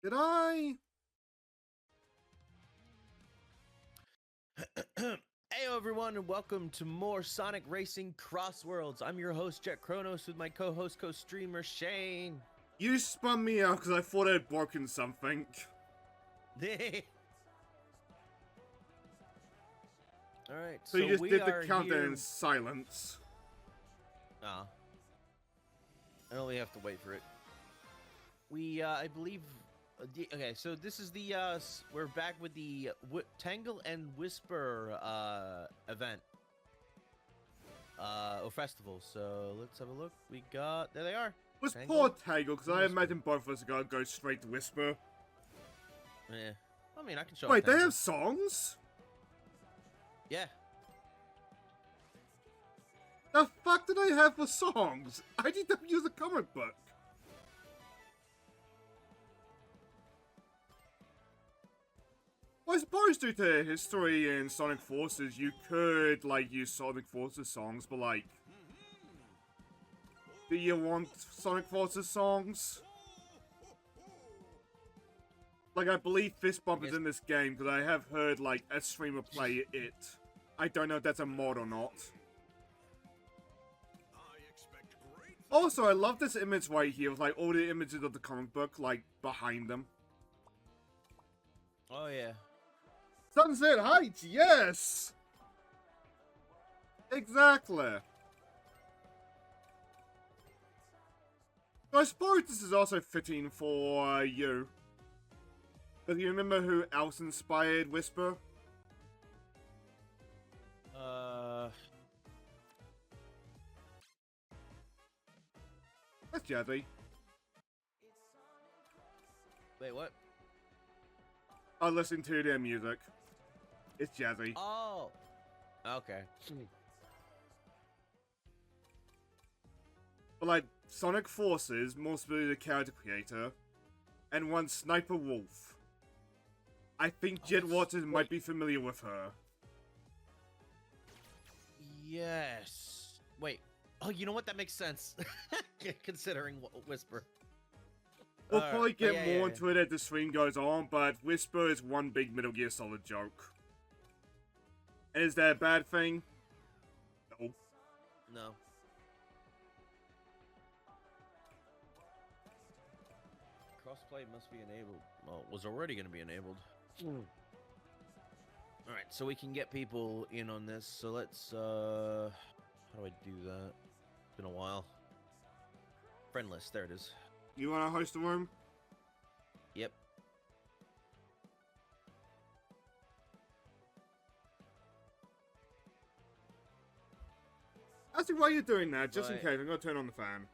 Did I? Hey everyone, and welcome to more Sonic Racing Crossworlds. I'm your host, Jet Kronos, with my co-host, co-streamer, Shane. You spun me out because I thought I had broken something. Alright, So you just we did the are countdown here... in silence. I only have to wait for it. We, I believe... okay, so this is the, we're back with the Tangle and Whisper, event. Or festival, so let's have a look. We got... There they are. Was Tangle? poor Tangle, because I imagine both of us are gonna go straight to Whisper. Yeah. I mean, I can show Wait, they Tangle. have songs? Yeah. The fuck do they have for songs? I need to use a comic book. Well, I suppose due to history in Sonic Forces, you could, like, use Sonic Forces songs, but, like... Do you want Sonic Forces songs? Like, I believe Fist Bump is in this game, because I have heard, like, a streamer play it. I don't know if that's a mod or not. Also, I love this image right here, with, like, all the images of the comic book, like, behind them. Oh, yeah. Sunset Heights, yes! Exactly. I suppose this is also fitting for you. Because you remember who else inspired Whisper? That's Jazzy. Wait, what? I listen to their music. It's Jazzy. Oh! Okay. But like, Sonic Forces, more specifically the character creator, and one Sniper Wolf. I think Jet Waters might be familiar with her. Yes. Wait. Oh, you know what? That makes sense. Considering Whisper. We'll probably get more into it as the stream goes on, but Whisper is one big Metal Gear Solid joke. And is that a bad thing? No. No. Crossplay must be enabled. Well, it was already going to be enabled. Alright, so we can get people in on this. So let's, how do I do that? It's been a while. Friend list, there it is. You want to host a room? Yep. Actually, while you're doing that, just in case, I'm going to turn on the fan.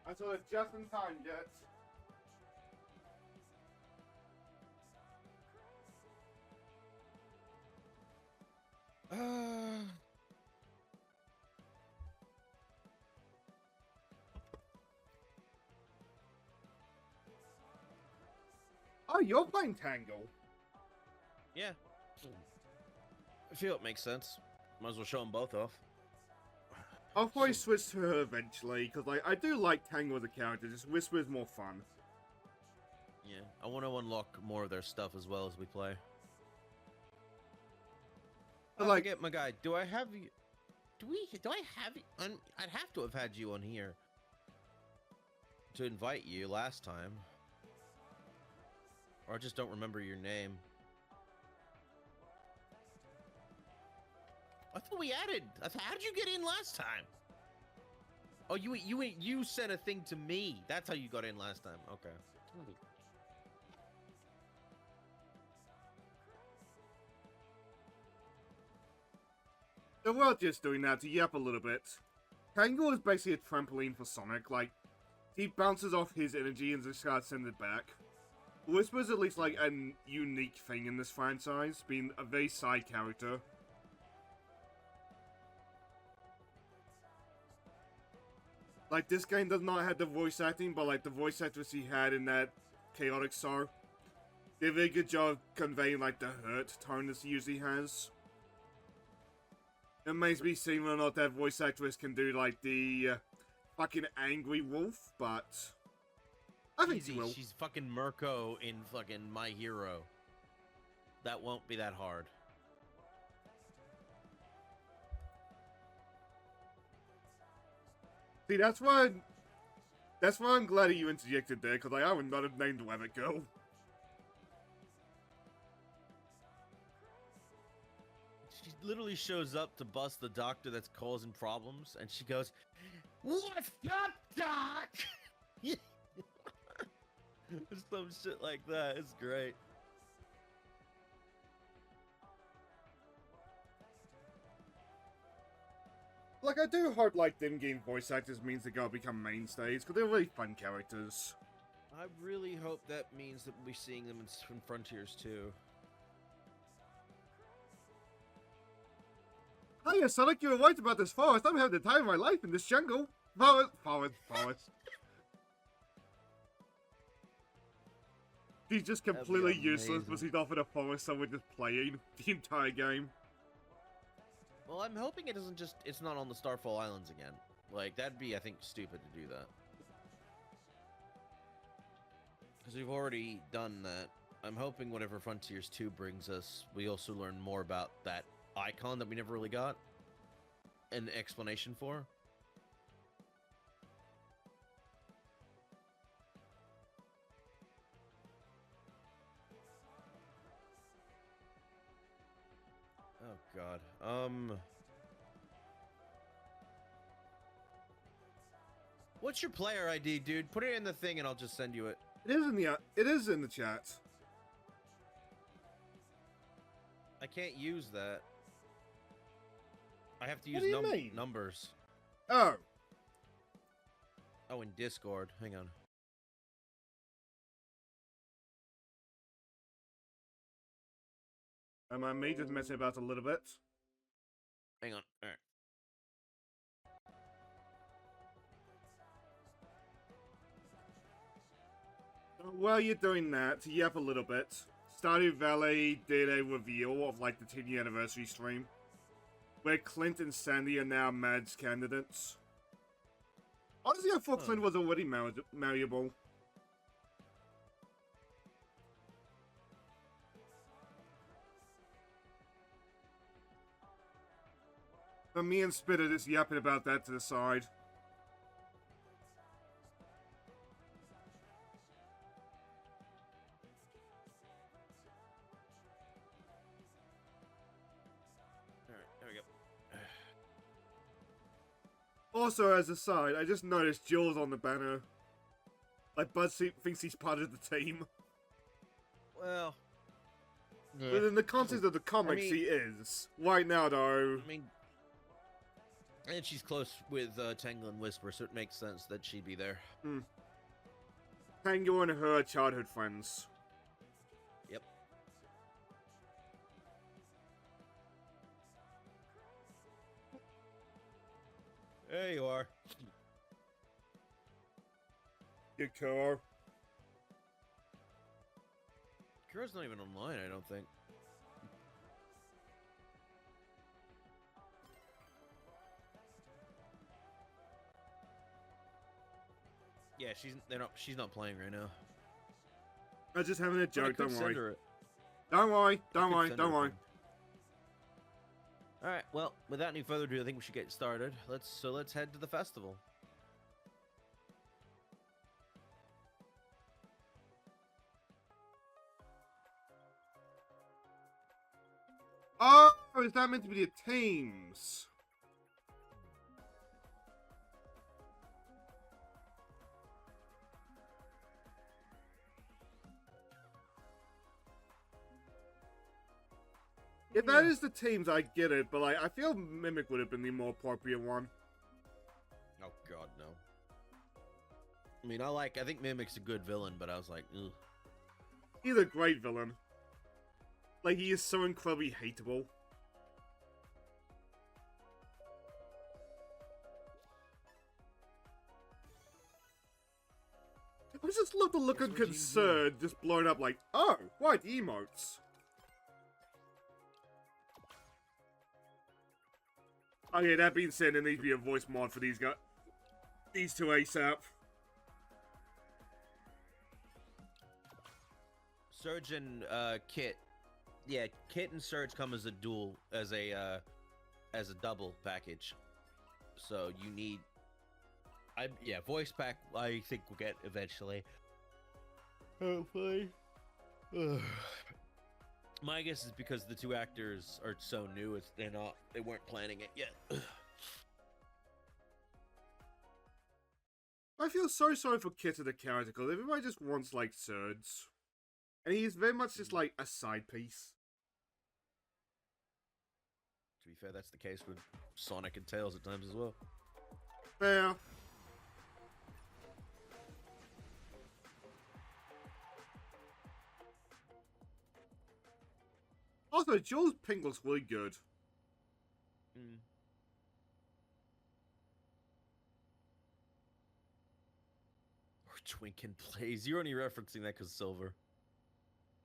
I saw it just in time, Jet. Oh, you're playing Tangle. Yeah. I feel it makes sense. Might as well show them both off. I'll probably switch to her eventually, because like, I do like Tangle as a character, just Whisper is more fun. Yeah, I want to unlock more of their stuff as well as we play. But I forget, my guy. Do I have you? Do I have you? I'd have to have had you on here to invite you last time, or I just don't remember your name. I thought we added. How did you get in last time? Oh, you sent a thing to me. That's how you got in last time. Okay. So we're just doing that to yap a little bit. Tangle is basically a trampoline for Sonic, like, he bounces off his energy and just starts sending it back. Whisper's at least like a unique thing in this franchise, being a very side character. Like, this game does not have the voice acting, but like the voice actress he had in that Chaotic Star did a very good job conveying like the hurt tone this usually has. It makes me see whether or not that voice actress can do, like, the fucking angry wolf, but I think she Easy, will. she's fucking Mirko in fucking My Hero. That won't be that hard. See, that's why I'm glad that you interjected there, because I would not have named Rabbit Girl. She literally shows up to bust the doctor that's causing problems, and she goes, "What's up, Doc?" Some shit like that. It's great. Like, I do hope, like, them game voice actors means they're gonna become mainstays, because they're really fun characters. I really hope that means that we'll be seeing them in Frontiers too. Oh yeah, Sonic, you were right about this forest. I'm having the time of my life in this jungle. Forest. He's just That'd be completely useless, but amazing. he's off in a forest somewhere just playing the entire game. Well, I'm hoping it doesn't just, it's not on the Starfall Islands again. Like, that'd be, I think, stupid to do that. Because we've already done that. I'm hoping whatever Frontiers 2 brings us, we also learn more about that icon that we never really got an explanation for. Oh god. What's your player ID, dude? Put it in the thing and I'll just send you it. It is in the chat. I can't use that. I have to What use do you mean? numbers. Oh. Oh, in Discord. Hang on. I may just messing about a little bit. Hang on. All right. While you're doing that, yep, a little bit. Stardew Valley did a reveal of, like, the 10-year anniversary stream, where Clint and Sandy are now Mad's candidates. Honestly, I thought Clint was already marriable. But me and Spit are just yapping about that to the side. Alright, there we go. Also, as a side, I just noticed Jules on the banner. Like, Bud thinks he's part of the team. Well, yeah. But in the context of the comics, he is. Right now, though. I mean, and she's close with Tangle and Whisper, so it makes sense that she'd be there. Tango and her are childhood friends. Yep. There you are. Good car. Kira's not even online, I don't think. Yeah, she's not playing right now. I was just having a But I joke, could don't send worry. her it. Don't worry, I don't could worry, send don't her a worry. thing. All right. Well, without any further ado, I think we should get started. Let's head to the festival. Oh, is that meant to be the teams? If that is the teams, I get it, but like, I feel Mimic would have been the more appropriate one. Oh God, no. I mean, I think Mimic's a good villain, but I was like, ugh. He's a great villain. Like, he is so incredibly hateable. I just love the look Guess of what team's concern just blown up like, oh, what emotes? Okay, that being said, there needs to be a voice mod for these guys. These two ASAP. Surge and Kit. Yeah, Kit and Surge come as a dual, as a double package. So you need, voice pack. I think we'll get eventually. Hopefully. My guess is because the two actors are so new, they weren't planning it yet. I feel so sorry for Kit and the character, because everybody just wants, like, Surge. And he's very much just, like, a side piece. To be fair, that's the case with Sonic and Tails at times as well. Yeah. Also, Joel's pink looks really good. Or Twinkin plays. You're only referencing that because Silver.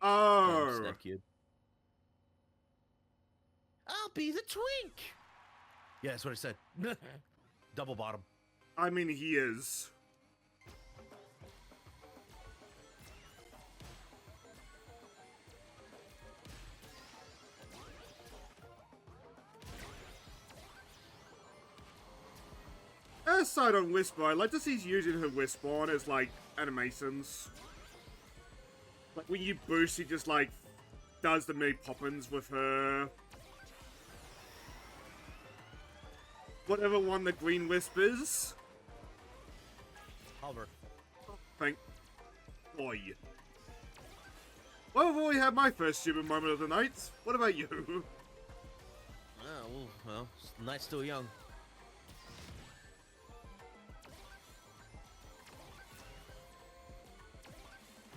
Oh. Snap Cube. I'll be the Twink! Yeah, that's what I said. Double bottom. I mean, he is. Aside on Whisper, I like to see he's using her Whisper on as, like, animations. Like, when you boost, he just, like, does the Mary Poppins with her. Whatever one the green Whispers. Hover. Thank boy. Well, I've already had my first stupid moment of the night. What about you? Oh, well, night's still young.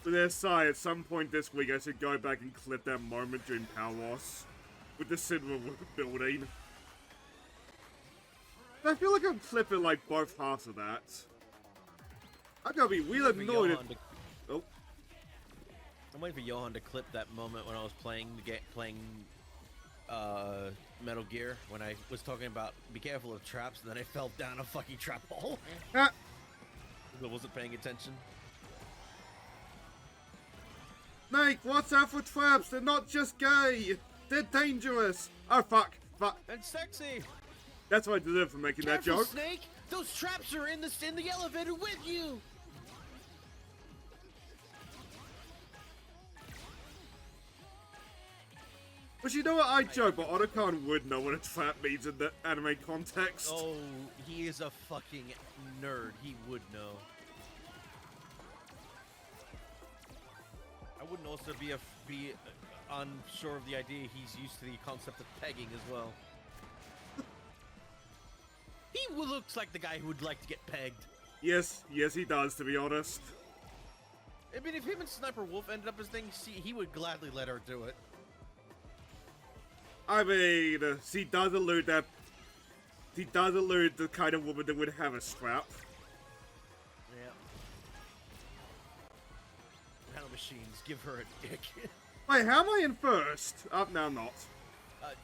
With their side, at some point this week, I should go back and clip that moment during Power Loss with the cinema building. I feel like I'm clipping like both halves of that. I'm gonna be real annoyed. Oh, I'm waiting for Johan to clip that moment when I was playing Metal Gear, when I was talking about be careful of traps, and then I fell down a fucking trap hole. ah. I wasn't paying attention. Snake, watch out for traps. They're not just gay. They're dangerous. Oh fuck, fuck. And sexy. That's what I deserve for making that Careful, joke. Snake! Those traps are in the elevator with you. But you know what, I joke, but Otacon would know what a trap means in the anime context. Oh, he is a fucking nerd. He would know. I wouldn't also be unsure of the idea he's used to the concept of pegging as well. He looks like the guy who would like to get pegged. Yes, he does, to be honest. I mean, if him and Sniper Wolf ended up as things, he would gladly let her do it. I mean, she does allude the kind of woman that would have a strap. Yeah. Nanomachines, give her a dick. Wait, how am I in first? Oh, no, I'm not.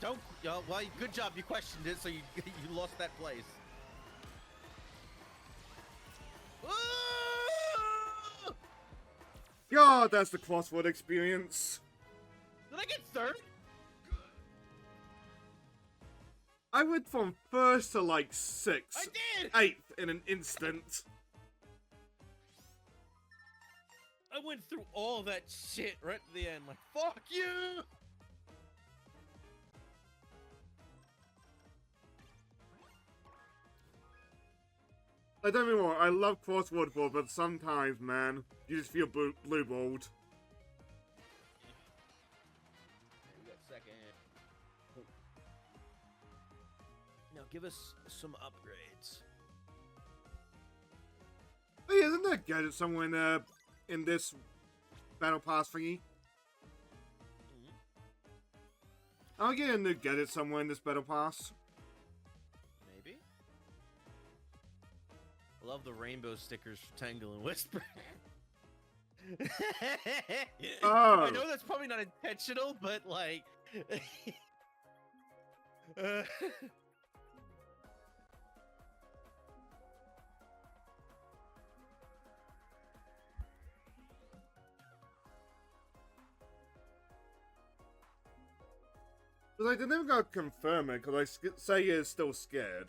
Well, good job, you questioned it, so you lost that place. God, that's the Crossword experience. Did I get third? I went from first to like 6th. I did! 8th in an instant. I went through all that shit right at the end, like, fuck you! I don't get me wrong, I love Crossword 4, but sometimes, man, you just feel blue-balled. We got second. Now give us some upgrades. Hey, isn't there a gadget somewhere in this Battle Pass thingy? I'll get a new gadget somewhere in this Battle Pass. Maybe? I love the rainbow stickers for Tangle and Whisper. Oh. I know that's probably not intentional, but like... Because like, they never gotta confirm it, because I say you're still scared.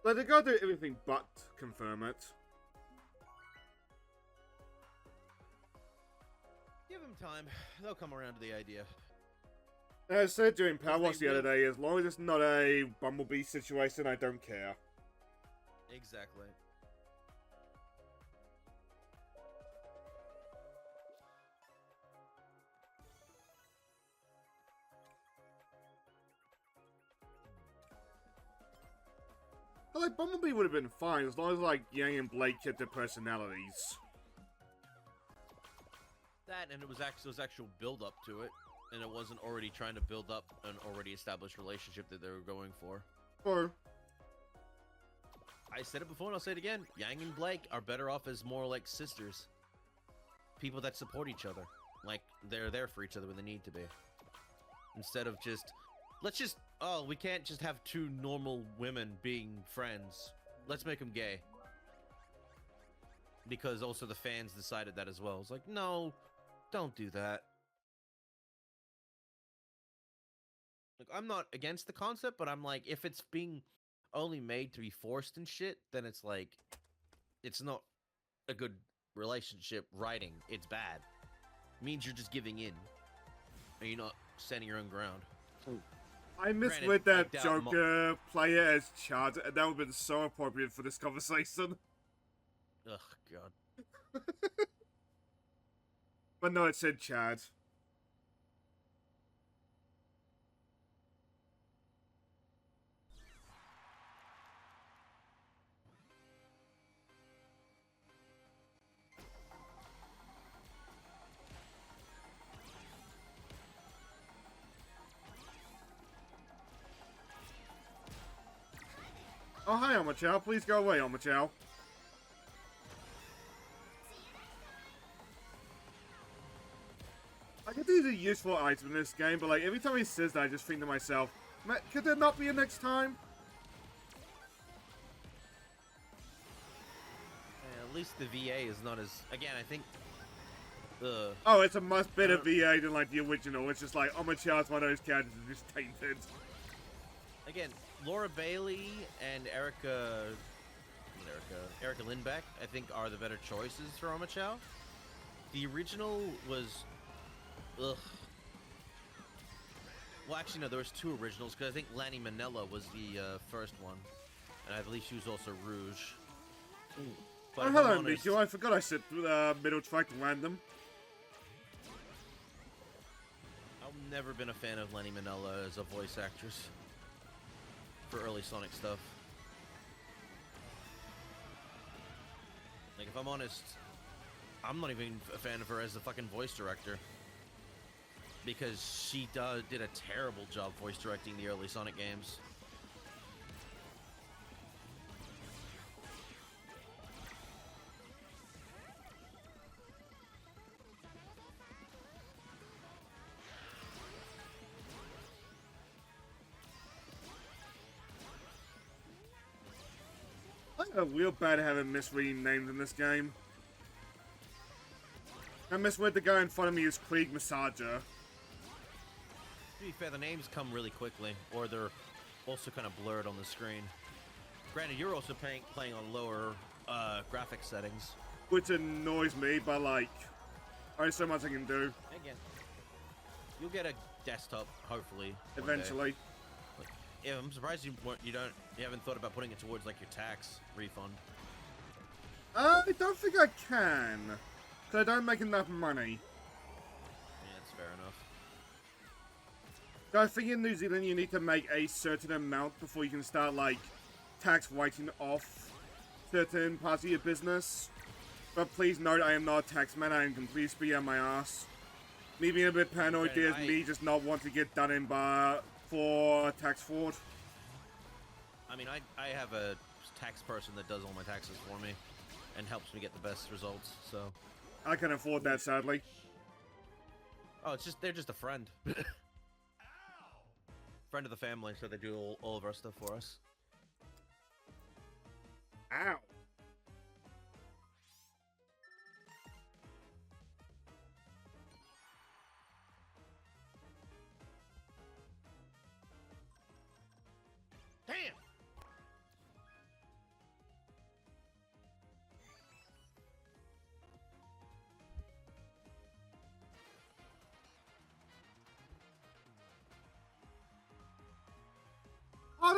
Like, they gotta do everything but confirm it. Give them time. They'll come around to the idea. As I said during Power Because Wash they the other will- day, as long as it's not a Bumblebee situation, I don't care. Exactly. But like, Bumblebee would have been fine, as long as like, Yang and Blake kept their personalities. That, and it was actual build up to it, and it wasn't already trying to build up an already established relationship that they were going for. Or, I said it before and I'll say it again. Yang and Blake are better off as more like sisters. People that support each other. Like, they're there for each other when they need to be. Instead of just, we can't just have two normal women being friends. Let's make them gay. Because also the fans decided that as well. It's like, no, don't do that. Like, I'm not against the concept, but I'm like, if it's being only made to be forced and shit, then it's like, it's not a good relationship writing. It's bad. It means you're just giving in. And you're not standing your own ground. I Granted, misread I that doubt Joker player as Chad, and that would have been so appropriate for this conversation. Ugh, God. But no, it said Chad. Oh, hi, Omochao. Please go away, Omochao. I could use a useful item in this game, but like every time he says that, I just think to myself, "Man, could there not be a next time?" At least the VA is not as... Again, I think... Oh, it's a much better VA than like the original. It's just like Omochao's one of those characters that's just tainted. Again, Laura Bailey and Erica Lindbeck, I think, are the better choices for Omochao. The original was... Ugh. Well, actually, no, there was two originals, because I think Lani Manella was the first one. And I believe she was also Rouge. But Oh, if hello, I'm honest- Miku. I forgot I said middle track random. I've never been a fan of Lani Manella as a voice actress for early Sonic stuff. Like, if I'm honest, I'm not even a fan of her as a fucking voice director. Because she did a terrible job voice directing the early Sonic games. I'm real bad at having misreading names in this game. I misread the guy in front of me as Krieg Massager. To be fair, the names come really quickly, or they're also kind of blurred on the screen. Granted, you're also playing on lower graphic settings. Which annoys me, but like, only so much I can do. Again, you'll get a desktop, hopefully, one day. Eventually. Yeah, I'm surprised you haven't thought about putting it towards like your tax refund. I don't think I can. Because I don't make enough money. Yeah, that's fair enough. So I think in New Zealand you need to make a certain amount before you can start, like, tax writing off certain parts of your business. But please note, I am not a tax man, I am completely speaking out my ass. Me being a bit paranoid, Okay, there's me just not want to get done in for tax fraud. I mean, I have a tax person that does all my taxes for me and helps me get the best results, so... I can afford that, sadly. Oh, they're just a friend. Friend of the family, so they do all of our stuff for us. Ow.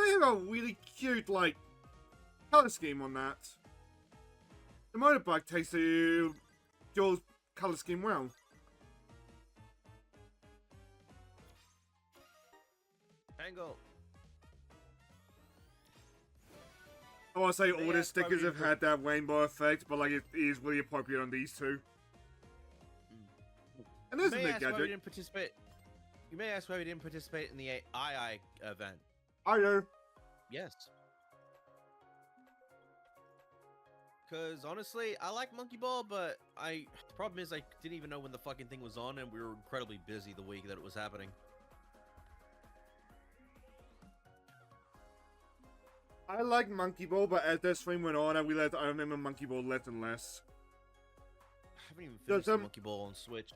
they have a really cute, like, color scheme on that. The motorbike takes to Joel's color scheme well. Tango. I want to say all Yeah, the it's probably stickers have had that rainbow effect, but like it is really appropriate on these two. And there's a new gadget. You may ask why we didn't participate in the II event. I know. Yes. Because honestly, I like Monkey Ball, but the problem is I didn't even know when the fucking thing was on, and we were incredibly busy the week that it was happening. I like Monkey Ball, but as the stream went on, I remember Monkey Ball less and less. I haven't even finished the Monkey Ball on Switch.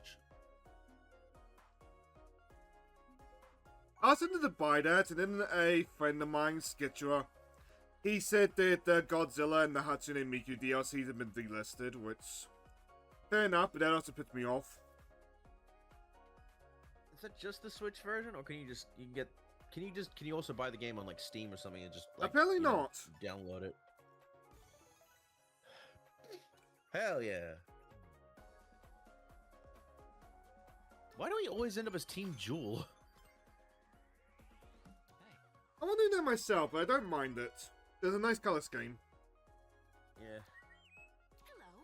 I was into to buy that, and then a friend of mine, Skitcherer, he said that the Godzilla and the Hatsune Miku DLCs have been delisted, which, fair enough, but that also puts me off. Is that just the Switch version, or can you also buy the game on like Steam or something and just like, apparently not download it? Hell yeah! Why do we always end up as Team Jewel? I'm not doing that myself, but I don't mind it. There's a nice color scheme. Yeah. Hello.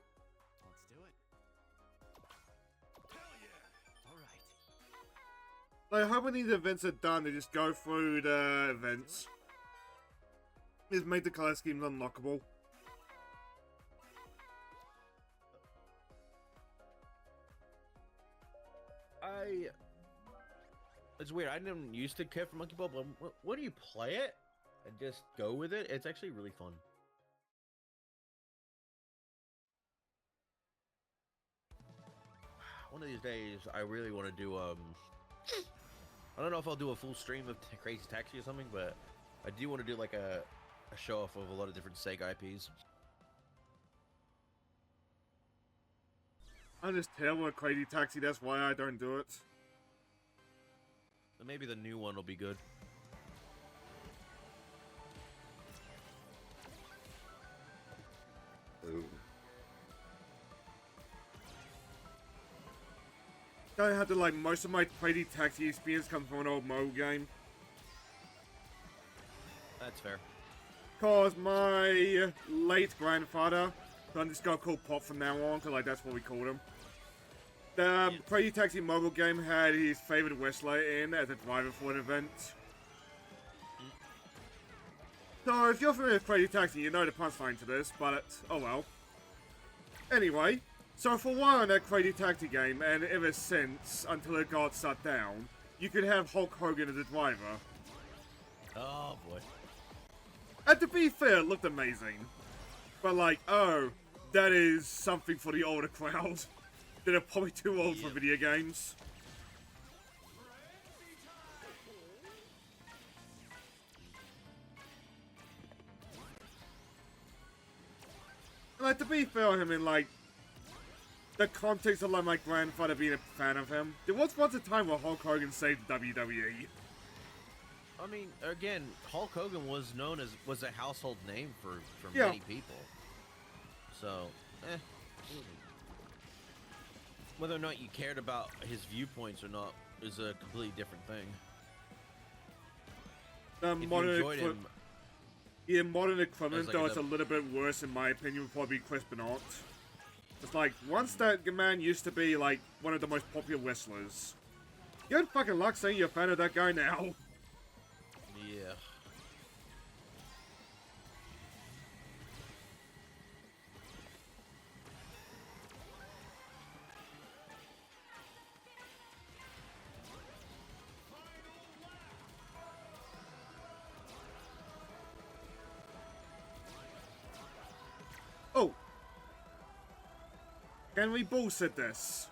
Let's do it. Hell yeah! All right. Like, I hope when these events are done, they just go through the events. Just make the color schemes unlockable. It's weird. I didn't used to care for Monkey Ball, but when you play it and just go with it, it's actually really fun. One of these days, I really want to do, I don't know if I'll do a full stream of Crazy Taxi or something, but I do want to do, like, a show-off of a lot of different Sega IPs. I'm just terrible at Crazy Taxi, that's why I don't do it. But maybe the new one will be good. Ooh. I had to, like, most of my Crazy Taxi experience comes from an old mobile game. That's fair. Cause my late grandfather, so I'm just gonna call Pop from now on, cause like that's what we called him. The Crazy Taxi mobile game had his favorite wrestler in as a driver for an event. So if you're familiar with Crazy Taxi, you know the punchline to this, but oh well. Anyway, so for a while in that Crazy Taxi game, and ever since, until it got shut down, you could have Hulk Hogan as a driver. Oh boy. And to be fair, it looked amazing. But like, oh, that is something for the older crowd. That are probably too old for video games. And like, to be fair, I mean, like, the context of like my grandfather being a fan of him. There was once a time where Hulk Hogan saved WWE. I mean, again, Hulk Hogan was a household name for Yeah. many people. So, whether or not you cared about his viewpoints or not is a completely different thing. If you enjoyed him, yeah, modern equipment, like though, it's a little bit worse in my opinion, would probably be Chris Benoit. It's like, once that man used to be, like, one of the most popular wrestlers. You had fucking luck saying you're a fan of that guy now. yeah. Oh! Can we bullshit this?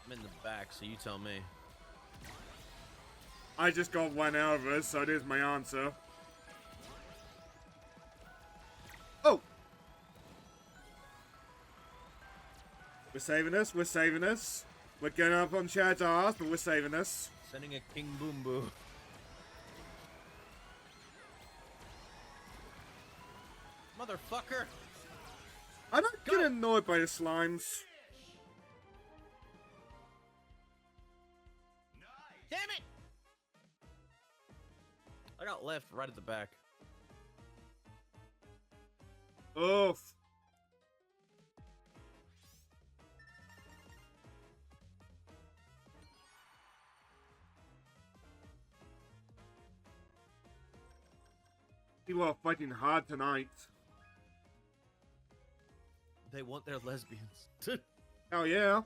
I'm in the back, so you tell me. I just got one out of it, so there's my answer. Oh! We're saving this, we're saving this. We're getting up on Chad's ass, but we're saving this. Sending a King Boom Boo. Motherfucker! I don't get annoyed by the slimes. Damn it! I got left right at the back. Oof. People are fighting hard tonight. They want their lesbians. Hell yeah.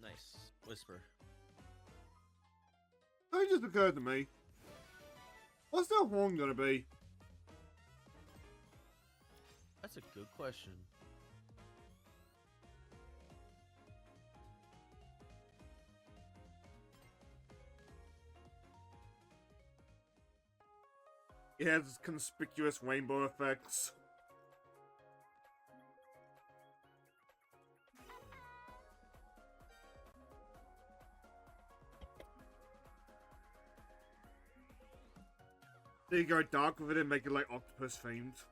Nice. Whisper. That just occurred to me. What's their horn gonna be? That's a good question. It has conspicuous rainbow effects. There you go dark with it and make it like octopus themed.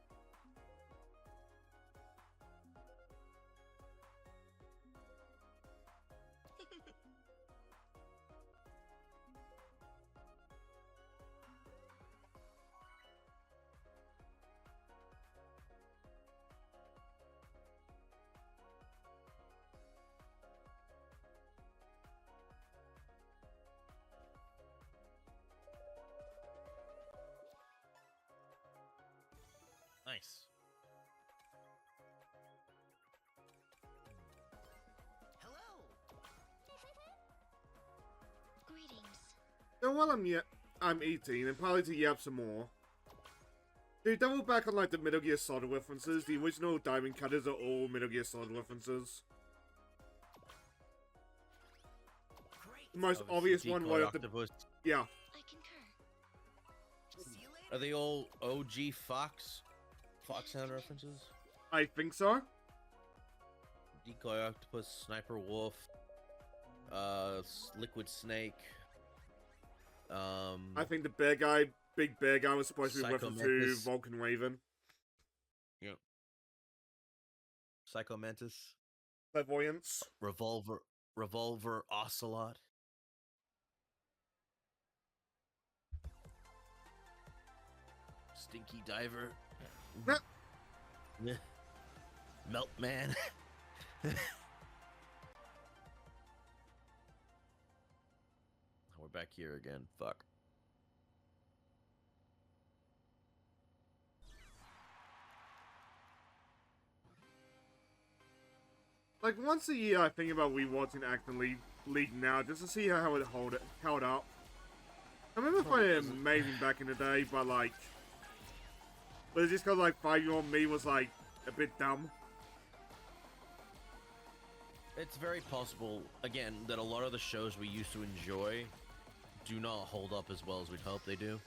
Nice. Hello. Greetings. So while I'm eating and probably to yap some more. They double back on like the Metal Gear Solid references. The original Diamond Cutters are all Metal Gear Solid references. Great. The most Obviously, obvious one Decoy right off the Octopus. yeah. I concur. See you Are later. they all OG Foxhound references? I think so. Decoy Octopus, Sniper Wolf, Liquid Snake. I think the bear guy, big bear guy, was supposed to be Psycho referred to Mantis. Vulcan Raven. Yep. Psycho Mantis, Clairvoyance. Revolver Ocelot. Stinky Diver. Nah. Yeah. Melt Man. We're back here again. Fuck. Like once a year, I think about rewatching Acton League now just to see how it held up. I remember finding it amazing back in the day, but like, but it's just because like 5-year-old me was like a bit dumb. It's very possible, again, that a lot of the shows we used to enjoy do not hold up as well as we'd hope they do.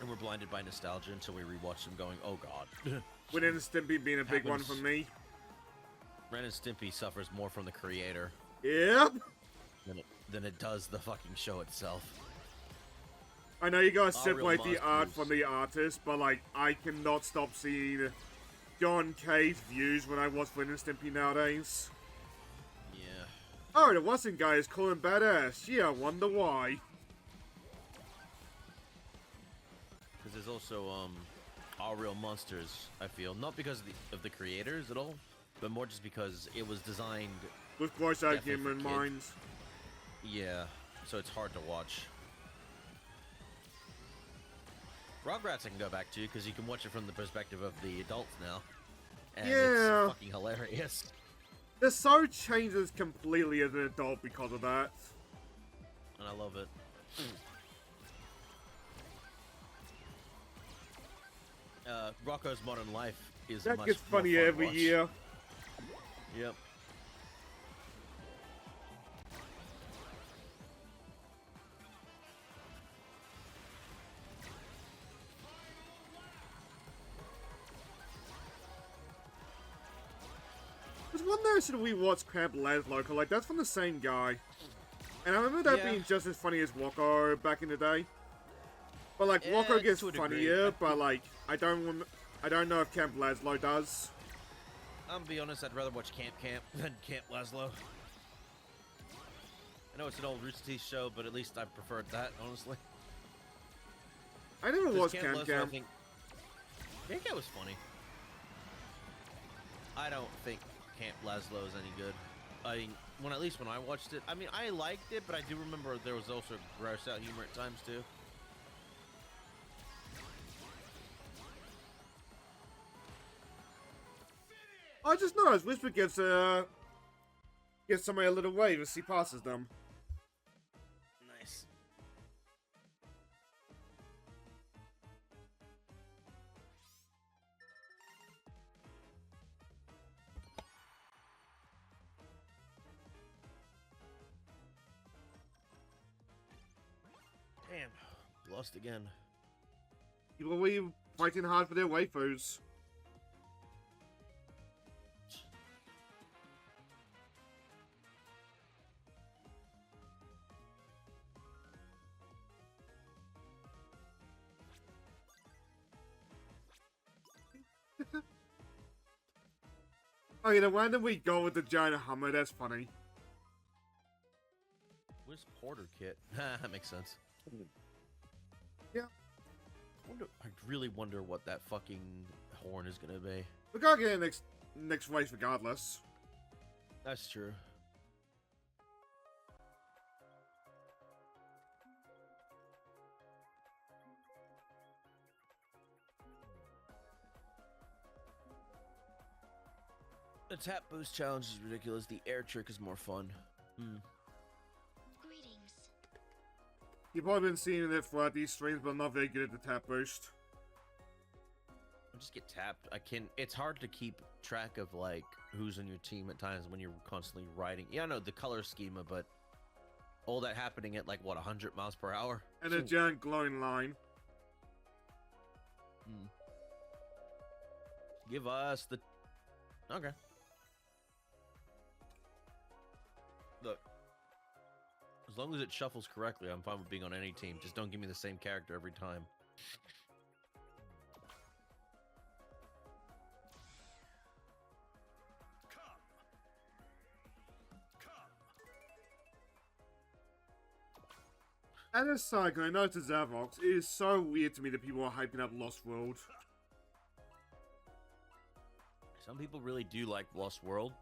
And we're blinded by nostalgia until we rewatch them going, oh god. Ren and Stimpy being a big one for Happens. me. Ren and Stimpy suffers more from the creator Yep. than it does the fucking show itself. I know you gotta Real separate the art monsters. from the artist, but like, I cannot stop seeing John K's views when I watch Ren and Stimpy nowadays. Yeah. Oh, the Watson guy is calling badass. Gee, I wonder why. Because there's also, All Real Monsters, I feel. Not because of the creators at all, but more just because it was designed, With voice acting Definitely in for kids. mind. yeah, so it's hard to watch. Rugrats I can go back to, because you can watch it from the perspective of the adults now. And Yeah. it's fucking hilarious. The show changes completely as an adult because of that. And I love it. Rocco's Modern Life is That much gets more funnier fun to every watch. year. Yep. There's one there I should rewatch Camp Laszlo, 'cause, like, that's from the same guy. And I remember that Yeah. being just as funny as Wako back in the day. But, like, Wako Yeah, gets to a degree. funnier, but, like, I don't know if Camp Laszlo does. I'm gonna be honest, I'd rather watch Camp than Camp Laszlo. I know it's an old Rooster Teeth show, but at least I preferred that, honestly. I never 'Cause watched Laszlo, Camp Camp. I think Camp was funny. I don't think Camp Laszlo is any good. At least when I watched it, I mean, I liked it, but I do remember there was also gross out humor at times too. I just noticed Whisper gives somebody a little wave as he passes them. Nice. Damn, lost again. People were fighting hard for their waifus. Oh, yeah, the random we go with the giant Hummer, that's funny. Where's Porter Kit? That makes sense. Yeah. I really wonder what that fucking horn is gonna be. We gotta get it next race regardless. That's true. The tap boost challenge is ridiculous. The air trick is more fun. Greetings. You've probably been seeing it throughout these streams, but I'm not very good at the tap boost. I just get tapped. It's hard to keep track of, like, who's on your team at times when you're constantly riding. Yeah, I know the color schema, but all that happening at, like, what, 100 miles per hour? And a giant glowing line. Give us the... Okay. Look. As long as it shuffles correctly, I'm fine with being on any team. Just don't give me the same character every time. As a side, I know it's a Zavox, it is so weird to me that people are hyping up Lost World. Some people really do like Lost World.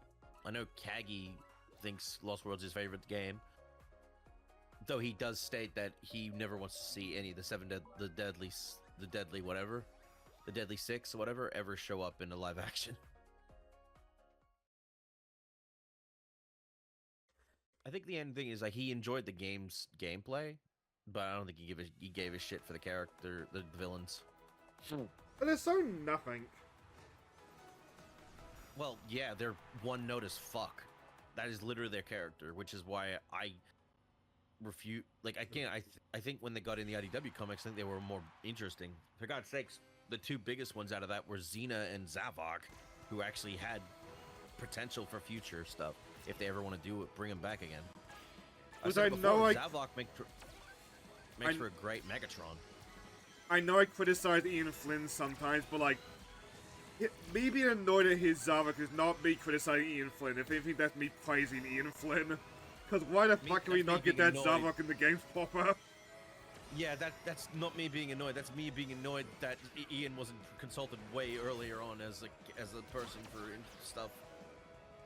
I know Kagi thinks Lost World's his favorite game. Though he does state that he never wants to see any of the deadly six or whatever ever show up in a live action. I think the end thing is, like, he enjoyed the game's gameplay, but I don't think he gave a shit for the character, the villains. But they're so nothing. Well, yeah, they're one note as fuck. That is literally their character, which is why I refute. Like, I think when they got in the IDW comics, I think they were more interesting. For God's sakes, the two biggest ones out of that were Xena and Zavok, who actually had potential for future stuff. If they ever want to do it, bring them back again. Because said I before, know Zavok makes for a great Megatron. I know I criticize Ian Flynn sometimes, but, like, me being annoyed at his Zavok is not me criticizing Ian Flynn. If anything, that's me praising Ian Flynn. Because why the fuck can we not get that Zavok in the games proper? Yeah, that's not me being annoyed. That's me being annoyed that Ian wasn't consulted way earlier on as a person for stuff.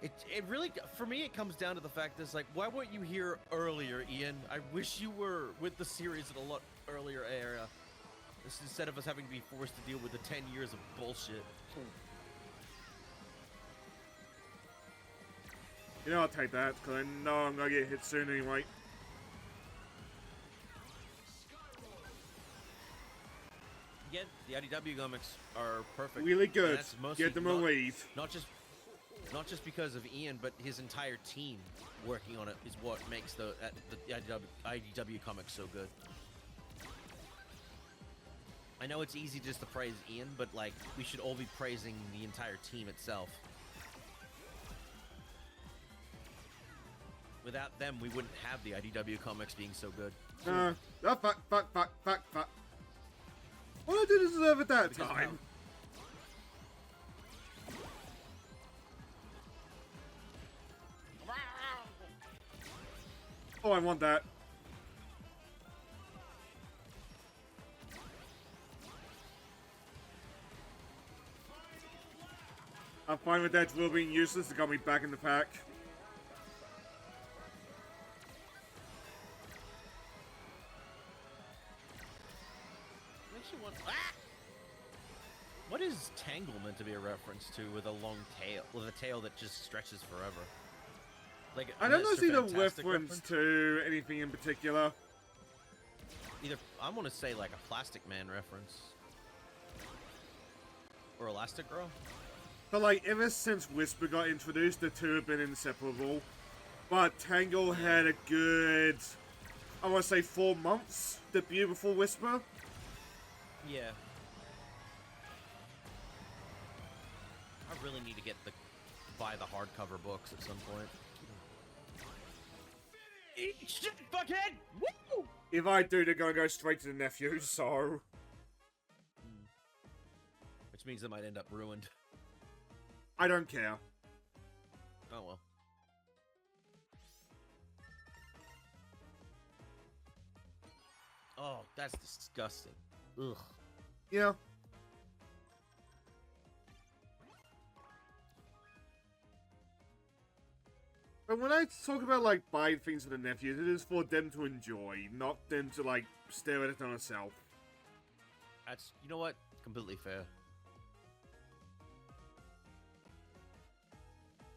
It really, for me, it comes down to the fact that it's like, why weren't you here earlier, Ian? I wish you were with the series at a lot earlier era. Instead of us having to be forced to deal with the 10 years of bullshit. You know, I'll take that, because I know I'm gonna get hit soon anyway. Again, the IDW comics are perfect. Really good. And that's mostly Get them a wave. Not just because of Ian, but his entire team working on it is what makes the IDW comics so good. I know it's easy just to praise Ian, but, like, we should all be praising the entire team itself. Without them, we wouldn't have the IDW comics being so good. Fuck. What I did deserve at that Because of time? Oh, I want that. I'm fine with that drill being useless. It got me back in the pack. Makes you want. Ah! What is Tangle meant to be a reference to with a long tail, with a tail that just stretches forever? Like I don't Mr. see the Fantastic reference to anything in particular. Either I want to say like a Plastic Man reference or Elastic Girl. But like, ever since Whisper got introduced, the two have been inseparable. But Tangle had a good, I want to say 4 months debut before Whisper. Yeah. I really need to buy the hardcover books at some point. Eat shit, fuckhead! Woo! If I do, they're gonna go straight to the nephew, so... Which means they might end up ruined. I don't care. Oh well. Oh, that's disgusting. Ugh. Yeah. But when I talk about, like, buying things for the nephews, it is for them to enjoy, not them to, like, stare at it on itself. That's, you know what? Completely fair.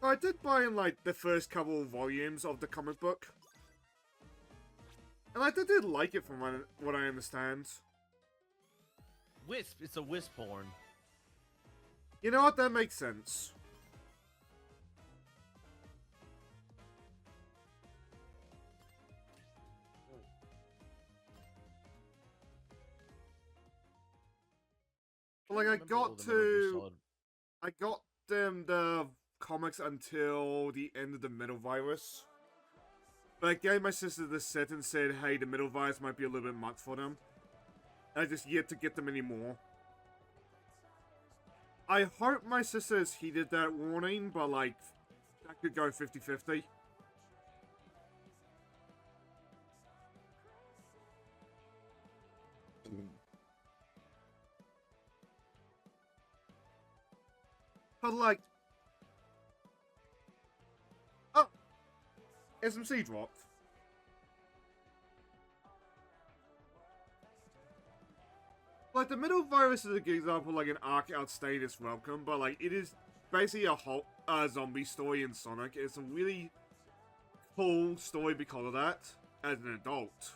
I did buy in, like, the first couple of volumes of the comic book. And I did like it from what I understand. Wisp, it's a Wisp-born. You know what? That makes sense. But, like, I got them the comics until the end of the Middle Virus. But I gave my sister the set and said, hey, the Middle Virus might be a little bit much for them. And I just yet to get them anymore. I hope my sister has heeded that warning, but like, that could go 50-50. But like... Oh! SMC dropped. Like, the Middle Virus is a good example, like, an arc outstayed its welcome, but like, it is basically a whole zombie story in Sonic. It's a really cool story because of that, as an adult.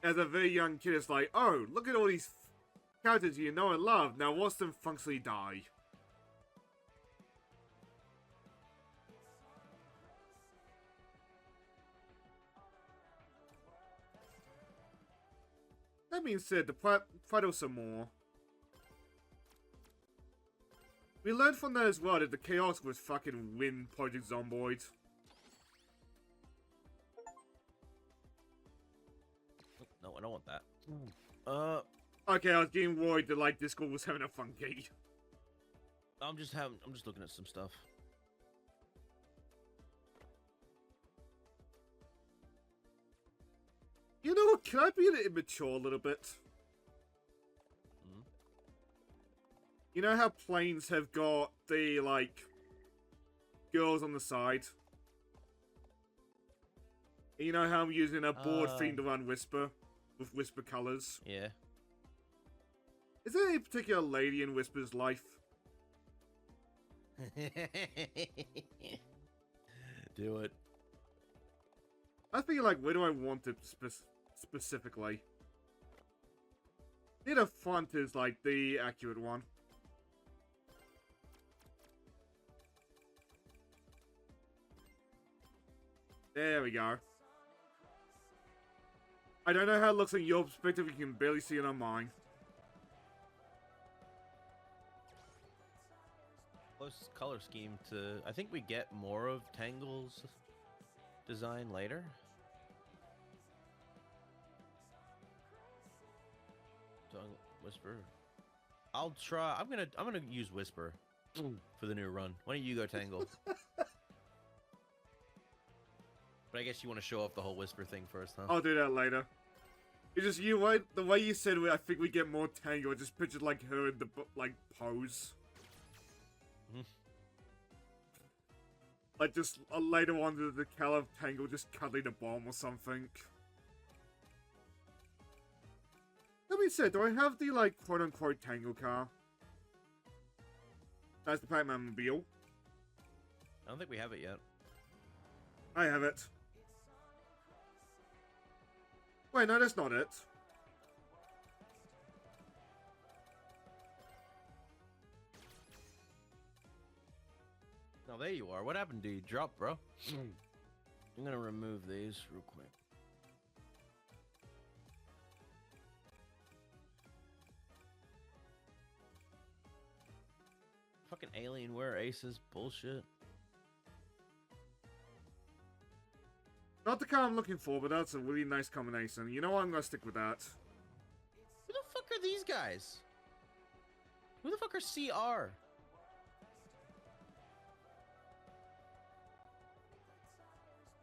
As a very young kid, it's like, oh, look at all these characters you know and love, now watch them functionally die. That being said, the fight some more. We learned from that as well that the Chaos was fucking win Project Zomboid. No, I don't want that. Okay, I was getting worried that like Discord was having a funky. I'm just looking at some stuff. You know what? Can I be immature a little bit? Hmm? You know how planes have got the like girls on the side? And you know how I'm using a board theme to run Whisper with Whisper colors? Yeah. Is there any particular lady in Whisper's life? Do it. I think like, where do I want it specifically? I think the front is like the accurate one. There we go. I don't know how it looks in your perspective, you can barely see it on mine. close color scheme to... I think we get more of Tangle's design later. Tongue Whisper. I'll try. I'm gonna use Whisper for the new run. Why don't you go Tangle? But I guess you want to show off the whole Whisper thing first, huh? I'll do that later. It's just the way you said I think we get more Tangle. I just pictured like her in the like pose. Like just later on the Cal of Tangle just cuddling a bomb or something. That being said, do I have the like quote unquote Tangle car? That's the Pac-Man mobile. I don't think we have it yet. I have it. Wait, no, that's not it. Oh, there you are. What happened to you? Drop, bro. I'm gonna remove these real quick. Fucking Alienware Aces bullshit. Not the car I'm looking for, but that's a really nice combination. You know what? I'm gonna stick with that. Who the fuck are these guys? Who the fuck are CR?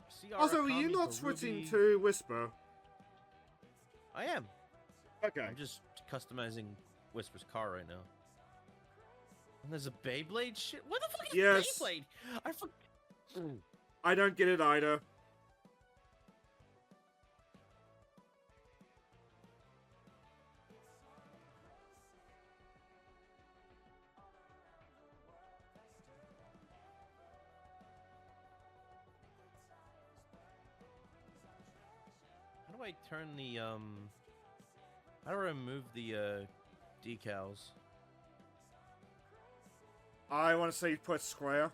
CR Also, are Akami, you not switching Ruby. to Whisper? I am. Okay. I'm just customizing Whisper's car right now. And there's a Beyblade shit. What the fuck is Yes. Beyblade? I fuck. I don't get it either. How do I turn the How do I remove the decals? I want to say put square.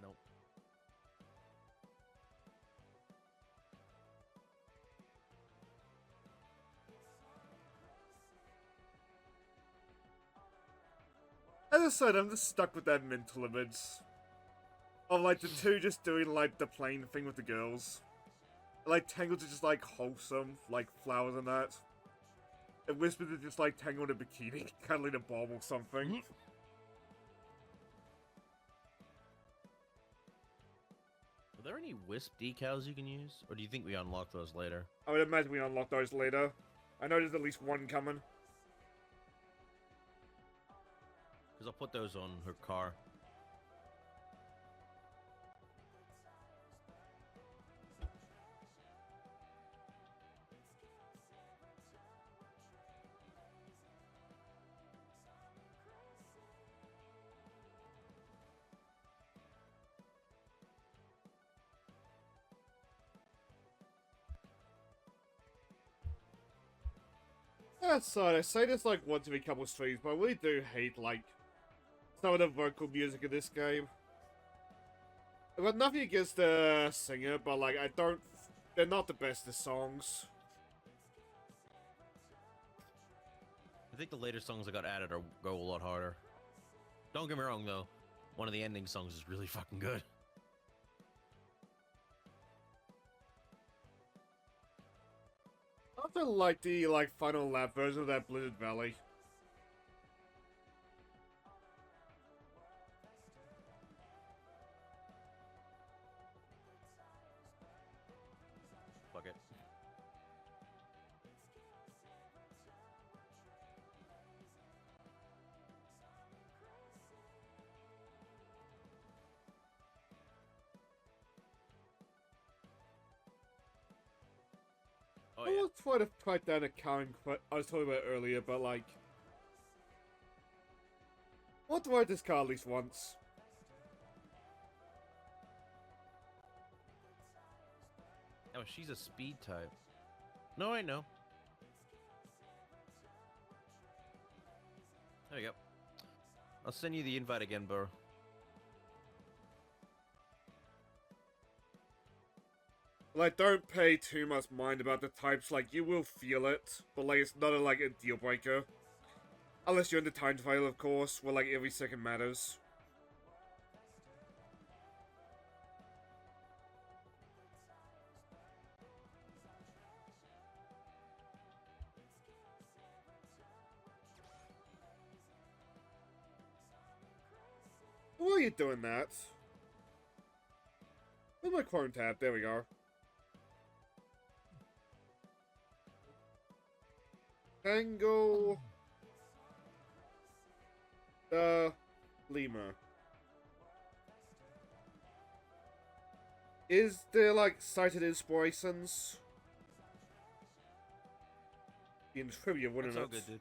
Nope. As I said, I'm just stuck with that mental image. Of like the two just doing like the playing thing with the girls. Like Tangled is just like wholesome, like flowers and that. And Whispered is just like Tangled in a bikini, cuddling a bomb or something. Are there any Wisp decals you can use? Or do you think we unlock those later? I would imagine we unlock those later. I know there's at least one coming. Because I'll put those on her car. That's side. I say this like once every couple of streams, but I really do hate like some of the vocal music in this game. I've got nothing against the singer, but like I don't. They're not the best of songs. I think the later songs that got added go a lot harder. Don't get me wrong though, one of the ending songs is really fucking good. I also like the final lap version of that Blizzard Valley. Fuck it. Oh I yeah. was trying to type down a current I was talking about earlier, but like, I want to ride this car at least once. Oh, she's a speed type. No, I know. There you go. I'll send you the invite again, bro. Like, don't pay too much mind about the types. Like, you will feel it, but like, it's not a deal breaker. Unless you're in the time trial, of course, where like every second matters. Why are you doing that? Where's my Chrome tab? There we go. Tangle. Lemur. Is there like cited inspirations? In trivia, wouldn't That's it? all good, dude.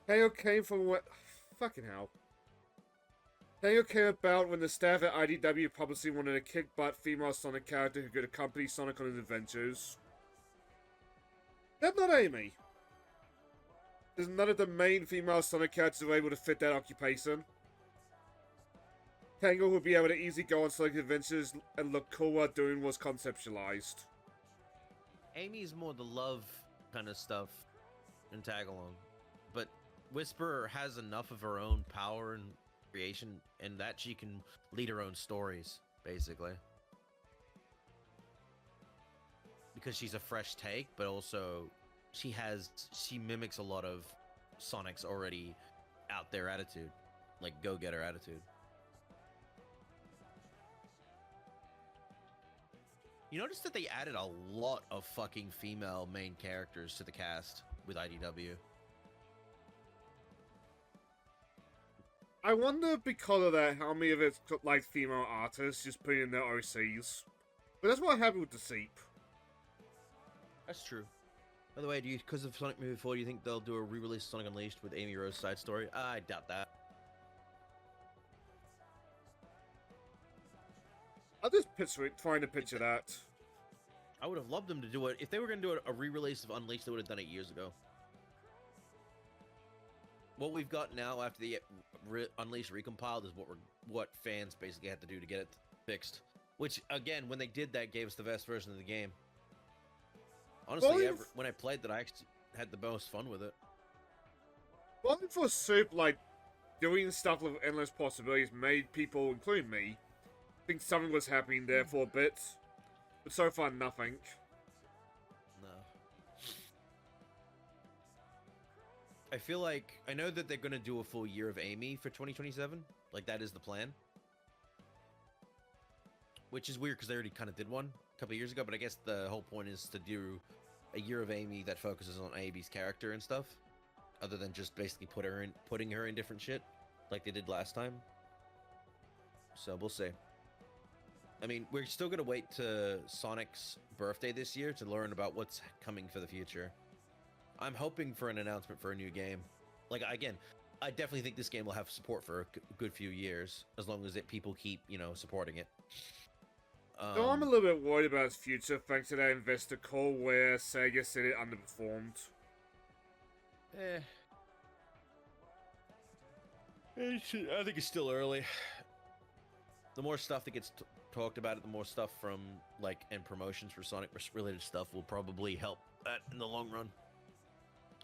Tango came from what? Fucking hell. Tango came about when the staff at IDW Publishing wanted a kick-butt female Sonic character who could accompany Sonic on his adventures. That's not Amy. As none of the main female Sonic characters were able to fit that occupation. Tango would be able to easily go on Sonic adventures and look cool while doing was conceptualized. Amy's more the love kind of stuff in Tagalong, but Whisper has enough of her own power and creation, and that she can lead her own stories, basically. Because she's a fresh take, but also she mimics a lot of Sonic's already out there attitude, like go-getter attitude. You notice that they added a lot of fucking female main characters to the cast with IDW. I wonder, because of that, how many of it's like female artists just putting in their OCs. But that's what happened with the Seep. That's true. By the way, because of Sonic Movie 4, do you think they'll do a re-release of Sonic Unleashed with Amy Rose's side story? I doubt that. I'll just trying to picture that. I would have loved them to do it. If they were going to do a re-release of Unleashed, they would have done it years ago. What we've got now after the Unleashed recompiled is what fans basically had to do to get it fixed. Which, again, when they did that, gave us the best version of the game. Honestly, when I played that, I actually had the most fun with it. Well, for Soup, like, doing stuff with endless possibilities made people, including me, think something was happening there for a bit. But so far, nothing. No. I feel like, I know that they're going to do a full year of Amy for 2027. Like, that is the plan. Which is weird, because they already kind of did one a couple of years ago, but I guess the whole point is to do a year of Amy that focuses on Amy's character and stuff, other than just basically putting her in different shit, like they did last time. So, we'll see. I mean, we're still going to wait to Sonic's birthday this year to learn about what's coming for the future. I'm hoping for an announcement for a new game. Like, again, I definitely think this game will have support for a good few years, as long as people keep, supporting it. So I'm a little bit worried about its future thanks to that investor call where Sega said it underperformed. I think it's still early. The more stuff that gets talked about it, the more stuff from, and promotions for Sonic-related stuff will probably help that in the long run.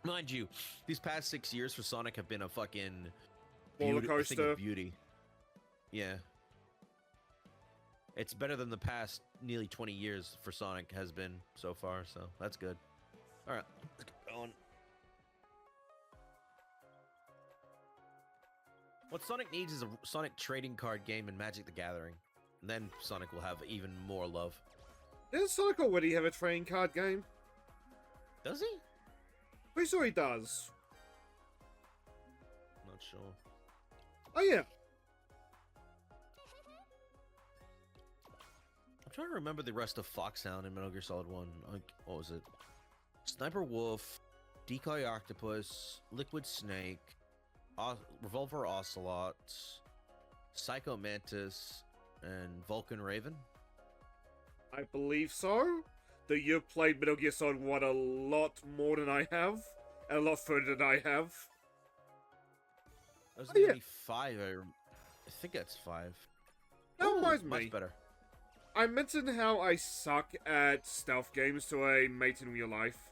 Mind you, these past 6 years for Sonic have been a fucking roller coaster. Thing of beauty. Yeah. It's better than the past nearly 20 years for Sonic has been so far, so that's good. Alright, let's get going. What Sonic needs is a Sonic trading card game in Magic the Gathering. And then Sonic will have even more love. Does Sonic already have a trading card game? Does he? Pretty sure he does. Not sure. Oh yeah. I'm trying to remember the rest of Foxhound in Metal Gear Solid 1. What was it? Sniper Wolf, Decoy Octopus, Liquid Snake, Revolver Ocelot, Psycho Mantis, and Vulcan Raven. I believe so. Though you've played Metal Gear Solid 1 a lot more than I have, and a lot further than I have. Those are Oh, yeah. only 5. I think that's 5. That reminds Much me. better. I mentioned how I suck at stealth games to a mate in real life.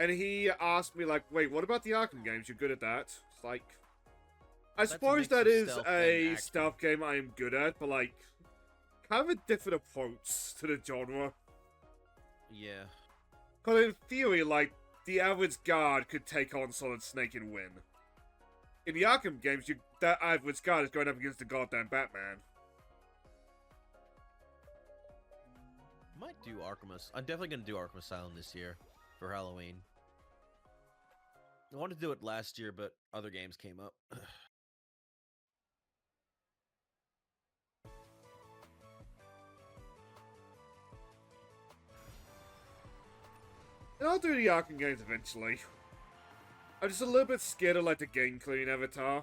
And he asked me, like, wait, what about the Arkham games? You're good at that? It's like... I That's a suppose mix that of is stealth a and action. stealth game I am good at, but, like, kind of a different approach to the genre. Yeah. Because in theory, like, the average guard could take on Solid Snake and win. In the Arkham games, that average guard is going up against the goddamn Batman. Might do I'm definitely gonna do Arkham Asylum this year for Halloween. I wanted to do it last year, but other games came up. And I'll do the Arkham games eventually. I'm just a little bit scared of, like, the game clean avatar.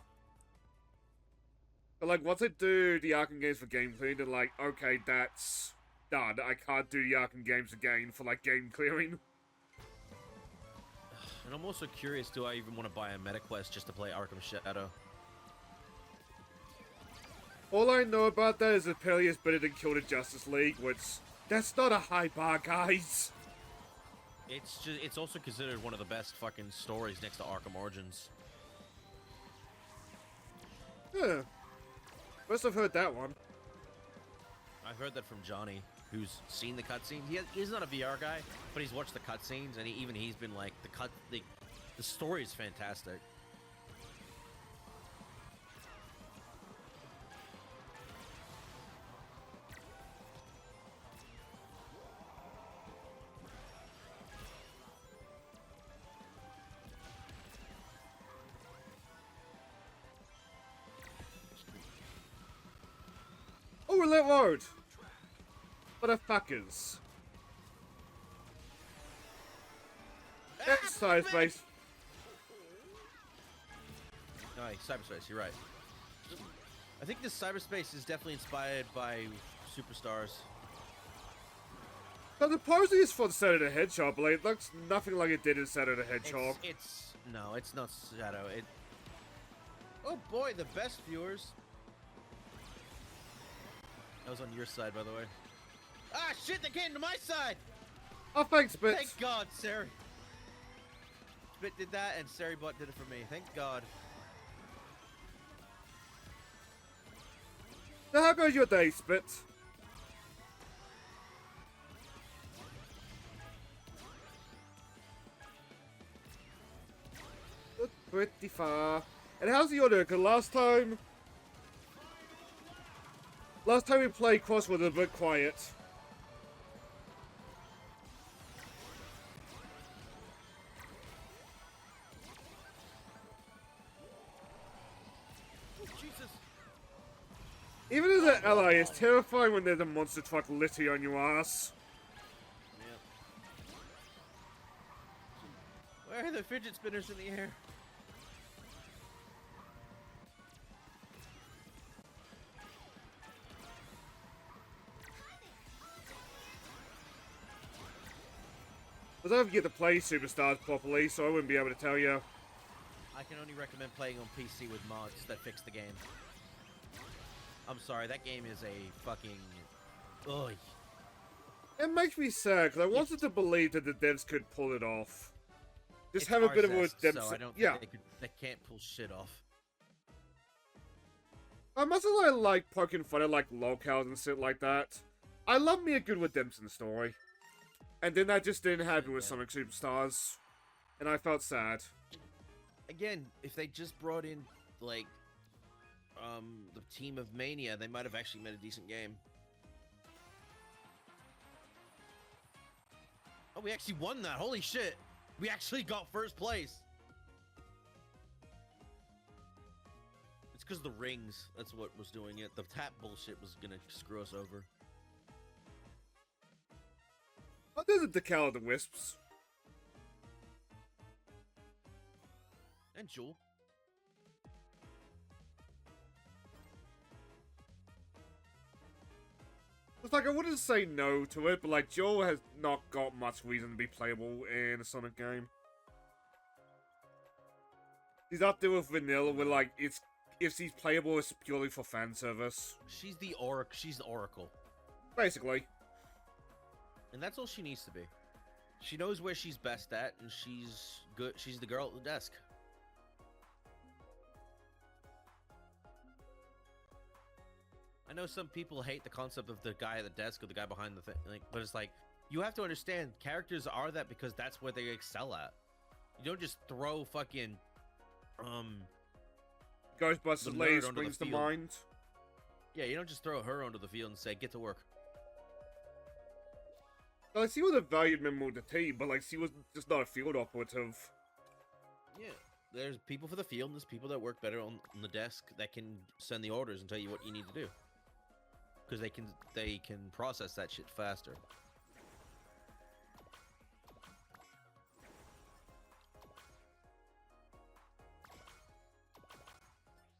But, like, once I do the Arkham games for game clean, then, like, okay, that's done. I can't do the Arkham games again for, like, game clearing. And I'm also curious, do I even want to buy a MetaQuest just to play Arkham Shadow? All I know about that is apparently it's better than Kill the Justice League, which... That's not a high bar, guys! It's also considered one of the best fucking stories next to Arkham Origins. Huh. Must have heard that one. I've heard that from Johnny, who's seen the cutscenes. He's not a VR guy, but he's watched the cutscenes, and he's been like, the story is fantastic. Oh, Roulette Road! Motherfuckers. That's cyberspace. Nice, cyberspace, you're right. I think this cyberspace is definitely inspired by Superstars. But the posing is for the Saturday Hedgehog, but it looks nothing like it did in Saturday Hedgehog. No, it's not Shadow. Oh boy, the best viewers. That was on your side, by the way. Ah, shit, they came to my side! Oh, thanks, Bits. Thank God, Sari. Bit did that, and Saribot did it for me. Thank God. So how goes your day, Spitz? Look pretty far. And how's the audio? Because last time we played Crossworlds, it was a bit quiet. Oh, Jesus. Even as an ally, it's terrifying when there's a monster truck literally on your ass. Yeah. Where are the fidget spinners in the air? I don't get to play Superstars properly, so I wouldn't be able to tell you. I can only recommend playing on PC with mods that fix the game. I'm sorry, that game is a fucking... Ugh. It makes me sad, because I wanted to believe that the devs could pull it off. Just It's have a bit of a RSS, redemption. so I don't Yeah. think they can't pull shit off. I must have like poking fun at like locales and shit like that. I love me a good redemption story. And then that just didn't happen with Sonic Superstars. And I felt sad. Again, if they just brought in, like, the team of Mania, they might have actually made a decent game. Oh, we actually won that. Holy shit. We actually got first place. It's because the rings. That's what was doing it. The tap bullshit was gonna screw us over. Oh, there's a decal of the Wisps. And Jewel. It's like, I wouldn't say no to it, but like, Joel has not got much reason to be playable in a Sonic game. He's up there with Vanilla, where like, if he's playable, it's purely for fan service. She's the Oracle. Basically. And that's all she needs to be. She knows where she's best at, and she's good. She's the girl at the desk. I know some people hate the concept of the guy at the desk or the guy behind the thing, like, but it's like, you have to understand, characters are that because that's where they excel at. You don't just throw fucking, the Ghostbusters nerd lady onto the springs to field. mind. Yeah, you don't just throw her onto the field and say, get to work. Like, she was a valued member of the team, but like, she was just not a field operative. Yeah, there's people for the field, and there's people that work better on the desk that can send the orders and tell you what you need to do. Because they can process that shit faster.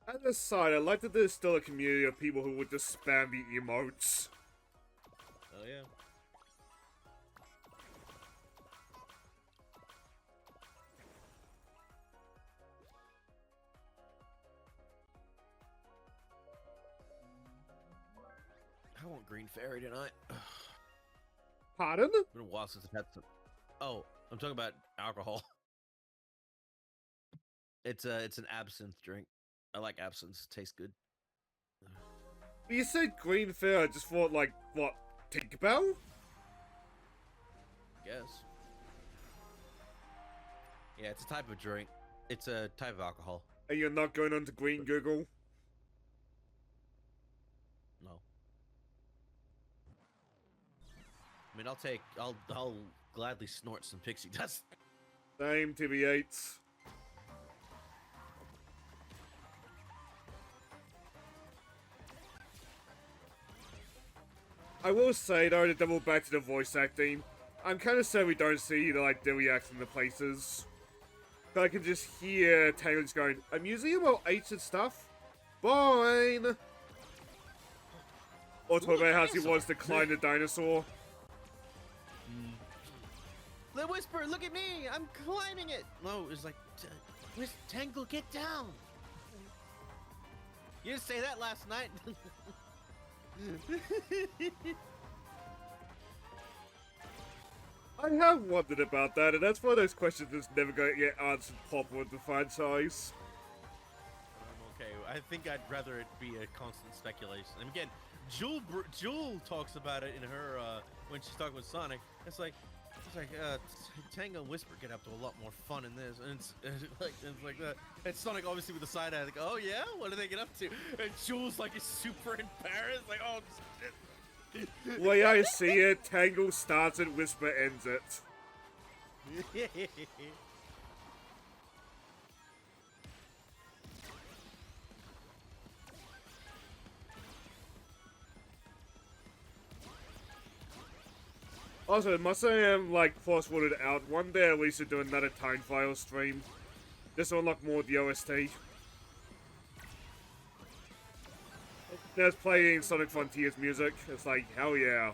At this side, I like that there's still a community of people who would just spam the emotes. Oh yeah. I want green fairy tonight. Pardon? It's been a while since I've had some. Oh, I'm talking about alcohol. It's an absinthe drink. I like absinthe. Tastes good. You said green fair, I just thought, like, what, Tinkerbell? Guess. Yeah, it's a type of drink. It's a type of alcohol. And you're not going on to Green Google? No. I mean, I'll gladly snort some pixie dust. Same, TBH. I will say, though, to double back to the voice acting, I'm kind of sad we don't see, like, the reaction to places. But I can just hear Taylor just going, a museum or ancient stuff? Fine! Or talk about how she wants to climb the dinosaur. The whisper, look at me! I'm climbing it! No, it's like, Tangle, get down! You didn't say that last night. I have wondered about that, and that's one of those questions that's never going to get answered properly with the franchise. I'm okay. I think I'd rather it be a constant speculation. And again, Jewel talks about it in her when she's talking with Sonic. It's like Tango and Whisper get up to a lot more fun in this, and it's like that. And Sonic obviously with the side eye, like, oh yeah, what do they get up to? And Jewel's like is super embarrassed, like, oh shit. The way I see it, Tangle starts it, Whisper ends it. Also, must I am like crossworded out. One day at least to do another Time File stream. Just to unlock more of the OST. There's playing Sonic Frontiers music. It's like, hell yeah.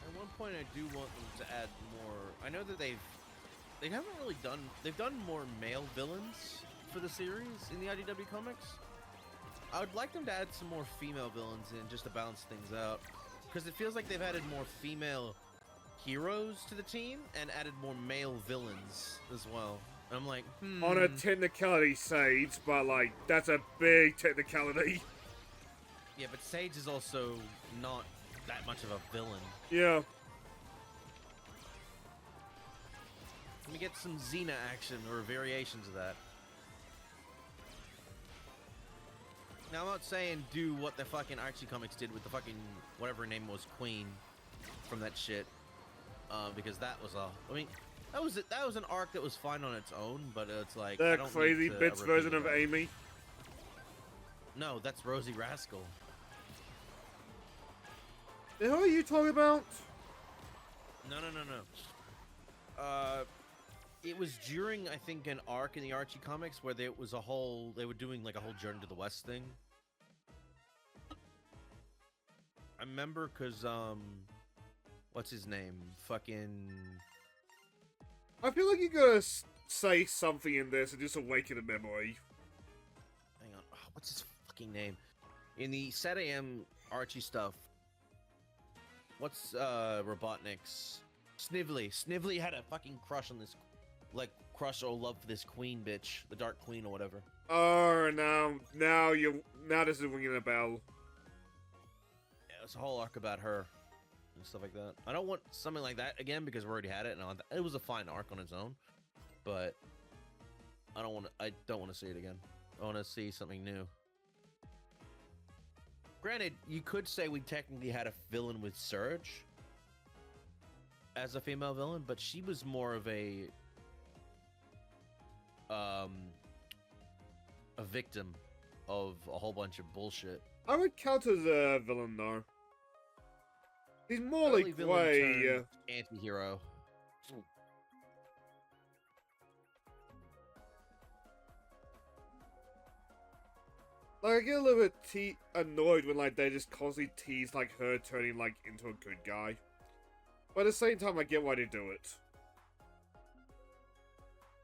At one point, I do want them to add more. I know that they haven't really done. They've done more male villains for the series in the IDW comics. I would like them to add some more female villains in just to balance things out. Because it feels like they've added more female heroes to the team and added more male villains as well. And I'm like, On a technicality, Sage, but like, that's a big technicality. Yeah, but Sage is also not that much of a villain. Yeah. Let me get some Xena action or variations of that. Now, I'm not saying do what the fucking Archie comics did with the fucking, whatever her name was, Queen, from that shit. Because that was I mean, that was an arc that was fine on its own, but it's like, I The don't crazy need to bits repeat version of it. Amy. No, that's Rosie Rascal. The hell are you talking about? No. It was during, I think, an arc in the Archie comics where they were doing like a whole Journey to the West thing. I remember because, what's his name? Fucking... I feel like you gotta say something in this and just awaken a memory. Hang on. Oh, what's his fucking name? In the Set AM Archie stuff. What's Robotnik's? Snively. Snively had a fucking crush on this, like crush or love for this queen bitch, the Dark Queen or whatever. Oh, now this is ringing a bell. Yeah, it's a whole arc about her and stuff like that. I don't want something like that again because we already had it, and it was a fine arc on its own, but I don't want to see it again. I want to see something new. Granted, you could say we technically had a villain with Surge as a female villain, but she was more of a victim of a whole bunch of bullshit. I would count as a villain though. He's more Early like villain way. turned anti-hero. Like I get a little bit annoyed when like they just constantly tease like her turning like into a good guy, but at the same time I get why they do it.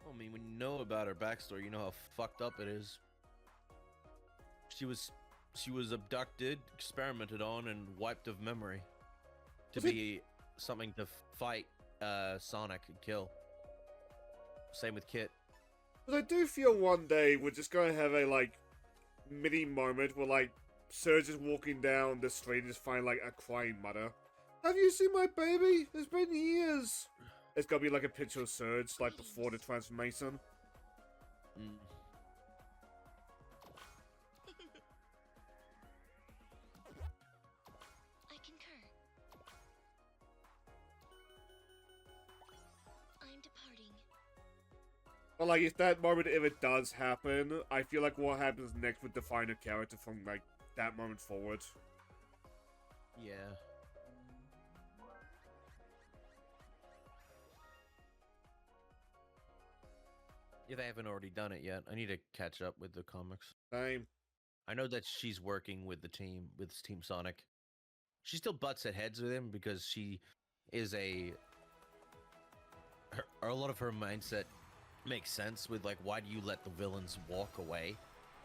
I mean, when you know about her backstory, you know how fucked up it is. She was abducted, experimented on, and wiped of memory to be something to fight Sonic and kill. Same with Kit. But I do feel one day we're just gonna have a like mini moment where like Surge is walking down the street and just find like a crying mother. Have you seen my baby? It's been years. It's gonna be like a picture of Surge like before the transformation. Mm. I concur. I'm departing. But like if that moment if it does happen, I feel like what happens next would define a character from like that moment forward. Yeah. If they haven't already done it yet, I need to catch up with the comics. Same. I know that she's working with the team, with Team Sonic. She still butts at heads with him because she is a lot of her mindset makes sense with like, why do you let the villains walk away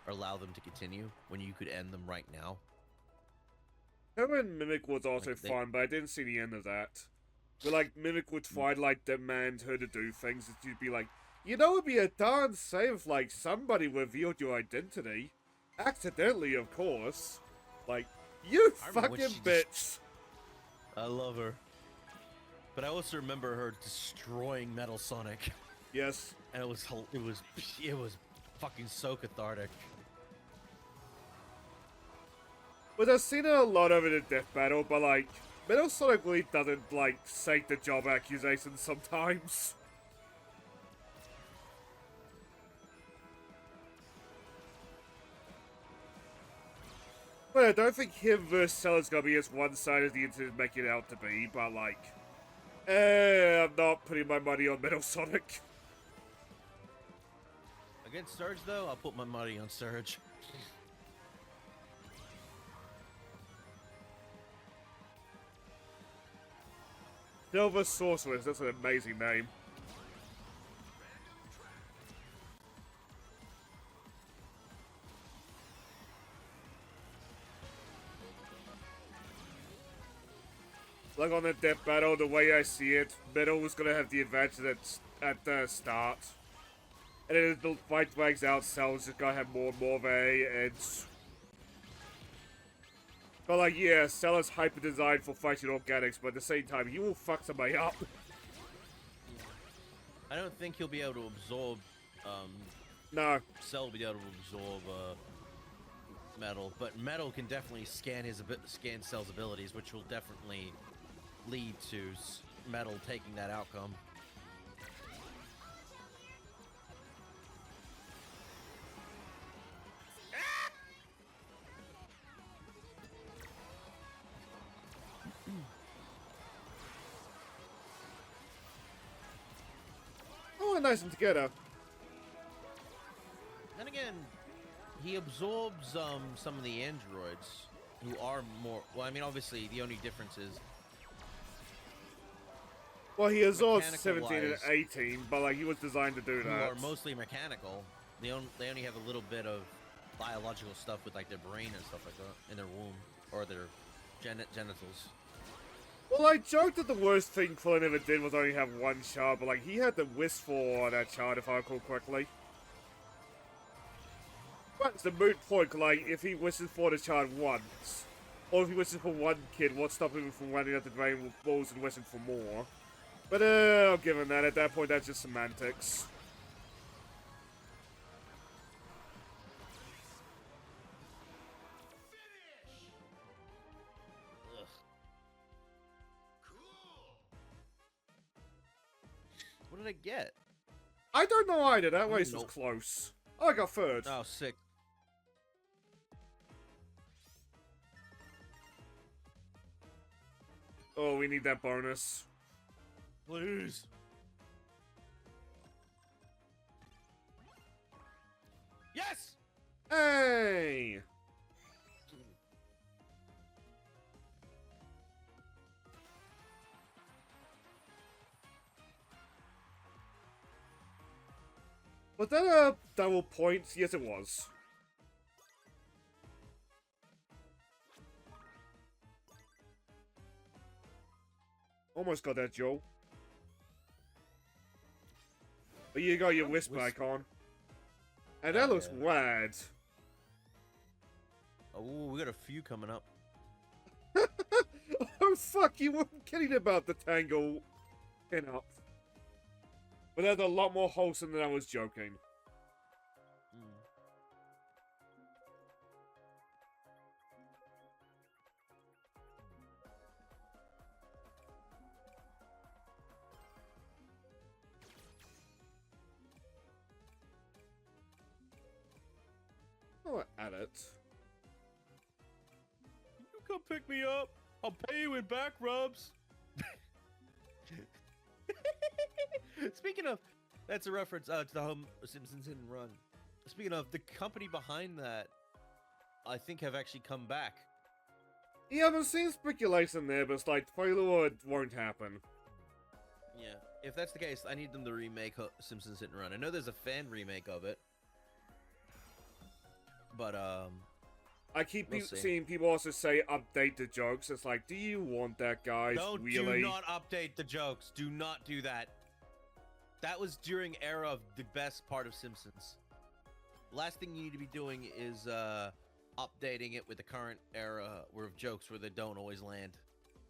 or allow them to continue when you could end them right now? Her and Mimic was also Like, fun, but I didn't see the end of that. But like Mimic would try to like demand her to do things, and she'd be like, "You know, it'd be a darn shame if like somebody revealed your identity, accidentally, of course. Like, you I remember when fucking she bitch." I love her. But I also remember her destroying Metal Sonic. Yes. And it was fucking so cathartic. But I've seen it a lot of it in Death Battle, but like, Metal Sonic really doesn't like sake the job accusations sometimes. But I don't think him versus Cell's gonna be as one-sided as the internet is making it out to be, but like, I'm not putting my money on Metal Sonic. Against Surge, though, I'll put my money on Surge. Silver Sorceress, that's an amazing name. Like on the Death Battle, the way I see it, Metal was gonna have the advantage at the start. And then as the fight drags out, Cell's just gonna have more and more of a edge. But like, yeah, Cell is hyper designed for fighting organics, but at the same time, he will fuck somebody up. I don't think he'll be able to absorb, No. Cell will be able to absorb, Metal, but Metal can definitely scan Cell's abilities, which will definitely lead to Metal taking that outcome. Oh, nice and together. Then again, he absorbs some of the androids who are more. Well, I mean, obviously, the only difference is. Well, he absorbs Mechanical 17 and wise, 18, but like he was designed to do who that. are mostly mechanical. They only have a little bit of biological stuff with like their brain and stuff like that in their womb. or their genitals. Well, I joked that the worst thing Quillen ever did was only have one shard, but like he had the wish for that shard if I recall correctly. But it's a moot point, like if he wishes for the shard once, or if he wishes for one kid, what's stopping him from running up the drain balls and wishing for more? But I'll give him that. At that point, that's just semantics. Ugh. What did I get? I don't know either. That race was Nope. close. Oh, I got third. Oh, sick. Oh, we need that bonus. Please. Yes! Hey! Was that a double point? Yes, it was. Almost got that, Joe. But you got your wisp back on. And that looks yeah. rad. Oh, we got a few coming up. Oh, fuck, you weren't kidding about the tangle pin-up. But that's a lot more wholesome than I was joking. Oh, add it. You come pick me up. I'll pay you in back rubs. Speaking of, that's a reference to the Home Simpsons Hit and Run. Speaking of, the company behind that, I think have actually come back. Yeah, I've seen speculation there, but it's like, it won't happen. Yeah, if that's the case, I need them to remake Simpsons Hit and Run. I know there's a fan remake of it, but I keep we'll see. seeing people also say update the jokes. It's like, do you want that, guys? No, Really? do not update the jokes. Do not do that. That was during era of the best part of Simpsons. Last thing you need to be doing is updating it with the current era of jokes where they don't always land.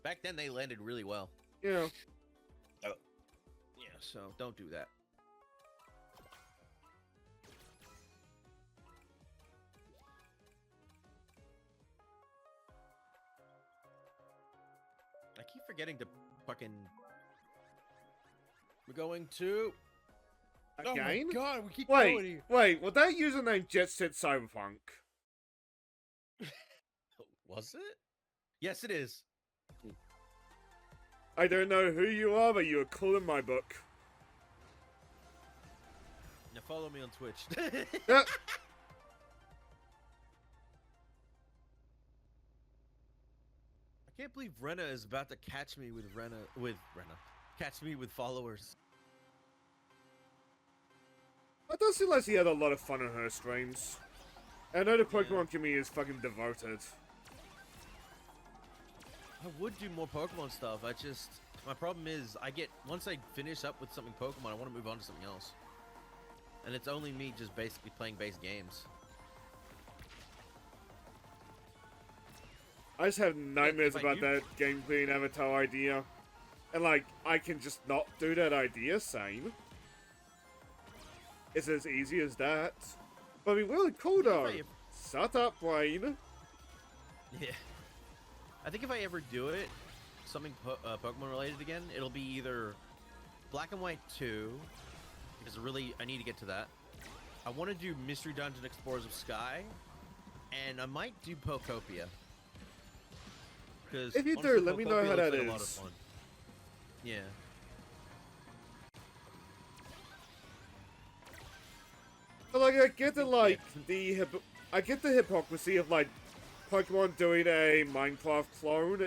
Back then they landed really well. Yeah. Yeah, so don't do that. I keep forgetting to fucking... We're going to... Again? Oh my god, we keep going here. Wait, was that username Jet Set Cyberpunk? Was it? Yes, it is. I don't know who you are, but you are cool in my book. Now follow me on Twitch. Yep. I can't believe Rena is about to catch me with catch me with followers. It does seem like she had a lot of fun on her streams. I know the Pokemon community is fucking devoted. I would do more Pokemon stuff. My problem is once I finish up with something Pokemon, I want to move on to something else. And it's only me just basically playing base games. I just have nightmares if I about do- that game clean avatar idea. And like, I can just not do that idea, same. It's as easy as that. But it'd be really cool though. Shut up, Wayne. Yeah. I think if I ever do it, something Pokemon related again, it'll be either Black and White 2, because I need to get to that. I want to do Mystery Dungeon Explorers of Sky, and I might do Pokopia. Because If you do, let me know how that A lot of is. fun. Yeah. But like, I get I get the hypocrisy of like Pokemon doing a Minecraft clone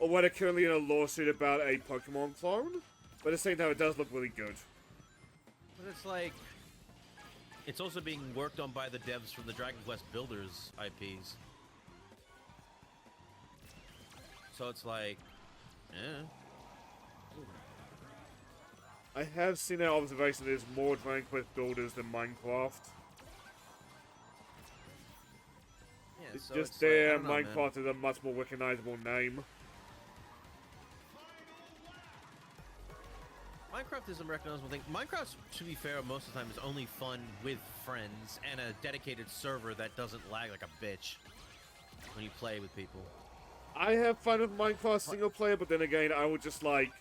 or when they're currently in a lawsuit about a Pokemon clone. But at the same time, it does look really good. But it's like, it's also being worked on by the devs from the Dragon Quest Builders IPs. So it's like, eh. I have seen that observation. There's more Dragon Quest builders than Minecraft. Yeah, It's so just it's like, I there. don't know, man. Minecraft is a much more recognizable name. Minecraft is a recognizable thing. Minecraft, to be fair, most of the time is only fun with friends and a dedicated server that doesn't lag like a bitch when you play with people. I have fun with Minecraft single player, but then again, I would just like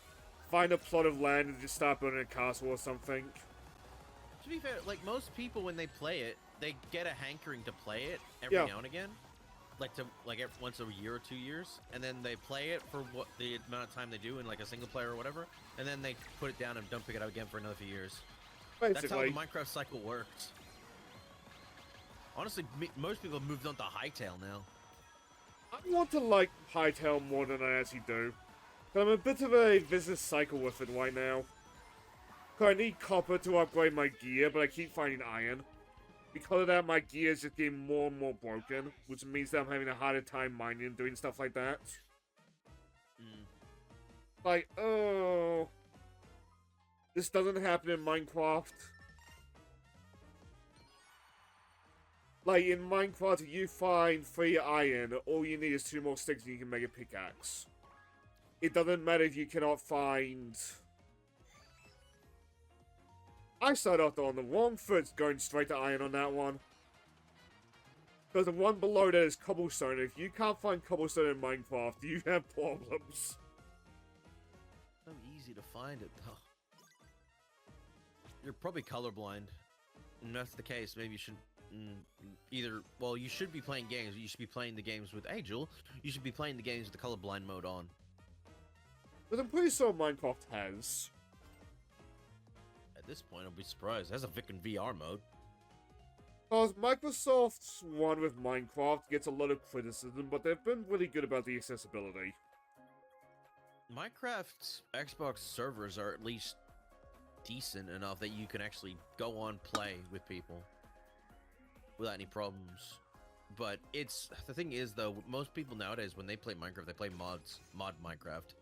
find a plot of land and just start building a castle or something. To be fair, like most people when they play it, they get a hankering to play it every Yeah. now and again. Once a year or 2 years, and then they play it for what the amount of time they do in like a single player or whatever, and then they put it down and don't pick it up again for another few years. That's how Basically, the Minecraft cycle works. Honestly, most people have moved on to Hytale now. I want to like Hytale more than I actually do. But I'm a bit of a vicious cycle with it right now. 'Cause I need copper to upgrade my gear, but I keep finding iron. Because of that, my gear is just getting more and more broken, which means that I'm having a harder time mining and doing stuff like that. Like, oh... This doesn't happen in Minecraft. Like, in Minecraft, if you find 3 iron, all you need is 2 more sticks and you can make a pickaxe. It doesn't matter if you cannot find... I started off on the wrong foot going straight to iron on that one. Because the one below that is cobblestone. If you can't find cobblestone in Minecraft, you have problems. So easy to find it, though. You're probably colorblind. And if that's the case, maybe you should either... Well, you should be playing games. You should be playing the games with... Hey, Jewel. You should be playing the games with the colorblind mode on. But I'm pretty sure Minecraft has. At this point, I'll be surprised. It has a Vic and VR mode. Because Microsoft's one with Minecraft gets a lot of criticism, but they've been really good about the accessibility. Minecraft's Xbox servers are at least decent enough that you can actually go on play with people without any problems. But it's... The thing is, though, most people nowadays, when they play Minecraft, they play mod Minecraft.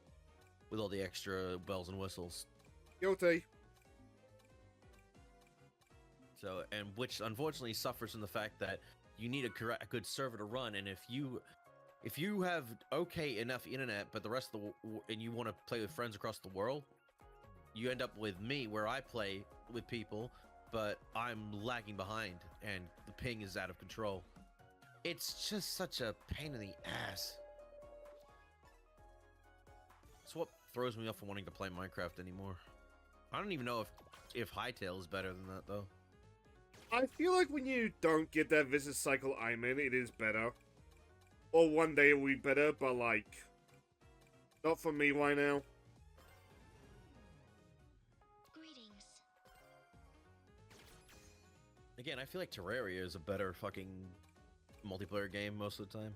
With all the extra bells and whistles. Guilty. So, and which unfortunately suffers from the fact that you need a good server to run, and if you have okay enough internet, but the rest of and you want to play with friends across the world, you end up with me where I play with people, but I'm lagging behind, and the ping is out of control. It's just such a pain in the ass. It's what throws me off from wanting to play Minecraft anymore. I don't even know if Hytale is better than that, though. I feel like when you don't get that vicious cycle I'm in, it is better. Or one day it will be better, but like... Not for me right now. Greetings. Again, I feel like Terraria is a better fucking multiplayer game most of the time.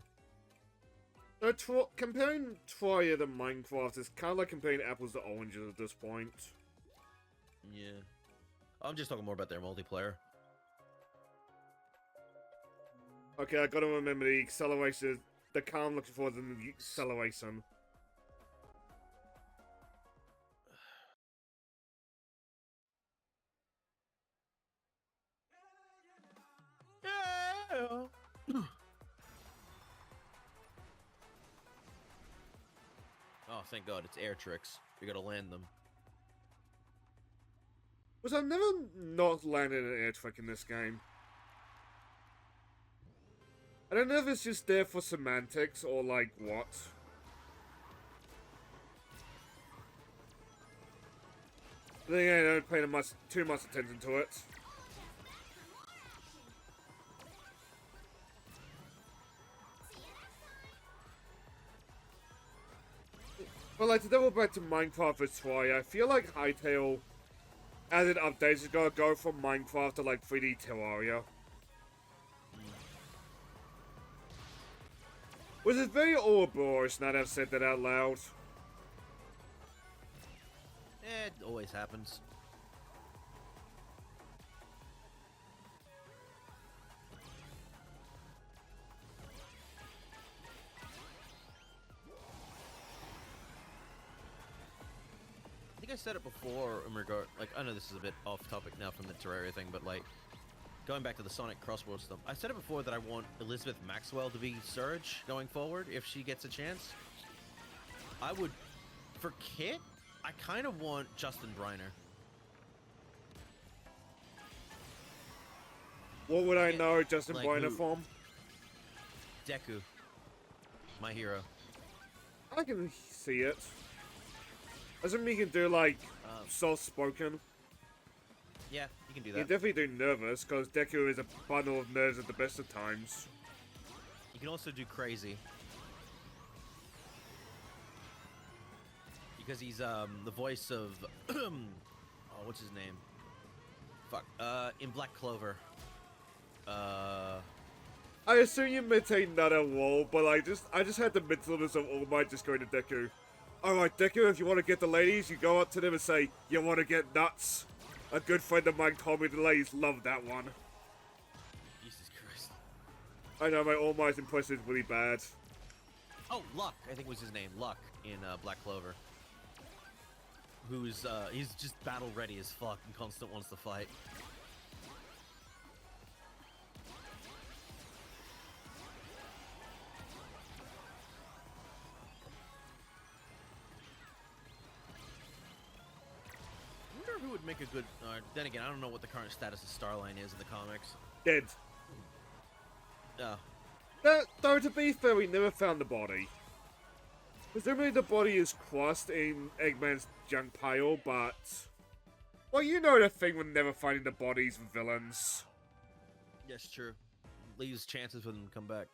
Comparing Terraria to Minecraft is kind of like comparing apples to oranges at this point. Yeah. I'm just talking more about their multiplayer. Okay, I gotta remember the acceleration. The car I'm looking for is the acceleration. Yeah. Oh, thank God, it's air tricks. We gotta land them. Which I've never not landed an air trick in this game. I don't know if it's just there for semantics or like what. Then again, I don't pay too much attention to it. But like, to double back to Minecraft for Troy, I feel like Hytale, as it updates, is gonna go from Minecraft to like 3D Terraria. Which is very Ouroboros now that I've said that out loud. It always happens. I said it before in regard, like, I know this is a bit off topic now from the Terraria thing, but like, going back to the Sonic Crossworlds stuff, I said it before that I want Elizabeth Maxwell to be Surge going forward if she gets a chance. I would, for Kit, I kind of want Justin Briner. What would I Yeah, know Justin like Briner who? from? Deku, my hero. I can see it. Doesn't mean you can do, like, Um, soft-spoken. Yeah, you can do You that. can definitely do nervous, because Deku is a bundle of nerves at the best of times. You can also do crazy. Because he's the voice of oh, what's his name? Fuck. In Black Clover. I assume you meant another wall, but I just had the mentalness of All Might just going to Deku. Alright, Deku, if you want to get the ladies, you go up to them and say, you want to get nuts? A good friend of mine told me the ladies love that one. Jesus Christ. I know, my All Might's impression is really bad. Oh, Luck, I think was his name. Luck in Black Clover. Who's he's just battle ready as fuck and constant wants to fight. I wonder who would make a good. Then again, I don't know what the current status of Starline is in the comics. Dead. Though, to be fair, we never found the body. Presumably the body is crushed in Eggman's junk pile, but... Well, you know the thing with never finding the bodies of villains. Yes, true. Leaves chances for them to come back.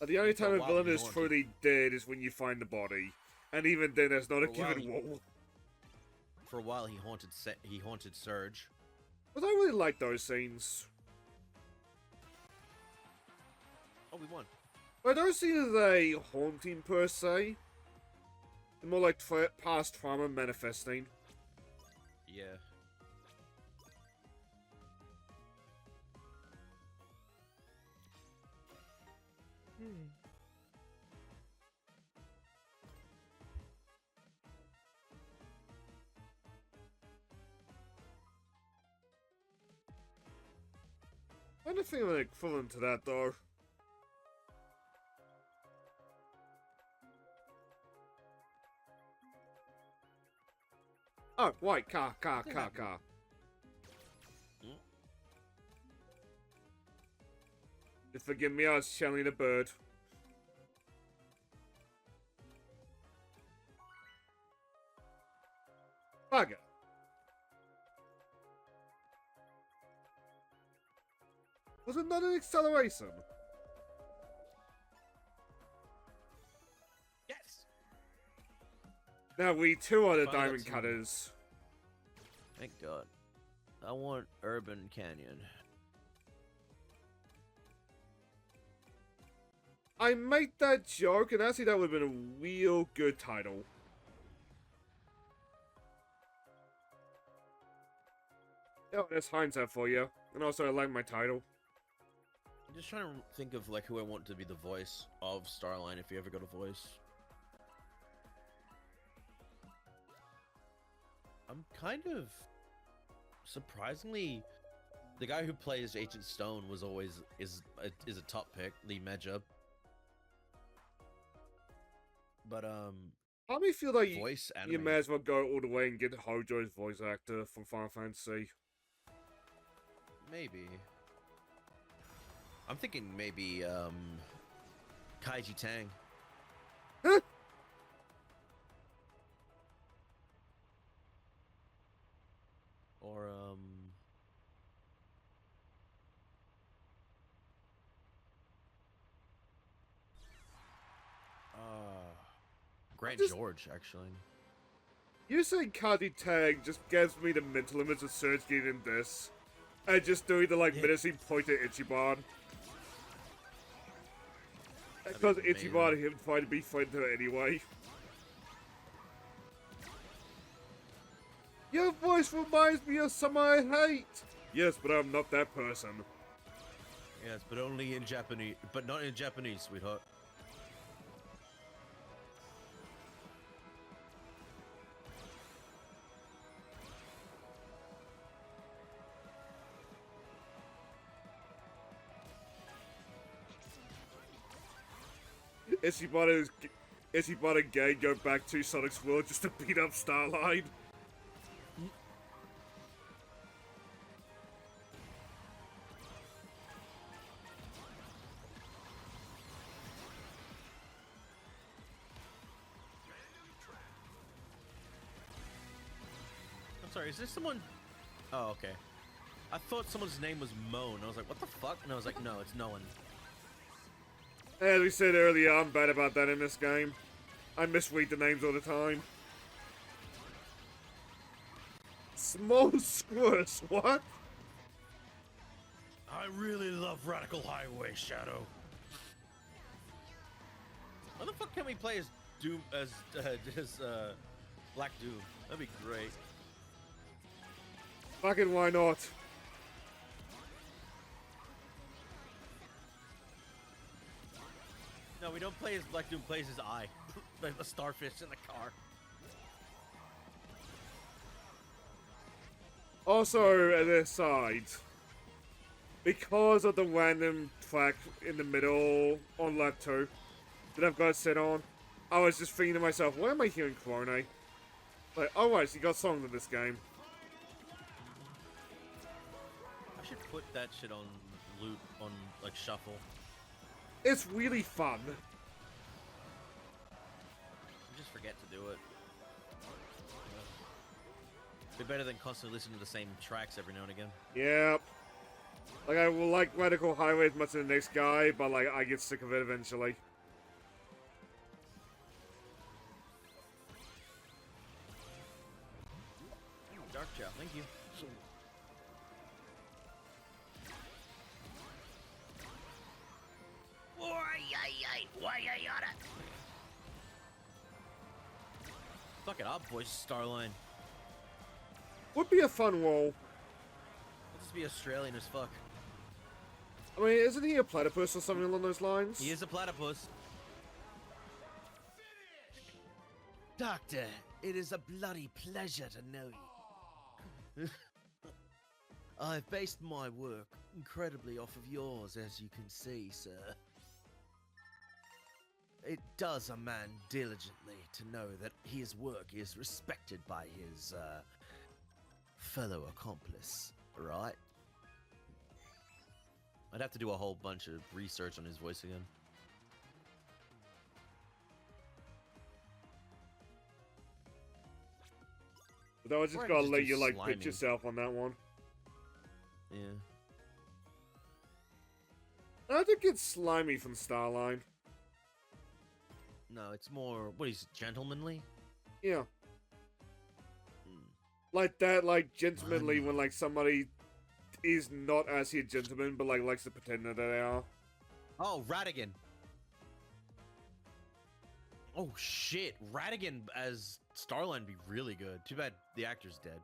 The only time a Wow, villain you is want truly dead is when you find the body. And even then, there's not a For a while, given wall. For a while, he haunted Surge. But I really like those scenes. Oh, we won. I don't see it as a haunting per se. It's more like past trauma manifesting. Yeah. Anything like equivalent to that, though. Oh, white car. Hmm? Just forgive me, I was channeling a bird. Bugger. Was it not an acceleration? Yes. Now we too are the Finally got diamond some- cutters. Thank God. I want Urban Canyon. I made that joke, and actually that would have been a real good title. Oh, that's hindsight for you. And also, I like my title. I'm just trying to think of like who I want to be the voice of Starline if you ever got a voice. I'm kind of surprisingly the guy who plays Agent Stone was always is a top pick, Lee Medja. But I may feel like voice you anime. may as well go all the way and get Hojo's voice actor from Final Fantasy. Maybe. I'm thinking maybe Kaiji Tang. Huh? Or Grant just- George actually. You saying Kaji Tag just gives me the mental image of Surge getting in this. And just doing the, like, Yeah. menacing point at Ichiban. That'd Because be amazing. Ichiban him trying to be friend to her anyway. Your voice reminds me of someone I hate! Yes, but I'm not that person. Yes, but only in Japanese, but not in Japanese, sweetheart. Isibot and Gay go back to Sonic's world just to beat up Starline. I'm sorry, is this someone? Oh, okay. I thought someone's name was Moan. I was like, what the fuck? And I was like, no, it's no one. As we said earlier, I'm bad about that in this game. I misread the names all the time. Small Squish, what? I really love Radical Highway, Shadow. Why the fuck can't we play as Doom, as Black Doom? That'd be great. Fucking why not? No, we don't play as Black Doom, plays as I. Like the starfish in the car. Also, at their side, because of the random track in the middle on lap 2 that I've got set on, I was just thinking to myself, why am I hearing Corone? Like, oh right, so you got songs in this game. I should put that shit on loop, on like shuffle. It's really fun. I just forget to do it. Be better than constantly listening to the same tracks every now and again. Yep. Like, I will like Radical Highway as much as the next guy, but like, I get sick of it eventually. Dark Chow, thank you. Fuck it up, boys, Starline. Would be a fun role. Let's just be Australian as fuck. I mean, isn't he a platypus or something along those lines? He is a platypus. Doctor, it is a bloody pleasure to know you. I've based my work incredibly off of yours, as you can see, sir. It does a man diligently to know that his work is respected by his, fellow accomplice, right? I'd have to do a whole bunch of research on his voice again. But I was just Or I gotta could let just you, do like, slimy. pitch yourself on that one. Yeah. I think it's slimy from Starline. No, it's more, what is gentlemanly? Yeah. Hmm. Like that, like, gentlemanly when, like, somebody is not actually a gentleman, but, like, likes to pretend that they are. Oh, Radigan. Oh shit, Radigan as Starline would be really good. Too bad the actor's dead.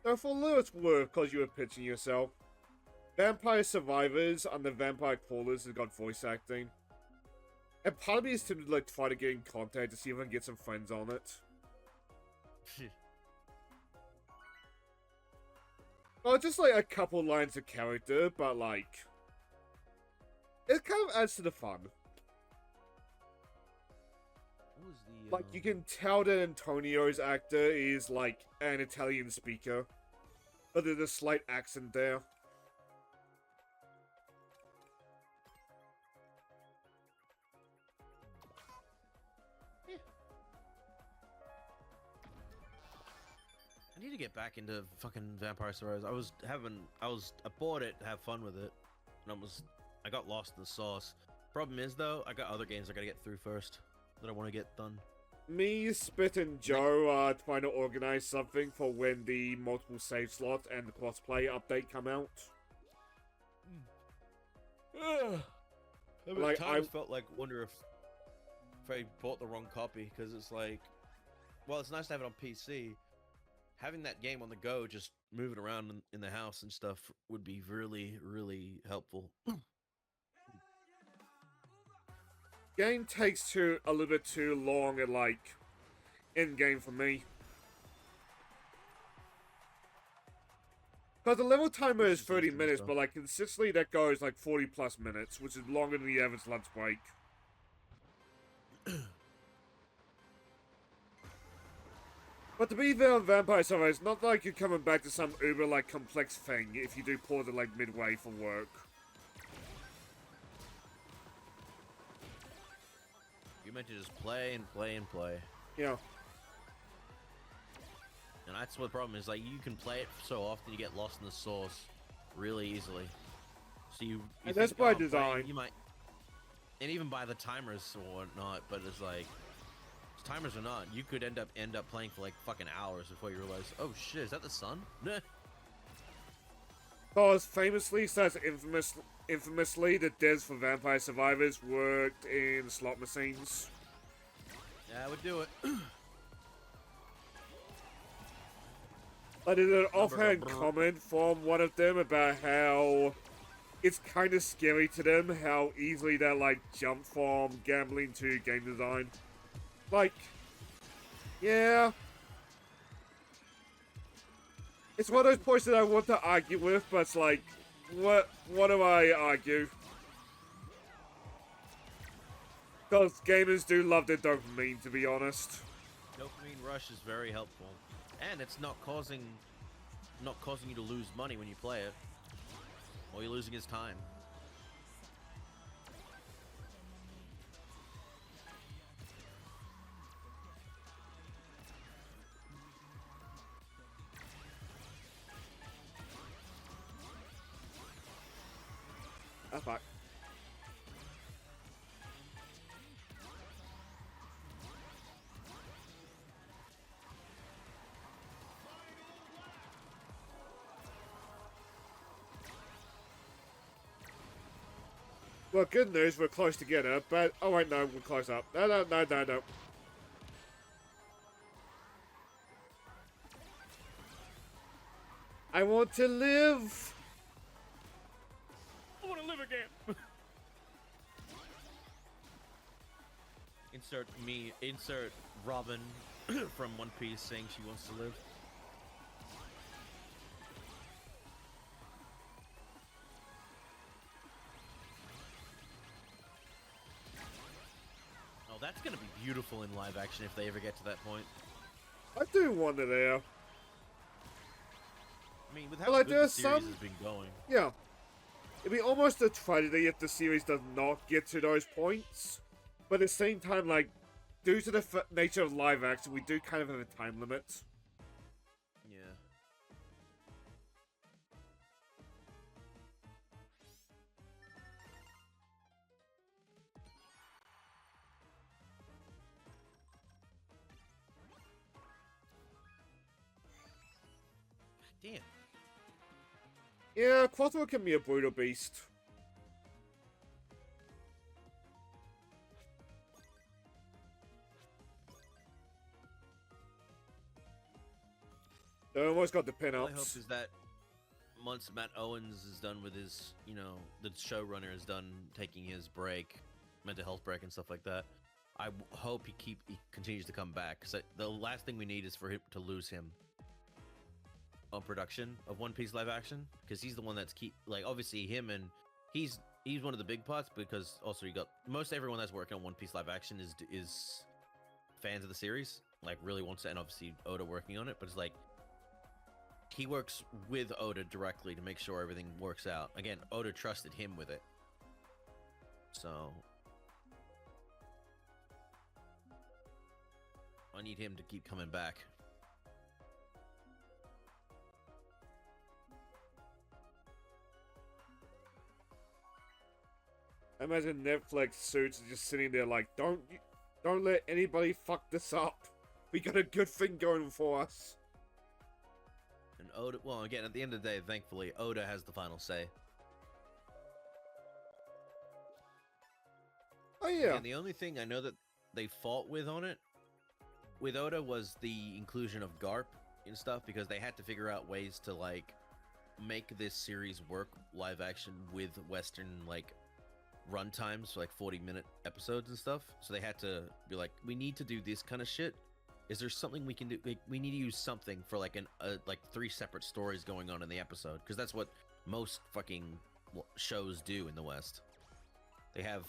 Now, for a little it's work, because you were pitching yourself. Vampire Survivors and the Vampire Crawlers has got voice acting. And part of me is tempted to, like, try to get in contact to see if I can get some friends on it. Well, just, like, a couple lines of character, but, like... it kind of adds to the fun. What was the, Like, you can tell that Antonio's actor is, like, an Italian speaker. But there's a slight accent there. I need to get back into fucking Vampire Survivors. I bought it to have fun with it, and I got lost in the sauce. Problem is though, I got other games I gotta get through first that I want to get done. Me, Spit, and Joe are trying to organize something for when the multiple save slots and the crossplay update come out. Like, times felt like wonder if I bought the wrong copy, because it's like, well, it's nice to have it on PC. Having that game on the go, just moving around in the house and stuff, would be really, really helpful. Game takes a little bit too long and, like, in game for me. Because the level timer Which is is 30 interesting minutes, stuff. but like consistently that goes like 40 plus minutes, which is longer than the average lunch break. But to be fair on Vampire Survivor, it's not like you're coming back to some uber like complex thing if you do pause it like midway for work. You meant to just play and play and play. Yeah. And that's what the problem is. Like, you can play it so often you get lost in the source really easily. So you And that's think, by "Oh, I'm playing," design. you might, and even by the timers or whatnot. But it's like, timers or not, you could end up playing for like fucking hours before you realize, oh shit, is that the sun? Because famously, infamously, the devs for Vampire Survivors worked in slot machines. Yeah, I would do it. I did an offhand comment from one of them about how it's kind of scary to them how easily they like jump from gambling to game design. Like, yeah. It's one of those points that I want to argue with, but it's like, what do I argue? Because gamers do love their dopamine, to be honest. Dopamine rush is very helpful, and it's not causing you to lose money when you play it. All you're losing is time. Ah, fuck. Well, good news, we're close together, but... Oh, wait, no, we're close up. No. I want to live! I want to live again. Insert Robin from One Piece saying she wants to live. Oh, that's gonna be beautiful in live action if they ever get to that point. I do wonder there. I mean, with how Well, good the there's series some- has been going. Yeah. It'd be almost a tragedy if the series does not get to those points. But at the same time, like, due to the nature of live action, we do kind of have a time limit. Yeah. Damn. Yeah, Crossworld can be a brutal beast. They almost got the All I hope pin-ups. is that once Matt Owens is done with his, the showrunner is done taking his break, mental health break and stuff like that. I hope he continues to come back, because the last thing we need is for him to lose him on production of One Piece live action, because he's the one that's obviously him, and he's one of the big parts, because also you got most everyone that's working on One Piece live action is fans of the series, like really wants to, and obviously Oda working on it, but it's like he works with Oda directly to make sure everything works out. Again, Oda trusted him with it. So I need him to keep coming back. I imagine Netflix suits are just sitting there like, don't let anybody fuck this up. We got a good thing going for us. And Oda, well, again, at the end of the day, thankfully, Oda has the final say. Oh yeah. And the only thing I know that they fought with on it, with Oda, was the inclusion of Garp and stuff, because they had to figure out ways to, like, make this series work live action with Western, like, run times, like 40-minute episodes and stuff. So they had to be like, we need to do this kind of shit, is there something we can do? Like, we need to use something for like like 3 separate stories going on in the episode, because that's what most fucking shows do in the West. They have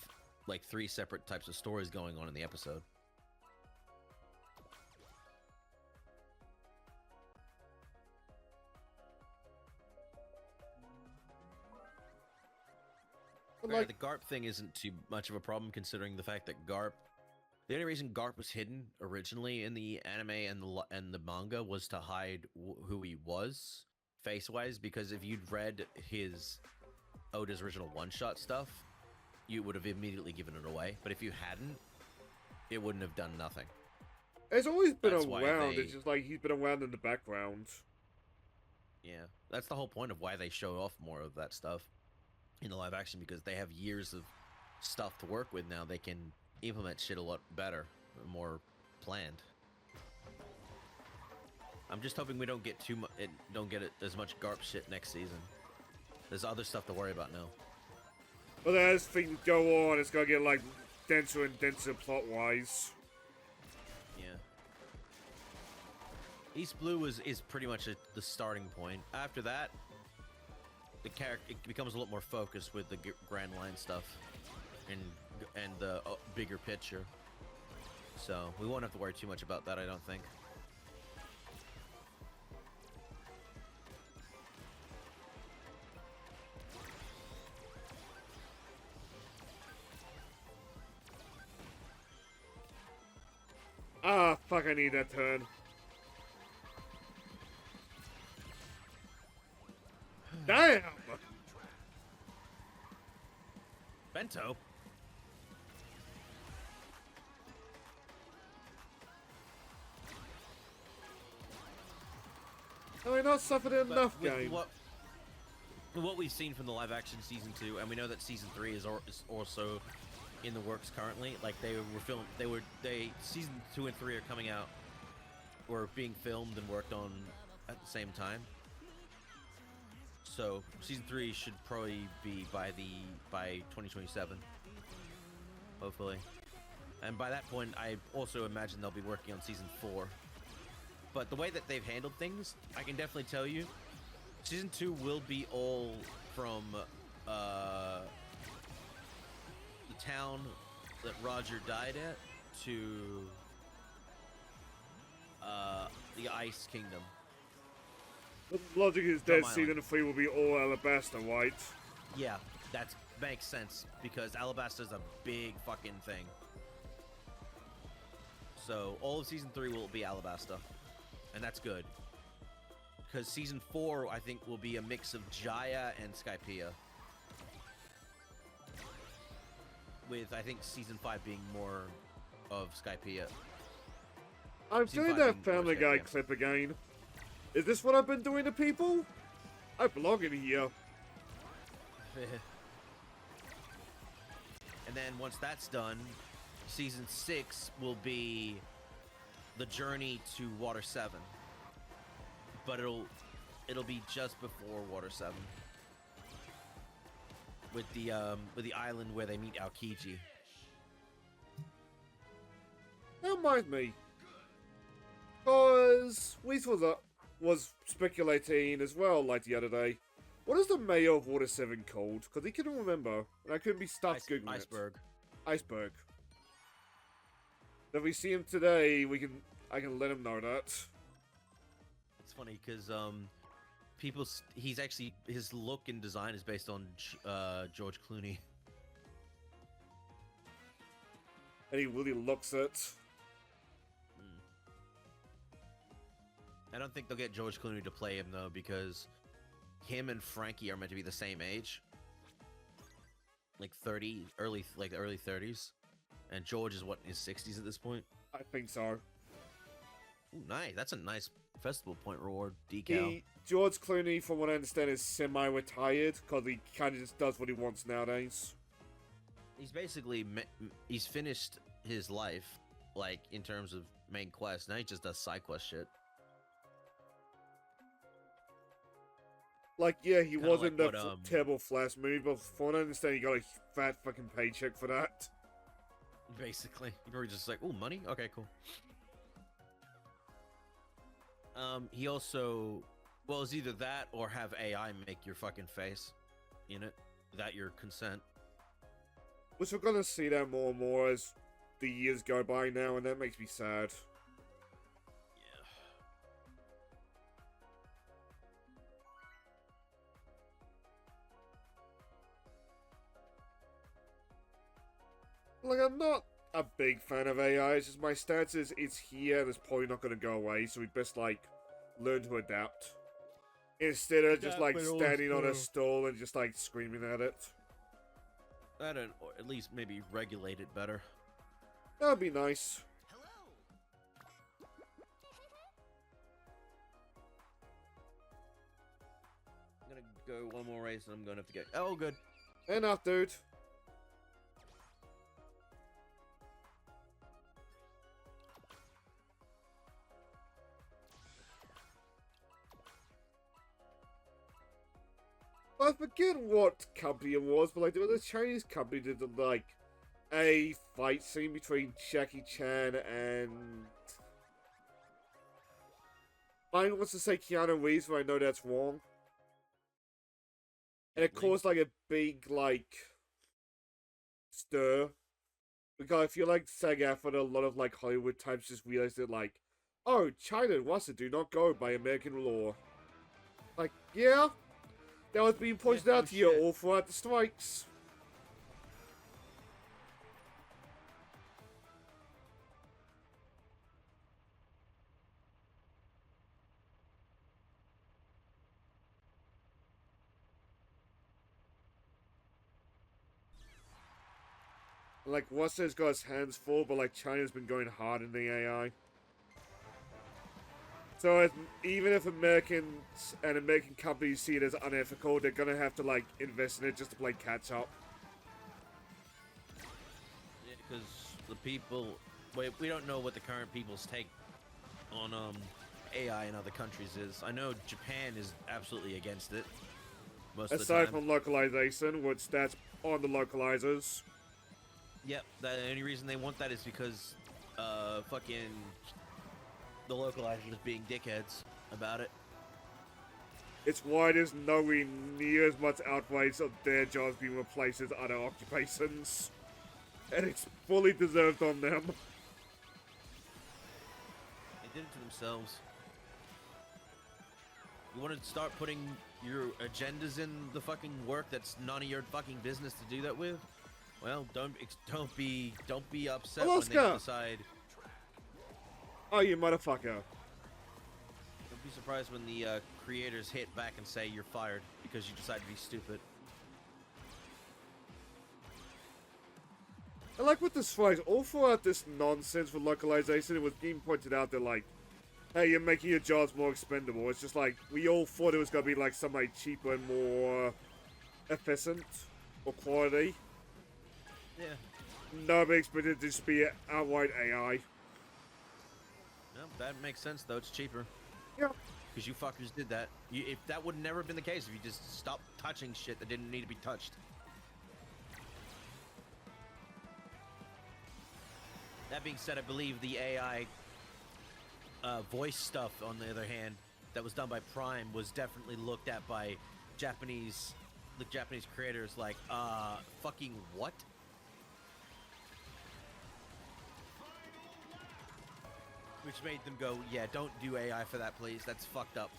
like 3 separate types of stories going on in the episode. Like, The Garp thing isn't too much of a problem, considering the fact that Garp. The only reason Garp was hidden originally in the anime and the manga was to hide who he was face-wise, because if you'd read his Oda's original one-shot stuff, you would have immediately given it away. But if you hadn't, it wouldn't have done nothing. it's always been That's why around. they- It's just like he's been around in the background. Yeah, that's the whole point of why they show off more of that stuff in the live action, because they have years of stuff to work with now. They can implement shit a lot better, more planned. I'm just hoping we don't get too much, don't get as much Garp shit next season. There's other stuff to worry about now. But as things go on, it's gonna get like denser and denser plot-wise. Yeah. East Blue is pretty much the starting point. After that, the character it becomes a lot more focused with the Grand Line stuff and the bigger picture. So we won't have to worry too much about that, I don't think. Ah, fuck, I need that turn. Damn! Bento. Have I not suffered But enough, with game? what we've seen from the live action season 2, and we know that season 3 is also in the works currently. Like season 2 and 3 are coming out, or being filmed and worked on at the same time. So season 3 should probably be by 2027, hopefully. And by that point, I also imagine they'll be working on season 4. But the way that they've handled things, I can definitely tell you, season 2 will be all from the town that Roger died at to the Ice Kingdom. The logic is From that Island. season 3 will be all Alabasta, right? Yeah, that makes sense, because Alabasta's a big fucking thing. So all of season 3 will be Alabasta, and that's good. Because season 4, I think, will be a mix of Jaya and Skypiea. With, I think, season 5 being more of Skypiea. I'm Season seeing 5 that being more Family Guy Skypiea. clip again. Is this what I've been doing to people? I belong in here. And then once that's done, season 6 will be the journey to Water 7. But it'll be just before Water 7. With the island where they meet Aokiji. That reminds me. Because Weiss was speculating as well, like the other day. What is the mayor of Water 7 called? Because he couldn't remember, and I couldn't be stuck googling Iceberg. it. Iceberg. If we see him today, I can let him know that. It's funny because he's actually, his look and design is based on George Clooney. And he really looks it. I don't think they'll get George Clooney to play him though, because him and Frankie are meant to be the same age, like early 30s, and George is what, in his 60s at this point. I think so. Ooh, nice. That's a nice festival point reward decal. George Clooney, from what I understand, is semi-retired because he kind of just does what he wants nowadays. He's basically he's finished his life, like in terms of main quest. Now he just does side quest shit. Like, yeah, he Kinda wasn't like the what, terrible Flash movie, but from what I understand, he got a fat fucking paycheck for that. Basically, you're just like, oh, money? Okay, cool. He also, well, it's either that or have AI make your fucking face in it, without your consent. Which we're gonna see that more and more as the years go by now, and that makes me sad. Like, I'm not a big fan of AI, it's just my stance is it's here and it's probably not going to go away, so we best, like, learn to adapt. Instead of just, like, standing on a stool and just, like, screaming at it. That, or at least maybe regulate it better. That would be nice. I'm gonna go one more race and I'm gonna have to get. Oh, good. Enough, dude. I forget what company it was, but like there was a Chinese company that did like a fight scene between Jackie Chan and mine wants to say Keanu Reeves, but I know that's wrong. And it caused like a big like stir. Because I feel like SAG-AFTRA, a lot of like Hollywood types just realized that like, oh, China wants to do not go by American law. Like, yeah. That was being pointed out to you all throughout the strikes. Like, Western's got his hands full, but like China's been going hard in the AI. So even if Americans and American companies see it as unethical, they're gonna have to like invest in it just to play catch up. Yeah, because the people, we don't know what the current people's take on AI in other countries is. I know Japan is absolutely against it. Most of the Aside time. from localization, which that's on the localizers. Yep, the only reason they want that is because fucking the localizers being dickheads about it. It's why there's nowhere near as much outrage of their jobs being replaced as other occupations. And it's fully deserved on them. They did it to themselves. You want to start putting your agendas in the fucking work that's none of your fucking business to do that with? Well, don't be upset when they decide. Oh, you motherfucker. Don't be surprised when the creators hit back and say you're fired because you decided to be stupid. I like with the strikes, all throughout this nonsense with localization, it was being pointed out that like, hey, you're making your jobs more expendable. It's just like, we all thought it was going to be like somebody cheaper and more efficient or quality. Yeah. Nobody expected it to just be outright AI. No, that makes sense though. It's cheaper. Yeah. Because you fuckers did that. If that would never have been the case if you just stopped touching shit that didn't need to be touched. That being said, I believe the AI voice stuff, on the other hand, that was done by Prime was definitely looked at by the Japanese creators like, fucking what? Which made them go, yeah, don't do AI for that, please. That's fucked up.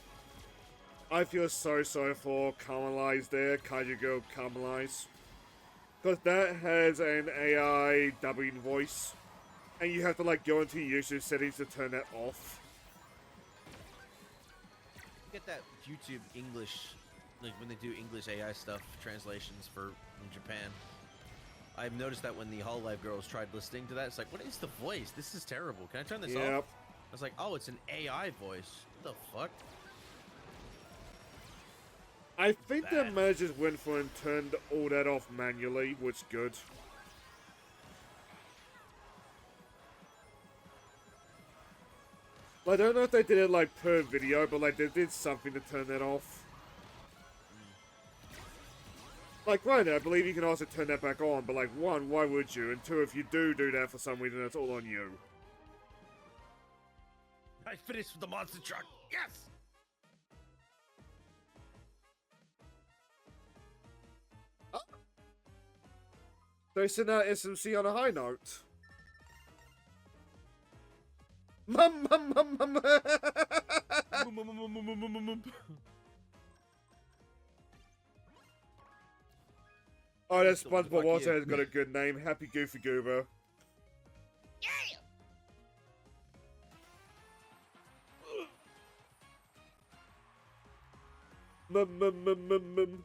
I feel so sorry for Caramelize there, Kaiju Girl Caramelize. Because that has an AI dubbing voice. And you have to like go into user settings to turn that off. Get that YouTube English, like when they do English AI stuff, translations from Japan. I've noticed that when the Hololive girls tried listening to that, it's like, what is the voice? This is terrible. Can I turn this off? I was like, oh, it's an AI voice. What the fuck? I think their managers went for and turned all that off manually, which is good. I don't know if they did it like per video, but like they did something to turn that off. Like, right now, I believe you can also turn that back on, but like, one, why would you? And two, if you do that for some reason, that's all on you. I finished with the monster truck. Yes! So send out SMC on a high note. Mum, mum, mum, mum. Oh, that Still, what the SpongeBob fuck also you? has got a good name. Happy Goofy Goober. Yeah! Mum, mum, mum, mum, mum.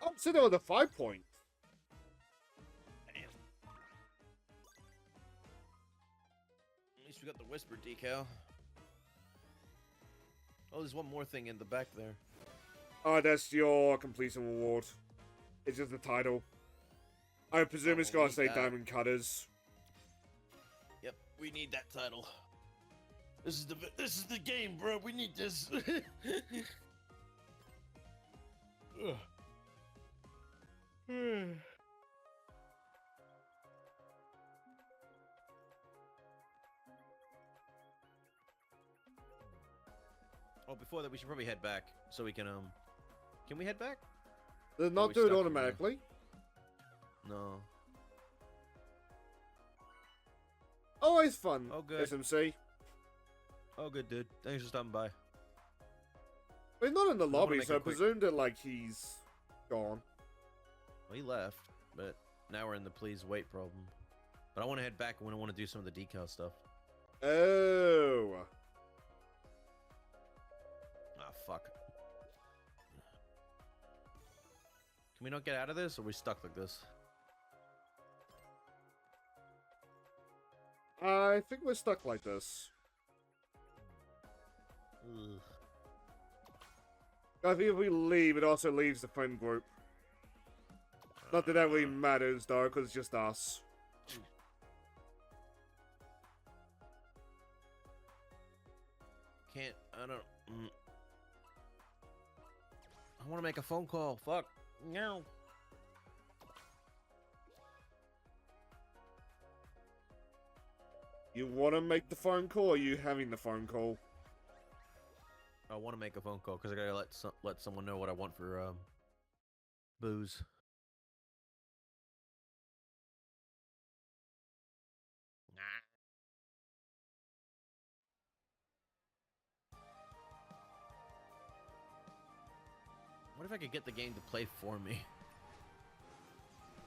I'm sitting on the 5 point. Damn. At least we got the whisper decal. Oh, there's one more thing in the back there. Oh, that's your completion reward. It's just the title. I presume it's we'll gotta say need that. Diamond Cutters. Yep, we need that title. This is the game, bro. We need this. Ugh. Oh, before that, we should probably head back so we can Can we head back? They're we not do it stuck here? automatically. No. Always fun. Oh, good. SMC. Oh, good, dude. Thanks for stopping by. But he's not in the wanna lobby, make so I a quick- presumed that like he's gone. Well, he left, but now we're in the please wait problem. But I want to head back when I want to do some of the decal stuff. Oh. Ah, fuck. Can we not get out of this, or are we stuck like this? I think we're stuck like this. Ugh. I think if we leave, it also leaves the friend group. Not that really matters, though, because it's just us. Can't. I don't. I want to make a phone call. Fuck. No. You want to make the phone call, or are you having the phone call? I want to make a phone call because I gotta let someone know what I want for booze. What if I could get the game to play for me?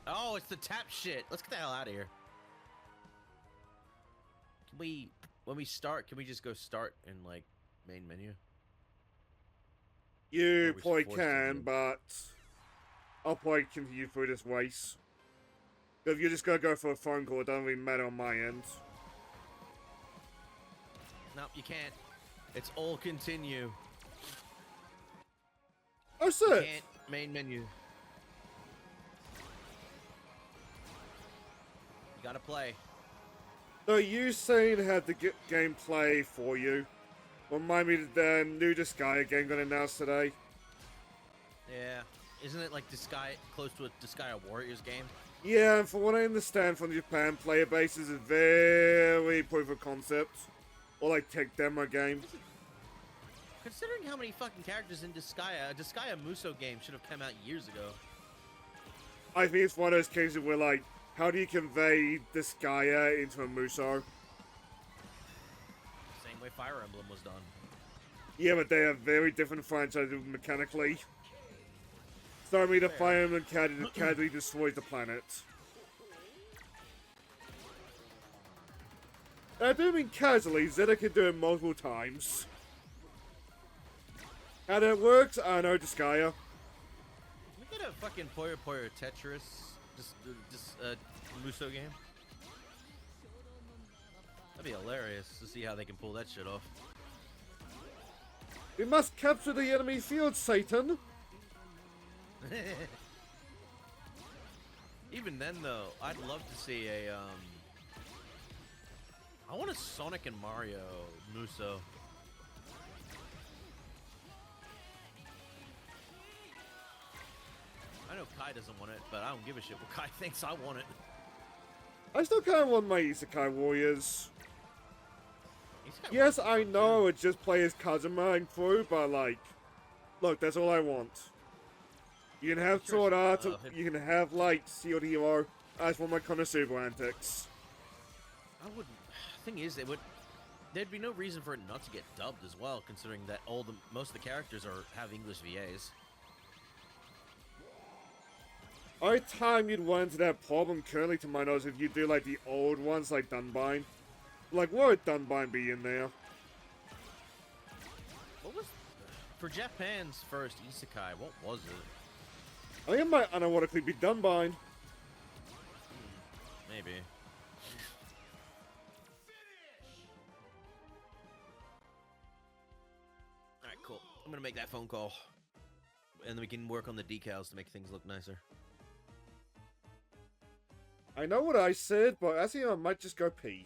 Oh, it's the tap shit. Let's get the hell out of here. Can we, when we start, can we just go start in like main menu? You Or we probably forced to can, do. but I'll probably continue through this race. If you're just gonna go for a phone call, it doesn't really matter on my end. Nope, you can't. It's all continue. Oh, You shit! can't main menu. You gotta play. So you saying had the gameplay for you. Remind me that the new Disgaea game got announced today. Yeah. Isn't it like close to a Disgaea Warriors game? Yeah, and from what I understand from the Japan player base, is a very proof of concept. Or like tech demo game. Considering how many fucking characters in Disgaea, a Disgaea Muso game should have come out years ago. I think it's one of those cases where like, how do you convey Disgaea into a Muso? Same way Fire Emblem was done. Yeah, but they are very different franchises mechanically. Sorry, the Fire Emblem casually destroys the planet. I do mean casually, Zeta can do it multiple times. How that works, I know Disgaea. Can we get a fucking Puyo Puyo Tetris Muso game? That'd be hilarious to see how they can pull that shit off. We must capture the enemy field, Satan! Even then, though, I'd love to see a I want a Sonic and Mario Muso. I know Kai doesn't want it, but I don't give a shit what Kai thinks. I want it. I still kind of want my Isekai Warriors. Yes, I know it's just play as Kazuma through, but like, look, that's all I want. You can have Sure, Sword Art, if- you can have like Sealed Hero. I just want my Konosuba antics. I wouldn't. Thing is, there'd be no reason for it not to get dubbed as well, considering that most of the characters have English VAs. Every time you'd run into that problem currently to my knowledge if you do like the old ones like Dunbine. Like, what would Dunbine be in there? What was for Japan's first isekai? What was it? I think it might unironically be Dunbine. Maybe. Alright, cool. I'm gonna make that phone call. And then we can work on the decals to make things look nicer. I know what I said, but I think I might just go pee.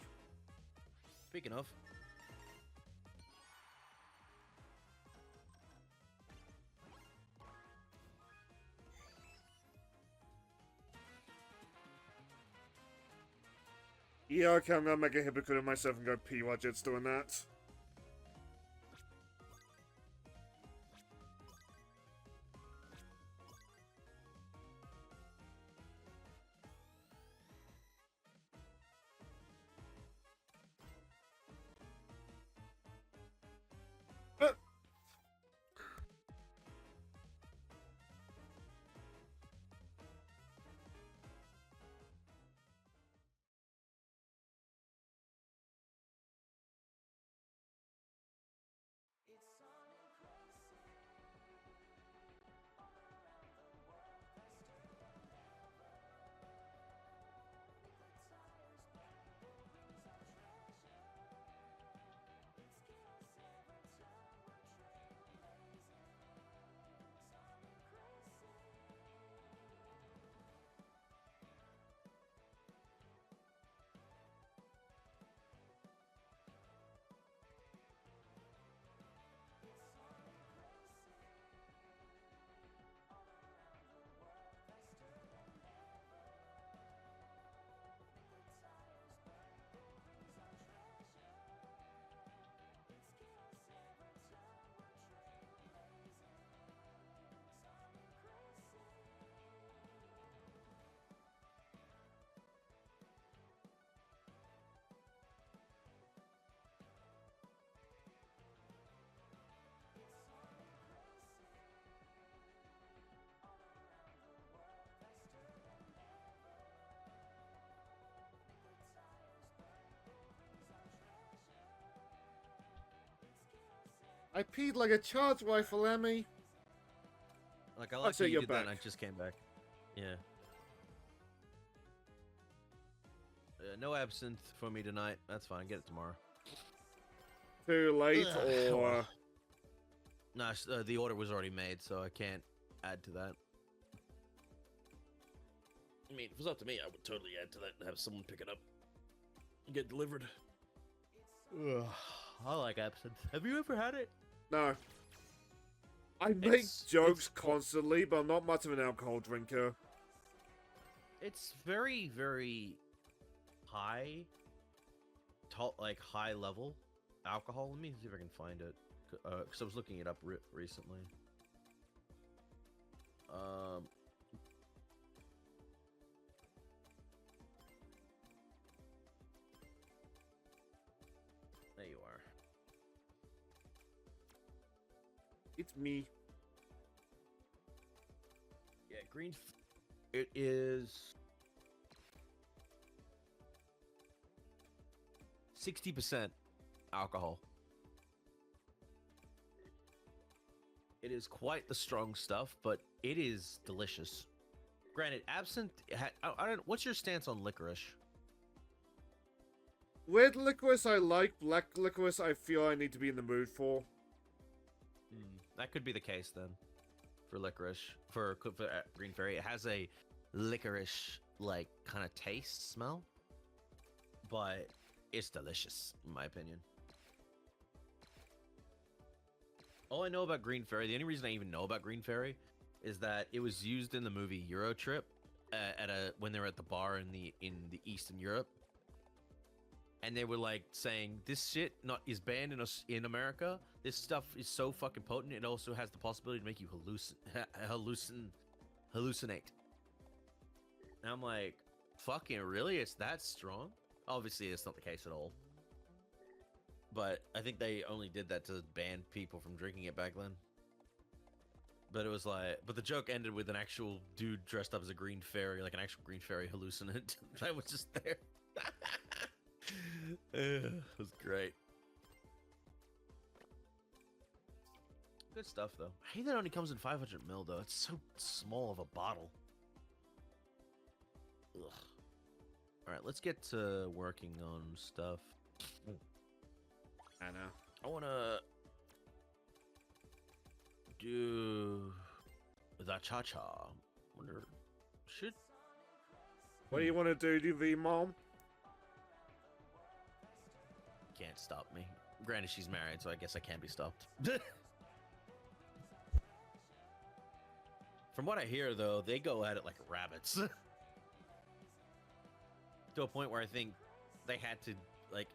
Speaking of. Yeah, okay, I'm gonna make a hypocrite of myself and go pee while Jet's doing that. I peed like a charge rifle, Emmy. Like, I like say how you you're did that and I back. just came back. Yeah. No absinthe for me tonight. That's fine. Get it tomorrow. Too late, Ugh, or... well. Nah, the order was already made, so I can't add to that. I mean, if it was up to me, I would totally add to that and have someone pick it up and get delivered. Ugh, I like absinthe. Have you ever had it? No. I make It's- jokes it's- constantly, but I'm not much of an alcohol drinker. It's very, very high, like high level alcohol. Let me see if I can find it, because I was looking it up recently. There you are. It's me. Yeah, it is 60% alcohol. It is quite the strong stuff, but it is delicious. Granted, absinthe. I don't. What's your stance on licorice? Red licorice I like, black licorice I feel I need to be in the mood for. That could be the case then. For licorice, for Green Fairy, it has a licorice like kind of taste smell, but it's delicious in my opinion. All I know about Green Fairy, the only reason I even know about Green Fairy, is that it was used in the movie Euro Trip when they were at the bar in the Eastern Europe. and they were like saying this shit not is banned in us in America. This stuff is so fucking potent. It also has the possibility to make you hallucinate. And I'm like, fucking really? It's that strong? Obviously, it's not the case at all. But I think they only did that to ban people from drinking it back then. But it was like, but the joke ended with an actual dude dressed up as a green fairy, like an actual green fairy hallucinant that was just there. It was great. Good stuff, though. I hate that it only comes in 500 ml, though. It's so small of a bottle. Ugh. All right, let's get to working on stuff. Anna. I want to do the cha-cha. Wonder, should... What do you want to do, V-Mom? Can't stop me. Granted, she's married, so I guess I can't be stopped. From what I hear, though, they go at it like rabbits. To a point where I think they had to, like,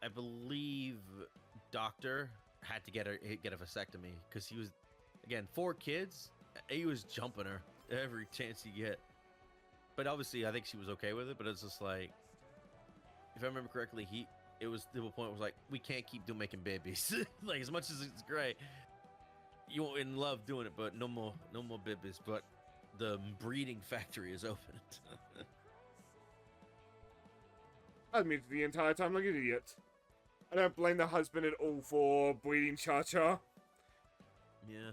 I believe Doctor had to get a vasectomy because he was, again, 4 kids. He was jumping her every chance he get. But obviously, I think she was okay with it. But it's just like, if I remember correctly, it was to a point where it was like, we can't keep making babies. Like, as much as it's great, you in love doing it, but no more babies. But the breeding factory is open. I've muted the entire time like an idiot. I don't blame the husband at all for breeding Cha-Cha. Yeah.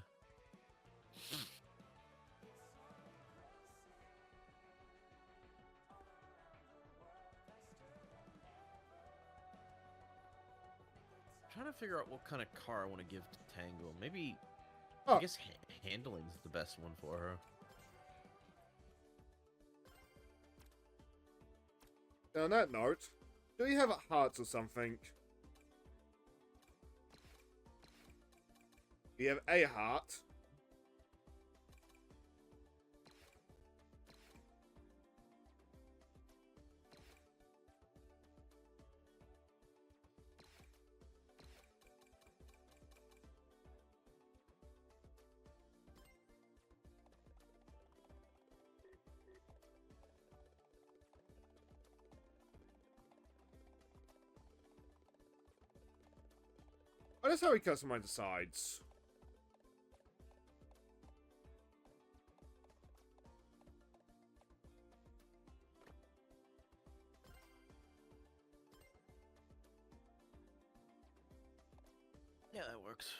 Trying to figure out what kind of car I want to give to Tangle. Maybe, Oh. I guess handling's the best one for her. On that note, do you have hearts or something? We have a heart. Oh, that's how we customize the sides. Yeah, that works.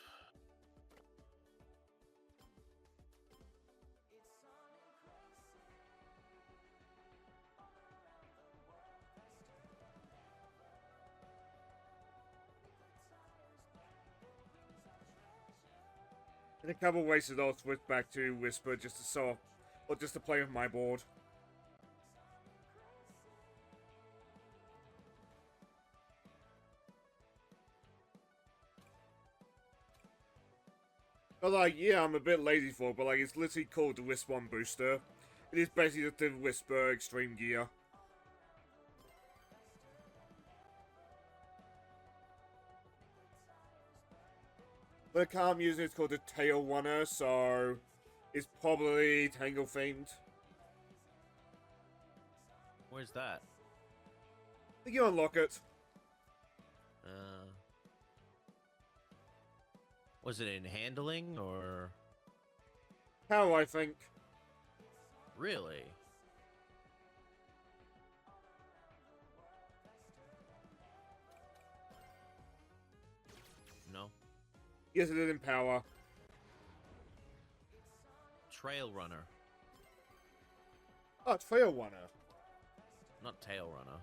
In a couple of races, I'll switch back to Whisper just to or just to play with my board. But like, yeah, I'm a bit lazy for it, but like, it's literally called the Whisper 1 Booster. It is basically just the Whisper Extreme Gear. The car I'm using is called the Tail Runner, so it's probably Tangle themed. Where's that? I think you unlock it. Was it in handling or? How, I think. Really? No. Yes, it is in power. Trail runner, Oh, Trail Runner. not tail runner.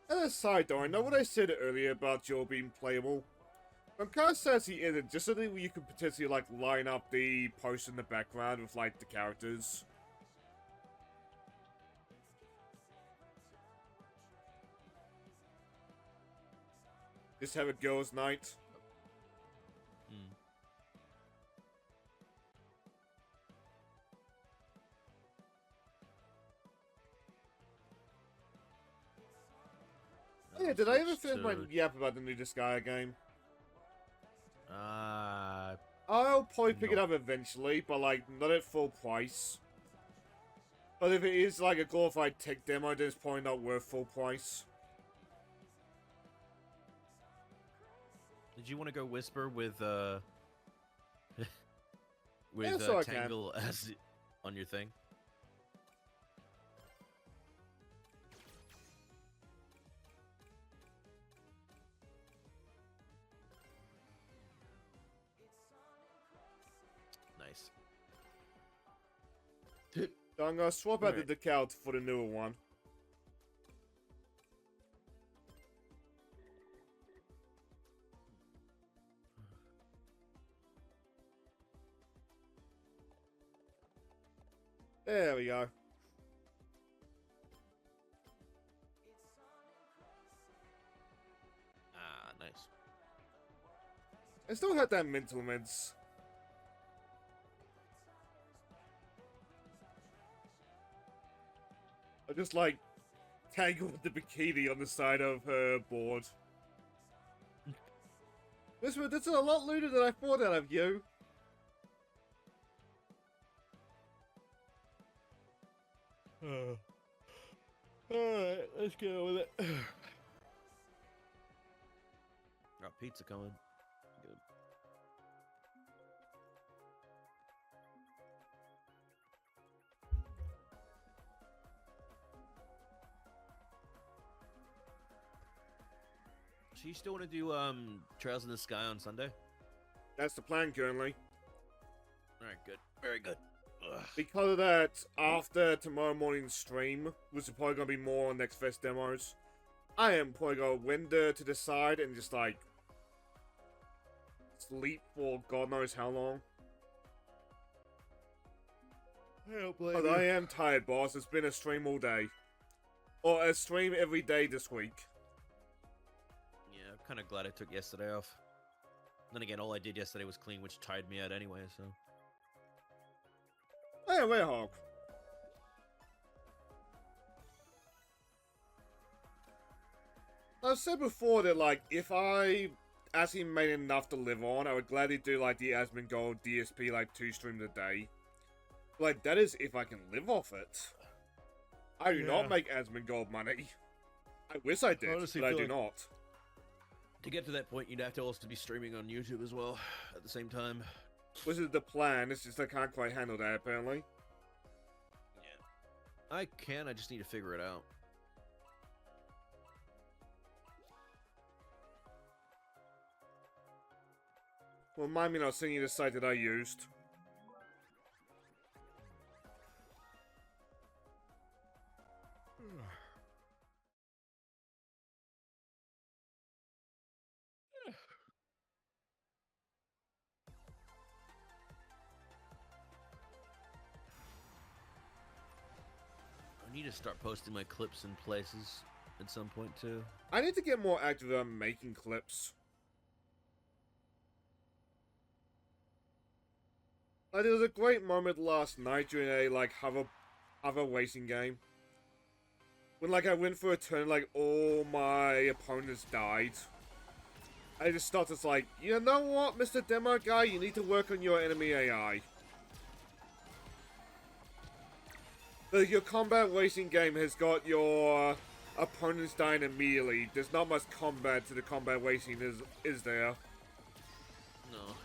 As a side though, I know what I said earlier about Joe being playable. I'm kind of sad he isn't, just so that you could potentially, like, line up the post in the background with, like, the characters. Just have a girls' night. Hmm. Oh, yeah, did I ever finish my yap about the new Disgaea game? I'll probably pick it No. up eventually, but, like, not at full price. But if it is, like, a glorified tech demo, then it's probably not worth full price. Did you want to go Whisper with Yeah, so I can. Tangle as on your thing? Nice. So I'm gonna swap out Right. the decal for the newer one. There we go. Ah, nice. I still had that mental image. I just like tangled the bikini on the side of her board. This is a lot looter than I thought out of you. Alright, let's go with it. Got pizza coming. Good. So you still want to do Trails in the Sky on Sunday? That's the plan currently. Alright, good. Very good. Ugh. Because of that, after tomorrow morning's stream, which is probably gonna be more on Next Fest demos, I am probably gonna window to the side and just like sleep for God knows how long. I don't blame But I am tired, boss. It's been a stream all day. Or a stream every day this week. Yeah, I'm kind of glad I took yesterday off. Then again, all I did yesterday was clean, which tired me out anyway, so... Hey, wait, Hog. I've said before that, like, if I actually made enough to live on, I would gladly do, like, the Asmongold DSP, like, 2 streams a day. Like, that is if I can live off it. I do not make Asmongold money. I wish I did, Honestly, but I feel do like- not. To get to that point, you'd have to also be streaming on YouTube as well, at the same time. Which is the plan, it's just I can't quite handle that, apparently. Yeah. I can, I just need to figure it out. Well, mind me not sending you the site that I used. I need to start posting my clips in places at some point, too. I need to get more active on making clips. Like, there was a great moment last night during a, like, hover racing game. When, like, I went for a turn, like, all my opponents died. I just stopped, it's like, you know what, Mr. Demo Guy, you need to work on your enemy AI. Like, your combat racing game has got your opponents dying immediately. There's not much combat to the combat racing, is there? No.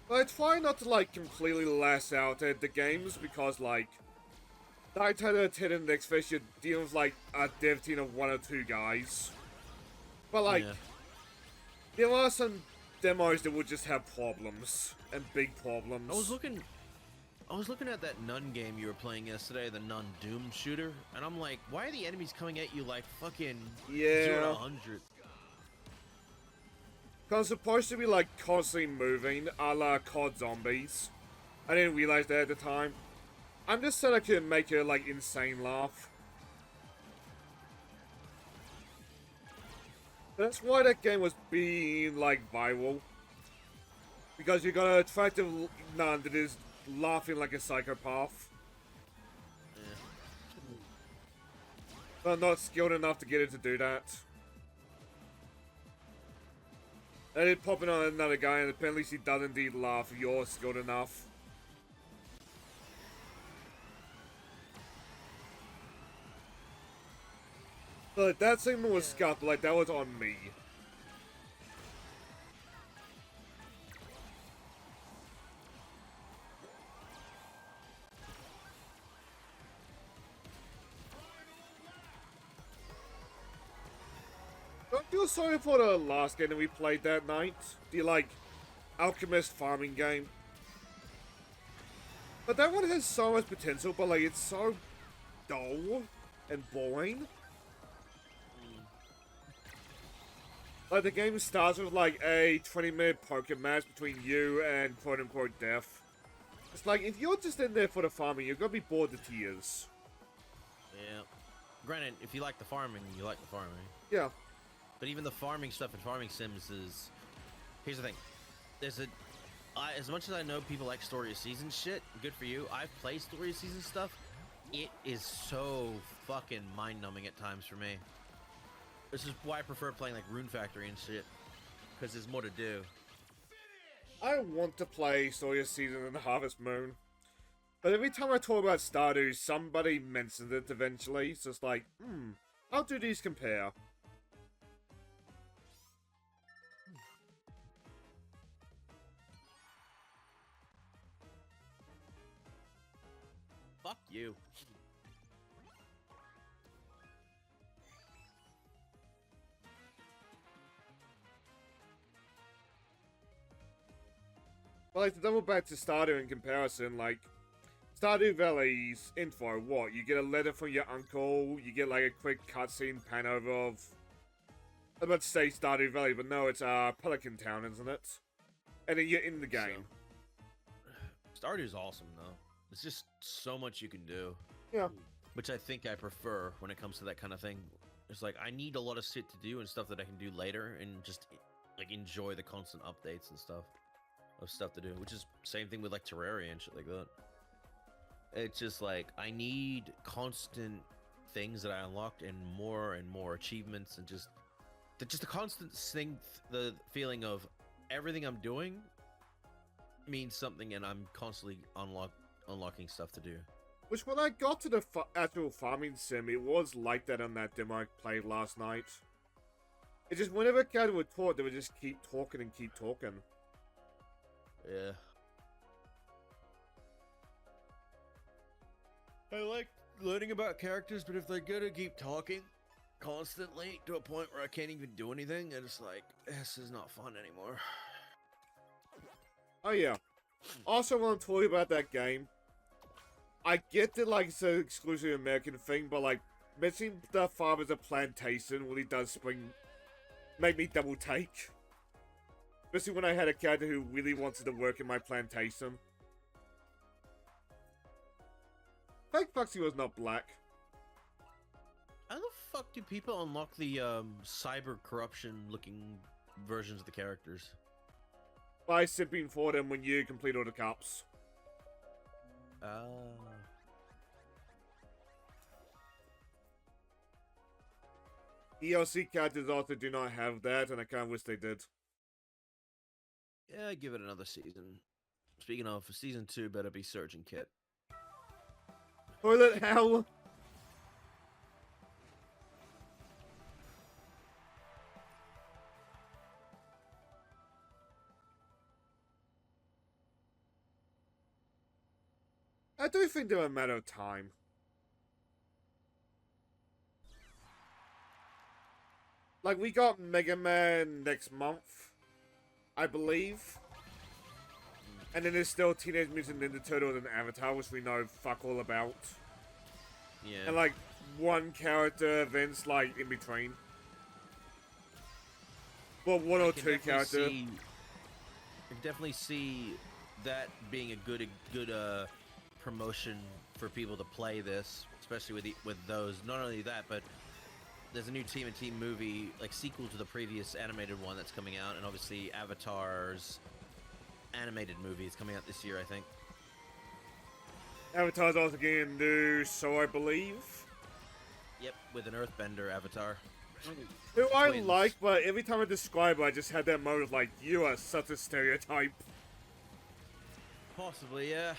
But I try not to, like, completely lash out at the games because, like, 9 times out of 10 in the next phase, you're dealing with, like, a dev team of 1 or 2 guys. But, like, Yeah. there are some demos that will just have problems. And big problems. I was looking I was looking at that Nun game you were playing yesterday, the Nun Doom shooter, and I'm like, why are the enemies coming at you like fucking 0 to 100? Cause it's supposed to be like constantly moving, a la COD Zombies. I didn't realize that at the time. I'm just saying I could make her like insane laugh. That's why that game was being like viral. Because you got an attractive nun that is laughing like a psychopath. But not skilled enough to get her to do that. And then popping on another guy, and apparently she does indeed laugh if you're skilled enough. But that segment was scuffed, like that was on me. Don't feel sorry for the last game that we played that night. The, like, Alchemist farming game. But that one has so much potential, but, like, it's so dull and boring. Like, the game starts with, like, a 20-minute poker match between you and quote-unquote death. It's like, if you're just in there for the farming, you're gonna be bored to tears. Yeah. Granted, if you like the farming, you like the farming. Yeah. But even the farming stuff in Farming Sims is... Here's the thing. There's a... as much as I know people like Story of Season shit, good for you. I've played Story of Season stuff. It is so fucking mind-numbing at times for me. This is why I prefer playing like Rune Factory and shit. Because there's more to do. I want to play Story of Season and Harvest Moon. But every time I talk about Stardew, somebody mentions it eventually. So it's like, how do these compare? Fuck you. Well, like, to double back to Stardew in comparison, like, Stardew Valley's info, what? You get a letter from your uncle, you get, like, a quick cutscene pan over of... I'm about to say Stardew Valley, but no, it's, Pelican Town, isn't it? And then you're in the game. So, Stardew's awesome, though. There's just so much you can do. Yeah. Which I think I prefer when it comes to that kind of thing. It's like, I need a lot of shit to do and stuff that I can do later, and just, like, enjoy the constant updates and stuff. Of stuff to do, which is same thing with like Terraria and shit like that. It's just like I need constant things that I unlocked and more achievements and just the constant thing, the feeling of everything I'm doing means something and I'm constantly unlocking stuff to do. Which when I got to the actual farming sim, it was like that on that demo I played last night. It just whenever a character would talk, they would just keep talking and keep talking. Yeah. I like learning about characters, but if they're gonna keep talking constantly to a point where I can't even do anything, it's like, this is not fun anymore. Oh yeah. Also, when I'm talking about that game, I get that like it's an exclusive American thing, but like mentioning the farmers of plantation really does make me double take. Especially when I had a character who really wanted to work in my plantation. Thank Foxy was not black. How the fuck do people unlock the cyber corruption looking versions of the characters? By simping for them when you complete all the cups. DLC characters also do not have that, and I kind of wish they did. Yeah, give it another season. Speaking of, for season 2, better be Surgeon Kit. Toilet hell! I do think they're a matter of time. Like, we got Mega Man next month, I believe. And then there's still Teenage Mutant Ninja Turtles and Avatar, which we know fuck all about. Yeah. And like one character events like in between. Well, one or two characters. I can definitely see that being a good promotion for people to play this, especially with those. Not only that, but there's a new Team and Team movie, like sequel to the previous animated one that's coming out, and obviously Avatar's animated movie is coming out this year, I think. Avatar's also getting a new show, I believe. Yep, with an Earthbender Avatar. Who I Twins. like, but every time I describe her, I just had that moment of like, you are such a stereotype. Possibly, yeah.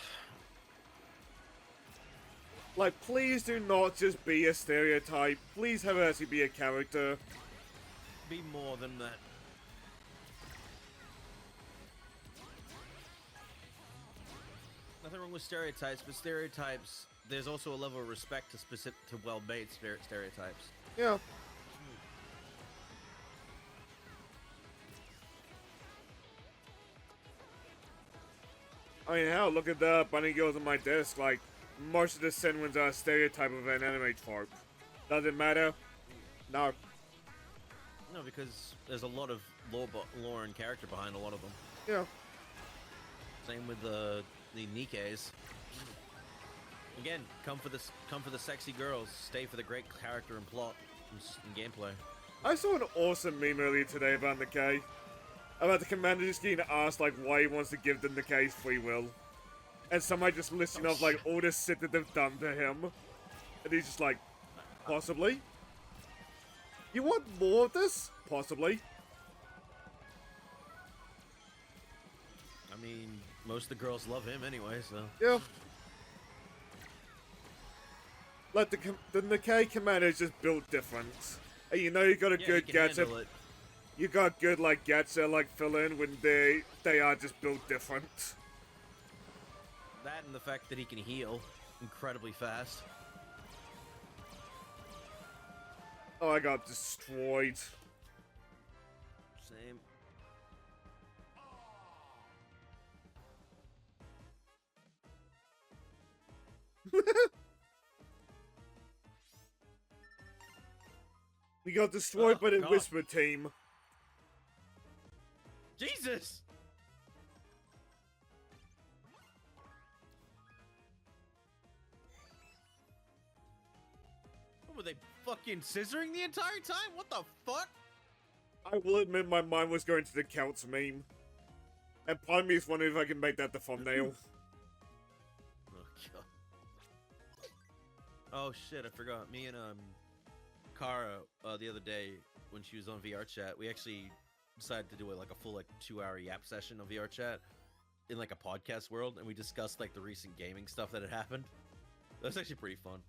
Like, please do not just be a stereotype. Please have her actually be a character. Be more than that. Nothing wrong with stereotypes, but stereotypes, there's also a level of respect to well-made stereotypes. Yeah. I mean, hell, look at the bunny girls on my desk. Like, most of the Senwins are a stereotype of an anime trope. Does it matter? No. No, because there's a lot of lore and character behind a lot of them. Yeah. Same with the Nikes. Again, come for the sexy girls. Stay for the great character and plot and gameplay. I saw an awesome meme earlier today about Nikkei. About the commander just getting asked, like, why he wants to give the Nikkeis free will. And somebody just listing off, like, all the shit that they've done to him. And he's just like, possibly? You want more of this? Possibly. I mean, most of the girls love him anyway, so... Yeah. Like, the Nikkei commander is just built different. And you know you got a good he can gacha. handle it. You got good, like, gacha, like, fill-in when they are just built different. That and the fact that he can heal incredibly fast. Oh, I got destroyed. Same. We got destroyed by the God. Whisper team. Jesus! What, were they fucking scissoring the entire time? What the fuck? I will admit my mind was going to the Celts meme. And part of me is wondering if I can make that the thumbnail. Oh god. Oh shit, I forgot. Me and Kara the other day when she was on VR chat, we actually decided to do like a full 2-hour yap session on VR chat in like a podcast world, and we discussed like the recent gaming stuff that had happened. That was actually pretty fun.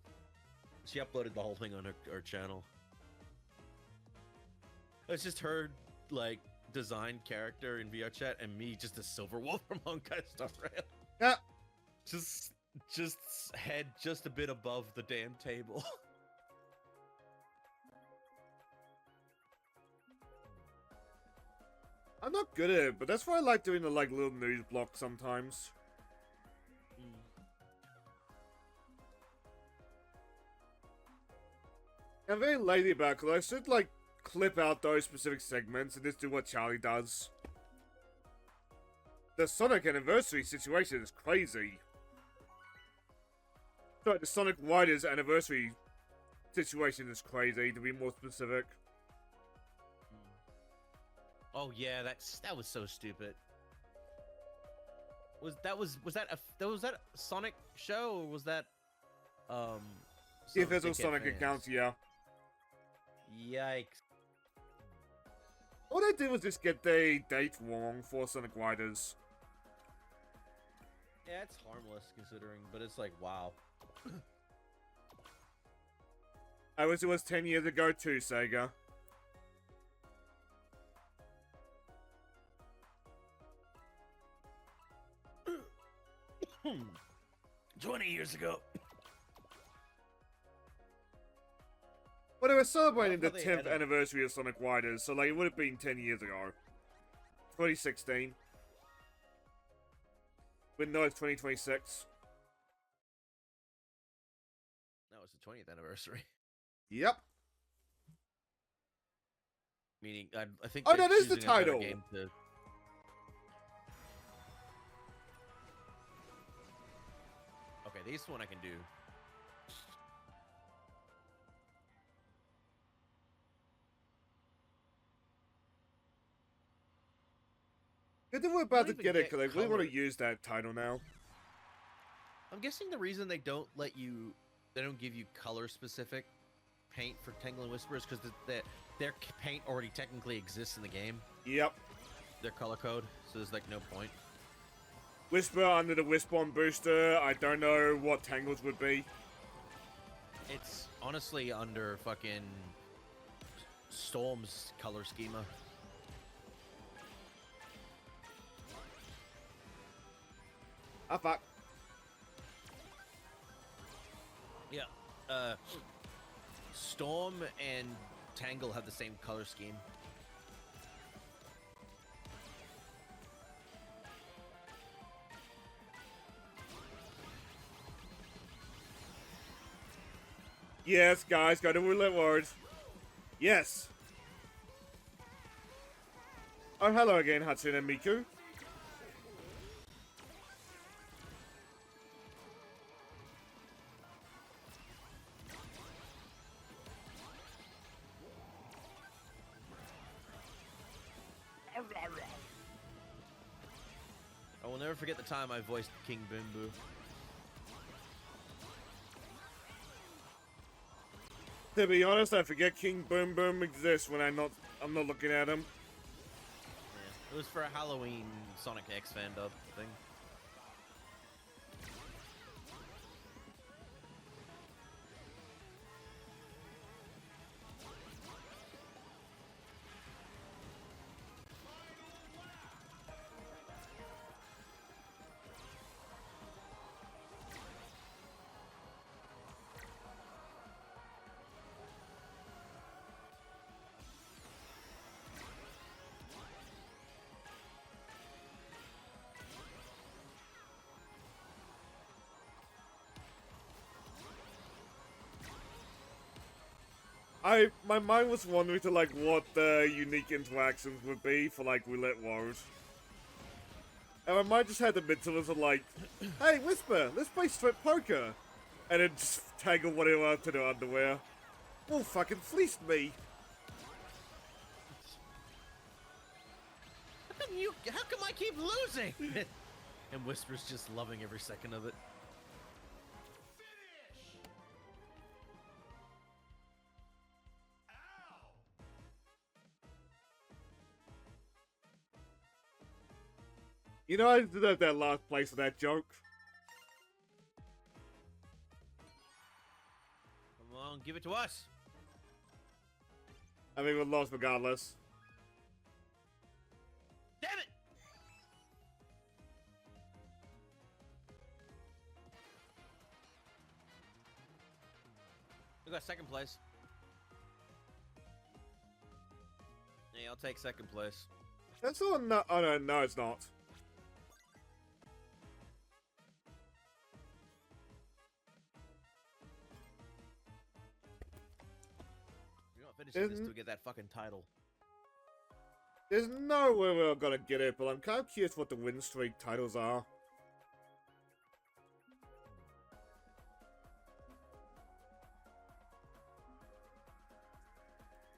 She uploaded the whole thing on her channel. It's just her like designed character in VR chat and me just a silver wolf from Honkai Star Rail. Yeah. Just head just a bit above the damn table. I'm not good at it, but that's why I like doing the like little news block sometimes. I'm very lazy about it, because I should like clip out those specific segments and just do what Charlie does. The Sonic anniversary situation is crazy. Sorry, the Sonic Riders anniversary situation is crazy, to be more specific. Oh yeah, that was so stupid. Was that a Sonic show, or was that The official Sonic accounts, yeah. Yikes. All they did was just get the date wrong for Sonic Riders. Yeah, it's harmless considering, but it's like, wow. I wish it was 10 years ago too, Sega. Hmm. 20 years ago. Well, they were celebrating the Well, they had 10th a- anniversary of Sonic Riders, so like it would have been 10 years ago. 2016. But no, it's 2026. No, it's the 20th anniversary. Yep. Meaning, I think. Oh, they're that is the choosing a better title. game to... Okay, this one I can do. Good that we're about to even get it, get because I really want color. to use that title now. I'm guessing the reason they don't let you, they don't give you color specific paint for Tangle and Whispers because their paint already technically exists in the game. Yep. Their color code, so there's like no point. Whisper under the Wisp-On booster. I don't know what Tangles would be. It's honestly under fucking Storm's color schema. Ah, fuck. Yeah. Storm and Tangle have the same color scheme. Yes, guys, go to Roulette Words. Yes. Oh, hello again, Hatsune Miku. I will never forget the time I voiced King Boom Boo. To be honest, I forget King Boom Boom exists when I'm not looking at him. Yeah. It was for a Halloween Sonic X fan dub thing. My mind was wandering to like what the unique interactions would be for like Roulette World. And my mind just had the mentalism of like, hey Whisper, let's play strip poker. And then just tangle whatever up to the underwear. Well, fucking fleeced me. How come I keep losing? And Whisper's just loving every second of it. You know, I deserve that last place for that joke. Come on, give it to us. I mean, we lost regardless. Damn it! We got second place. Yeah, I'll take second place. That's all. No, oh no, no, it's not. You're not finishing this to get that fucking title. There's no way we're gonna get it, but I'm kind of curious what the win streak titles are.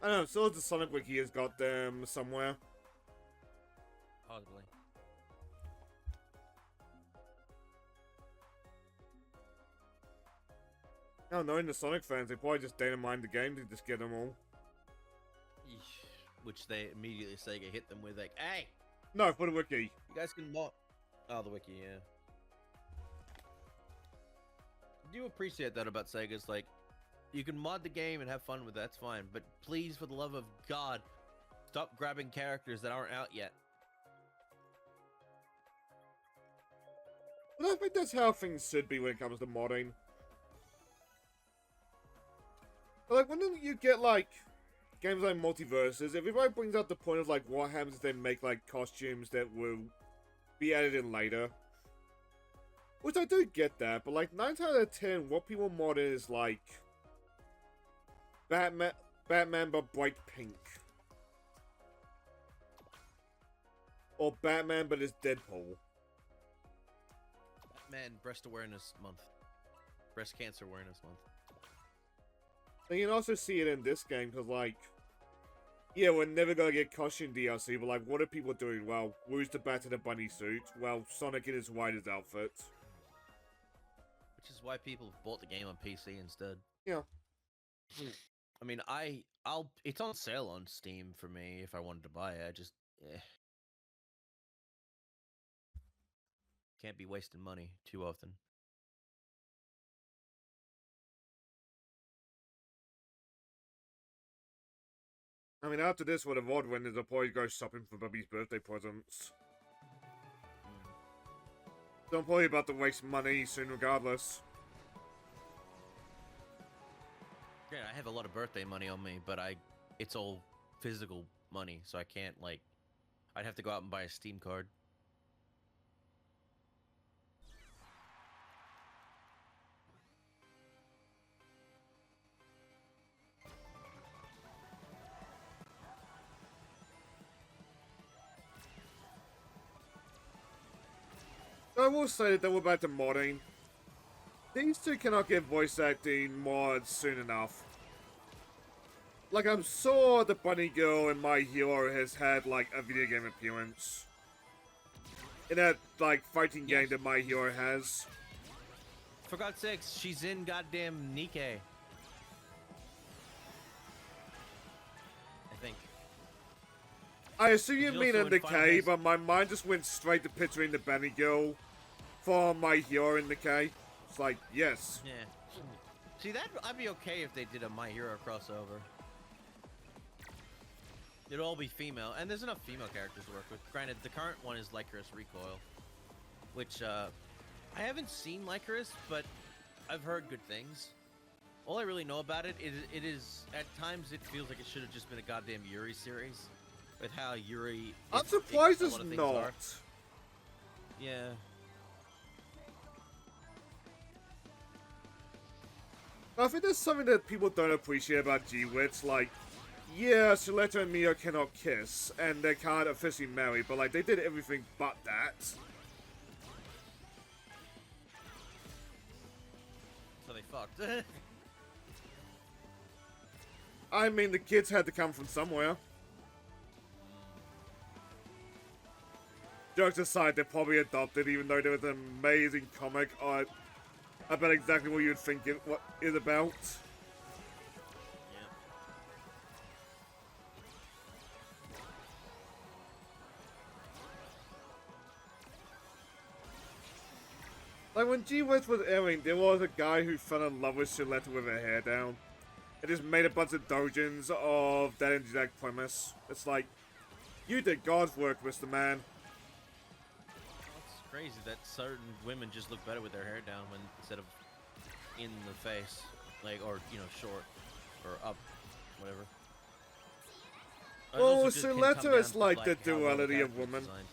I don't know, so the Sonic Wiki has got them somewhere. Possibly. I don't know, in the Sonic fans, they probably just dynamite the game to just get them all. Eesh. Which they immediately Sega hit them with like, hey, No, for the Wiki. you guys can mod. Oh, the wiki, yeah. I do appreciate that about Sega's like, you can mod the game and have fun with it, that's fine. But please, for the love of God, stop grabbing characters that aren't out yet. But I think that's how things should be when it comes to modding. But like, when you get, like, games like Multiverses, everybody brings up the point of, like, what happens if they make, like, costumes that will be added in later. Which I do get that, but like 9 out of 10, what people mod is like Batman but bright pink. Or Batman but it's Deadpool. Batman Breast Awareness Month. Breast Cancer Awareness Month. And you can also see it in this game, because like, yeah, we're never gonna get costume DLC, but like, what are people doing? Well, where's the Bat in a bunny suit? Well, Sonic in his widest outfit. Which is why people have bought the game on PC instead. Yeah. I mean, it's on sale on Steam for me if I wanted to buy it. I just, can't be wasting money too often. I mean, after this, what a mod when there's a boy go shopping for Bubby's birthday presents. So I'm probably about to waste money soon regardless. Yeah, I have a lot of birthday money on me, but it's all physical money, so I can't, like, I'd have to go out and buy a Steam card. I will say that we're back to modding. These two cannot get voice acting mods soon enough. Like, I'm sure the bunny girl in My Hero has had, like, a video game appearance. In that, like, fighting game that My Hero has. For God's sakes, she's in goddamn Nikkei. I think. I assume you She's mean also in the in Final K, Fantasy. but my mind just went straight to picturing the bunny girl for My Hero in the K. It's like, yes. Yeah. See, I'd be okay if they did a My Hero crossover. It'd all be female, and there's enough female characters to work with. Granted, the current one is Lycoris Recoil, which, I haven't seen Lycoris, but I've heard good things. All I really know about it is, at times, it feels like it should have just been a goddamn Yuri series. With how Yuri... I'm surprised a it's lot of things not. are. Yeah. I think there's something that people don't appreciate about G-Wits, like, yeah, Shaletta and Mio cannot kiss, and they can't officially marry, but like, they did everything but that. So they fucked. I mean, the kids had to come from somewhere. Jokes aside, they're probably adopted, even though there was an amazing comic about exactly what you'd think what is about. Like, when G-Wits was airing, there was a guy who fell in love with Shaletta with her hair down. And just made a bunch of dojins of that exact premise. It's like, you did God's work, Mr. Man. It's crazy that certain women just look better with their hair down instead of in the face. Like, or, you know, short. Or up. Whatever. Well, Those who just can come Shaletta down is to, like the how well duality the of character is woman. designed.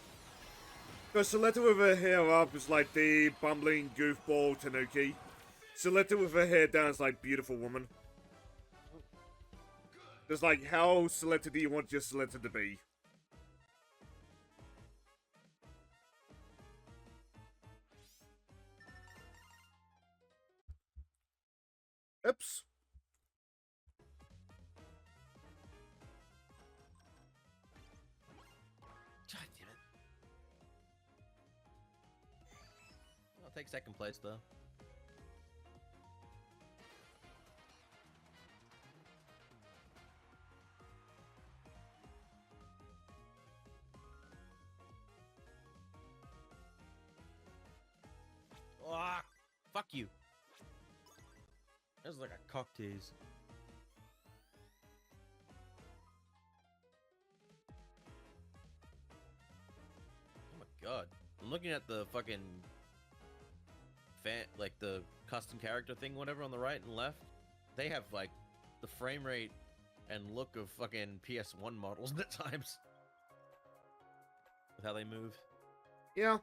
Because Shaletta with her hair up is like the bumbling goofball Tanuki. Shaletta with her hair down is like beautiful woman. Just like, how Shaletta do you want your Shaletta to be? Oops. God damn it. I'll take second place, though. Ah, fuck you. That was like a cock tease. Oh my god. I'm looking at the fucking like the custom character thing, whatever, on the right and left. They have like the frame rate and look of fucking PS1 models at times. With how they move. Yeah.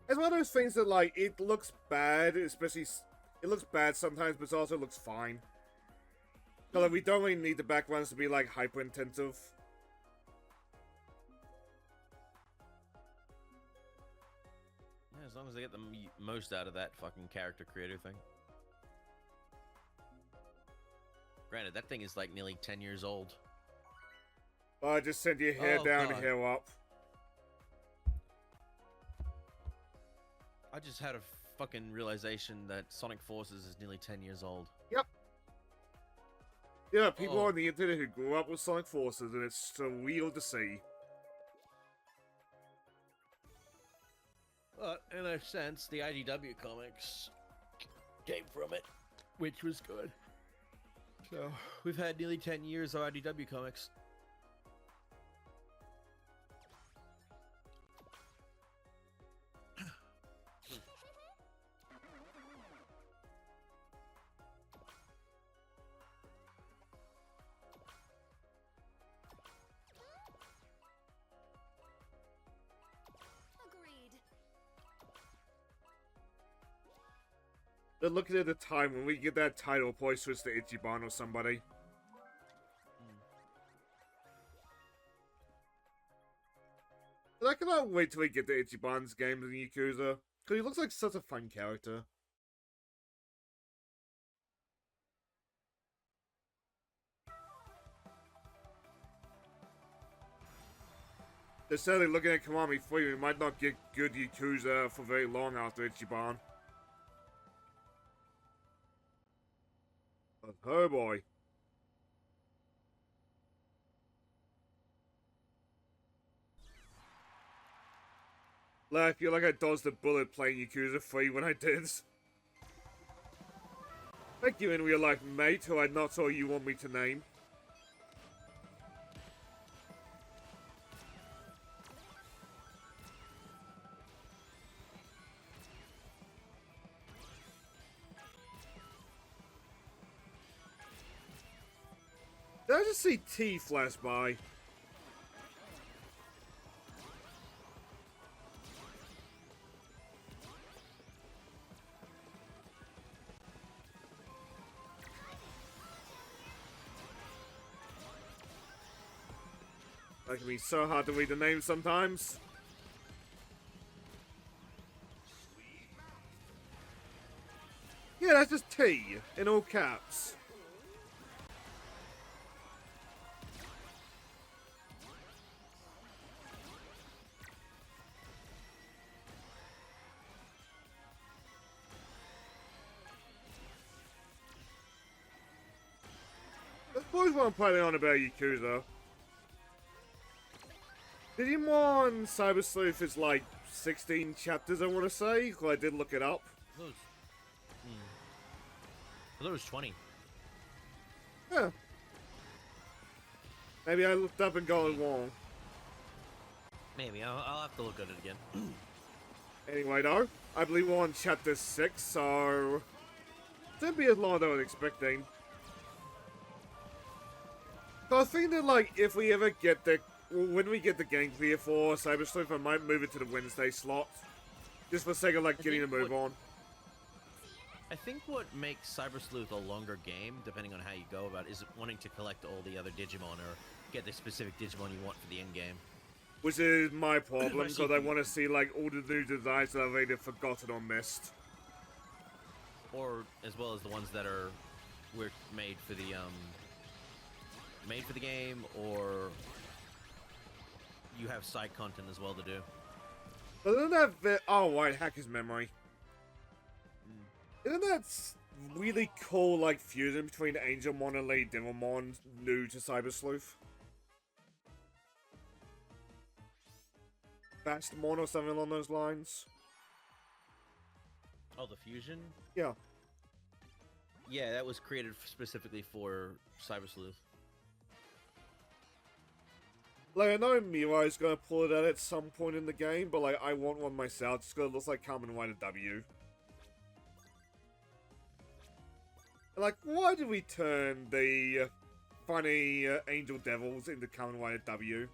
It's one of those things that, like, it looks bad, especially... It looks bad sometimes, but it also looks fine. So, like, we don't really need the backgrounds to be, like, hyper-intensive. Yeah, as long as they get the most out of that fucking character creator thing. Granted, that thing is, like, nearly 10 years old. I just send your hair down, God. hair up. I just had a fucking realization that Sonic Forces is nearly 10 years old. Yep. Yeah, people Oh. on the internet who grew up with Sonic Forces, and it's surreal to see. But in a sense, the IDW comics came from it, which was good. So, we've had nearly 10 years of IDW comics. Agreed. They're looking at the time when we get that title, probably switch to Ichiban or somebody. But I cannot wait till we get to Ichiban's games in Yakuza, because he looks like such a fun character. They're sadly looking at Kiwami 3, we might not get good Yakuza for very long after Ichiban. But oh boy. I feel like I dodged a bullet playing Yakuza 3 when I did. Thank you in real life, mate, who I'm not sure you want me to name. Did I just see T flash by? That can be so hard to read the name sometimes. Yeah, that's just T in all caps. That's always what I'm planning on about Yakuza. Digimon Cyber Sleuth is like 16 chapters, I want to say. Well, I did look it up. I thought it was 20. Yeah. Maybe I looked up and got it wrong. Maybe. I'll have to look at it again. Anyway, though, I believe we're on chapter 6, so... It shouldn't be as long as I was expecting. So I was thinking that, like, if we ever get the... Well, when we get the game clear for Cyber Sleuth, I might move it to the Wednesday slot. Just for the sake of, like, getting a move on. I think what makes Cyber Sleuth a longer game, depending on how you go about it, is wanting to collect all the other Digimon or get the specific Digimon you want for the end game. Which is my problem, because I want to see, like, all the new designs that I've either forgotten or missed. Or as well as the ones that were made for the game, or you have side content as well to do. But isn't that oh right, Hacker's Memory. Isn't that really cool, like, fusion between Angelmon and Lady Devilmon new to Cyber Sleuth? Bastamon or something along those lines? Oh, the fusion? Yeah. Yeah, that was created specifically for Cyber Sleuth. Like, I know Mirai's gonna pull it out at some point in the game, but, like, I want one myself just because it looks like Kamen Rider W. Like, why did we turn the funny Angel Devils into Kamen Rider W?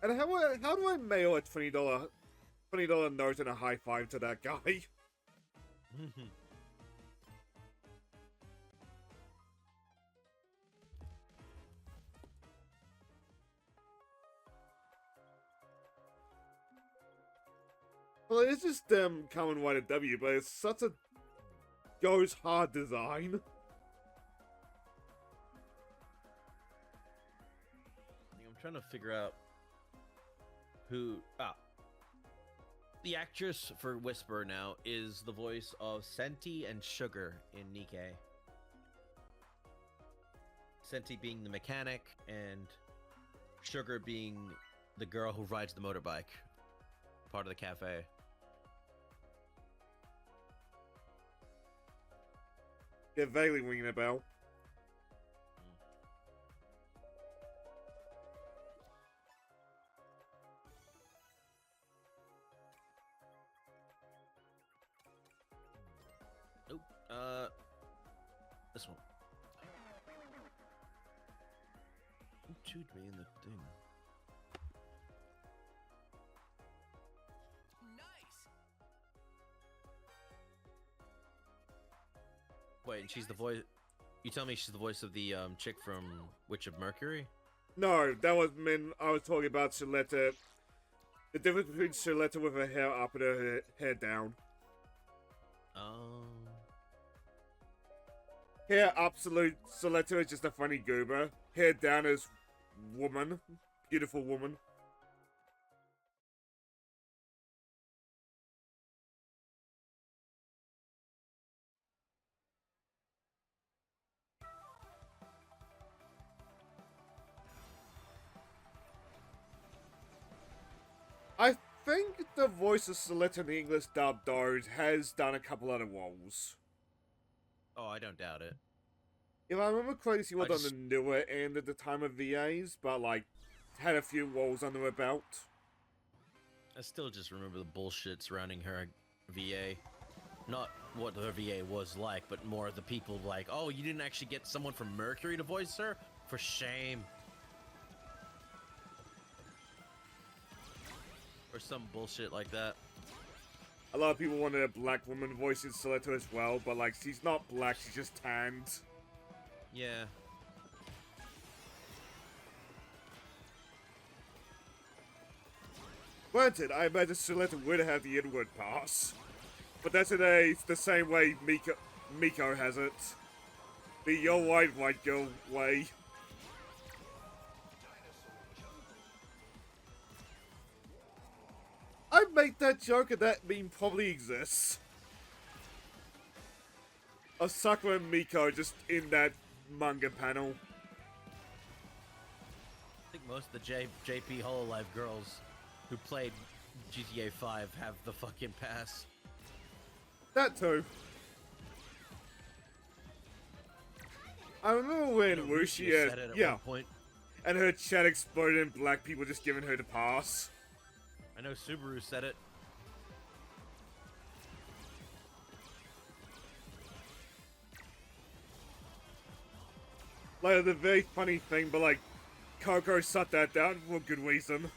And how do I mail a $20 $20 note and a high five to that guy. Well, it's just them coming right at W, but it's such a goes hard design. I'm trying to figure out who. The actress for Whisper now is the voice of Senti and Sugar in Nikkei. Senti being the mechanic, and Sugar being the girl who rides the motorbike, part of the cafe. Yeah, vaguely ringing a bell. Nope. This one. Who chewed me in the thing? Nice. Wait, and she's the voice. You tell me she's the voice of the chick from Witch of Mercury? No, that was when I was talking about Shaletta. The difference between Shaletta with her hair up and her hair down. Hair up, Shaletta is just a funny goober. Hair down is woman. Beautiful woman. I think the voice of Shaletta in the English dub though has done a couple other roles. Oh, I don't doubt it. If I remember correctly, she was on the newer end at the time of VAs, but like had a few roles under her belt. I still just remember the bullshit surrounding her VA. Not what her VA was like, but more the people like, oh, you didn't actually get someone from Mercury to voice her? For shame. Or some bullshit like that. A lot of people wanted a black woman voicing Shaletta as well, but like, she's not black, she's just tanned. Yeah. Granted, I imagine Shaletta would have the inward pass. But that's the same way Miko has it. The yo white girl way. I make that joke and that meme probably exists. Of Sakura and Miko just in that manga panel. I think most of the JP Hololive girls who played GTA 5 have the fucking pass. That too. I remember when Lucia said it at one point. And her chat exploded and black people just giving her the pass. I know Subaru said it. Like, the very funny thing, but like, Coco shut that down for good reason.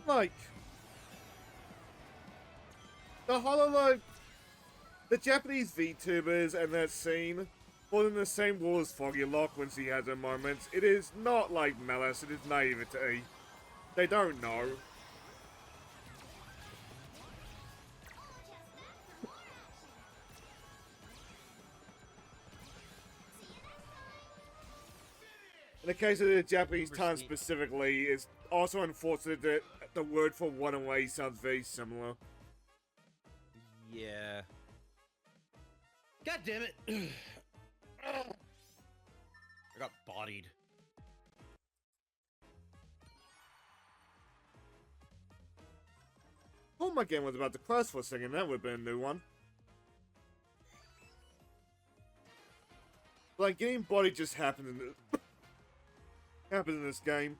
Like, the Hololive, the Japanese VTubers and that scene fall in the same wall as Foggy Lock when she has her moments. It is not like malice, it is naivety. They don't know. In the case of the Japanese tongue specifically, it's also unfortunate that the word for one away sounds very similar. Yeah. God damn it. I got bodied. Oh, my game was about to crash for a second. That would have been a new one. Like, getting body just happened in this game.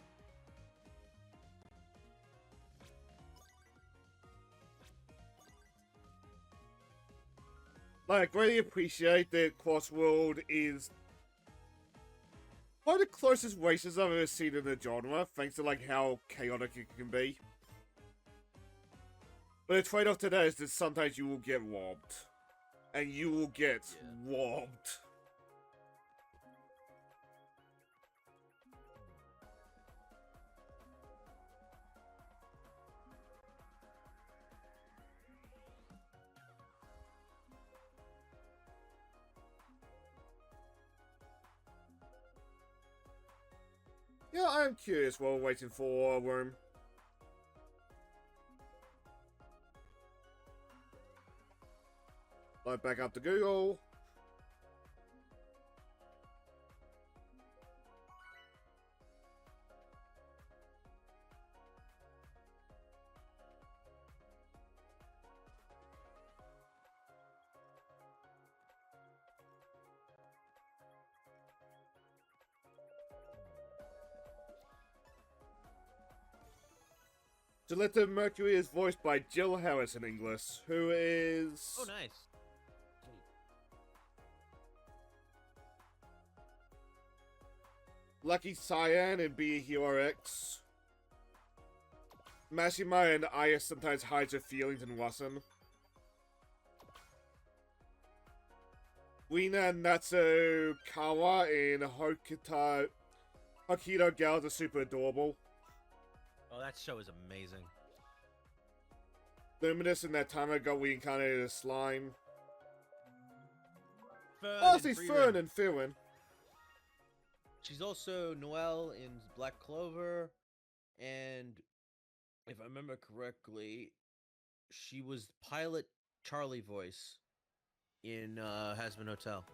Like, I greatly appreciate that Crossworld is probably the closest races I've ever seen in the genre, thanks to, like, how chaotic it can be. But the trade-off to that is that sometimes you will get robbed. And you will get robbed. Yeah, I'm curious while we're waiting for a room. Load back up to Google. Gilletta Mercury is voiced by Jill Harris in English, who is... Oh, nice. Lucky Cyan in Be a Hero X. Mashima and Aya sometimes hides her feelings in Wassen. Rina Natsu Kawa in Hokido Gals are super adorable. Oh, that show is amazing. Luminous and Natama got reincarnated as slime. Fern Oh, and see Frieren. Fern and Firin. She's also Noelle in Black Clover, and if I remember correctly, she was Pilot Charlie voice in Hazbin Hotel.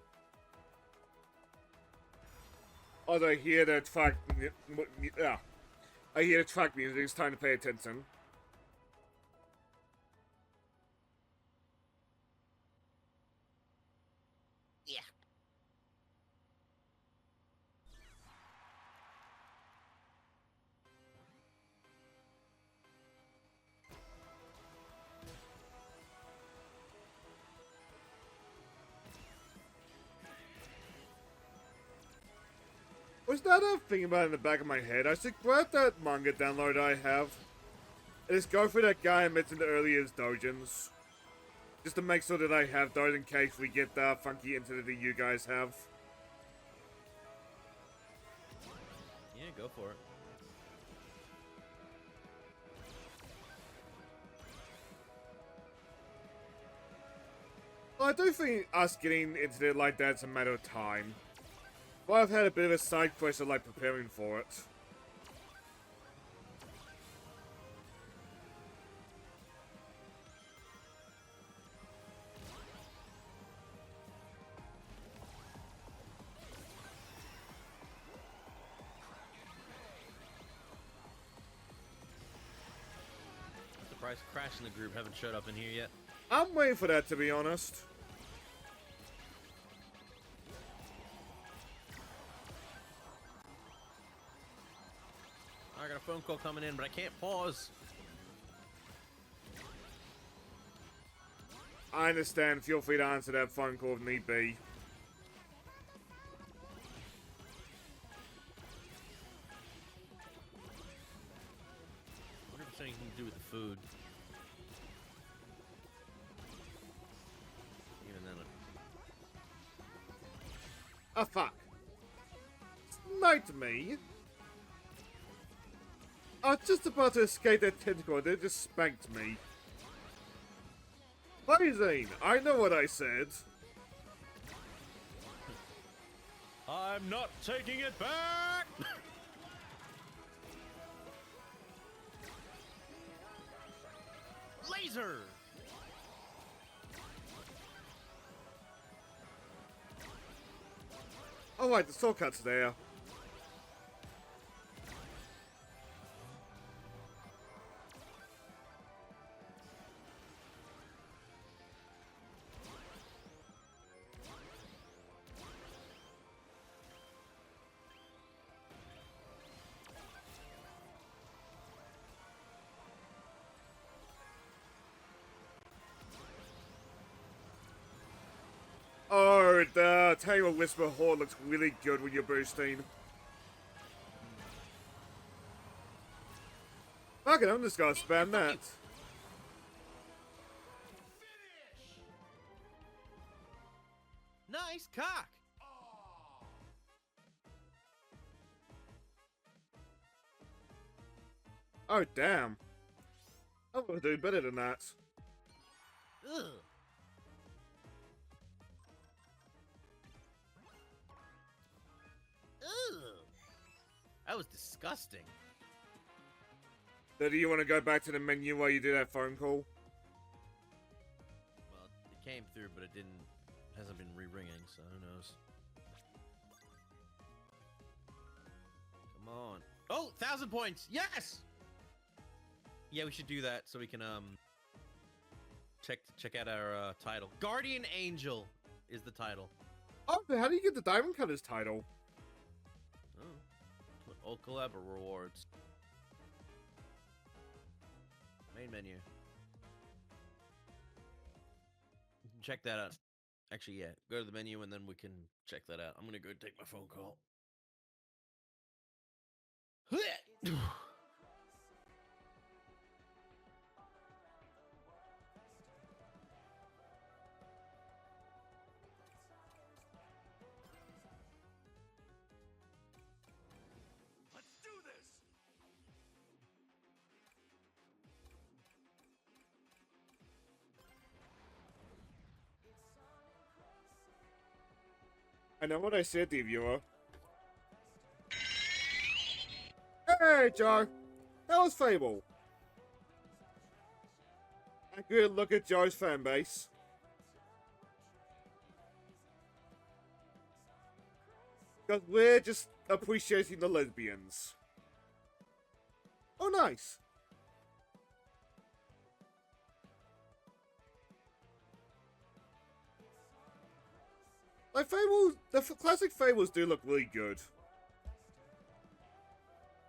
Although I hear the track, yeah, I hear the track music. It's time to pay attention. Yeah. Was that a thing about it in the back of my head? I should grab that manga download I have. And just go for that guy I mentioned earlier as Dojins. Just to make sure that I have those in case we get the funky internet that you guys have. Yeah, go for it. Well, I do think us getting internet like that's a matter of time. But I've had a bit of a side quest of like preparing for it. I'm surprised Crash and the group haven't showed up in here yet. I'm waiting for that, to be honest. I got a phone call coming in, but I can't pause. I understand. Feel free to answer that phone call if need be. I wonder if it's anything to do with the food. Even then, Ah, fuck. Sniped me. I was just about to escape that tentacle and they just spanked me. Hi, Zane. I know what I said. I'm not taking it back! Laser! Oh, right, the soul cut's there. Tangle Whisper Horde looks really good when you're boosting. Fuck it, I'm just gonna spam that. Nice cock. Oh, damn. I'm gonna do better than that. Ugh. Ugh. That was disgusting. So do you want to go back to the menu while you do that phone call? Well, it came through, but it hasn't been re-ringing, so who knows. Come on. Oh, 1,000 points. Yes. Yeah, we should do that so we can check out our title. Guardian Angel is the title. Oh, how do you get the Diamond Cutters title? Oh. Old collab rewards. Main menu. Check that out. Actually, yeah. Go to the menu and then we can check that out. I'm gonna go take my phone call. Let's do this. I know what I said to you, viewer. Hey, Joe! That was Fable. A good look at Joe's fan base. Because we're just appreciating the lesbians. Oh, nice! Like, Fables, the classic Fables do look really good.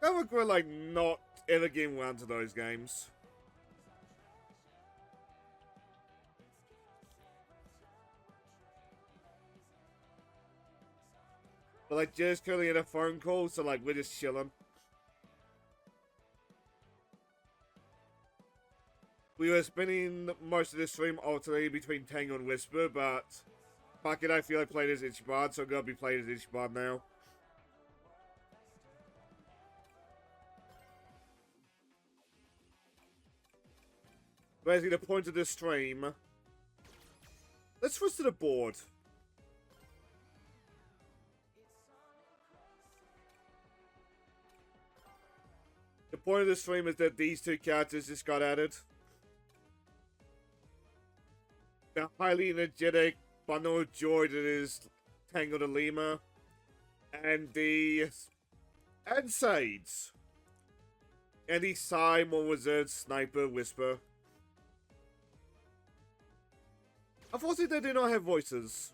I regret, like, not ever getting around to those games. But, like, just currently in a phone call, so, like, we're just chilling. We were spending most of the stream alternating between Tango and Whisper, but fuck it, I feel like playing as Ichiban, so I'm gonna be playing as Ichiban now. Basically, the point of this stream... Let's switch to the board. The point of the stream is that these two characters just got added. The highly energetic bundle of joy that is Tango the Lemur. And the... And Sades. And the Psy, more reserved Sniper Whisper. Unfortunately, they do not have voices.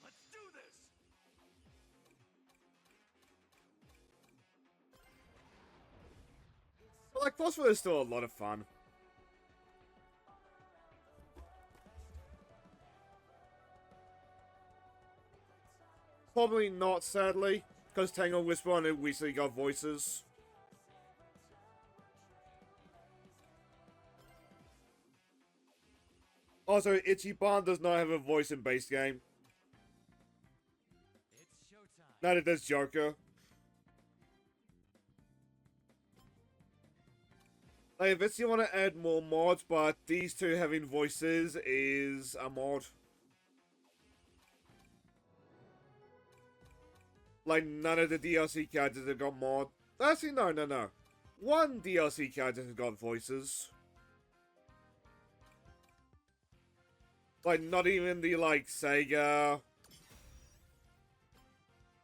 Let's do this. But like, Crossworlds is still a lot of fun. Probably not, sadly, because Tango Whisper and it recently got voices. Also, Ichiban does not have a voice in base game. It's showtime. Neither does Joker. Like, if it's you want to add more mods, but these two having voices is a mod. Like, none of the DLC characters have got mod. Actually, no. One DLC character has got voices. Like, not even the, like, Sega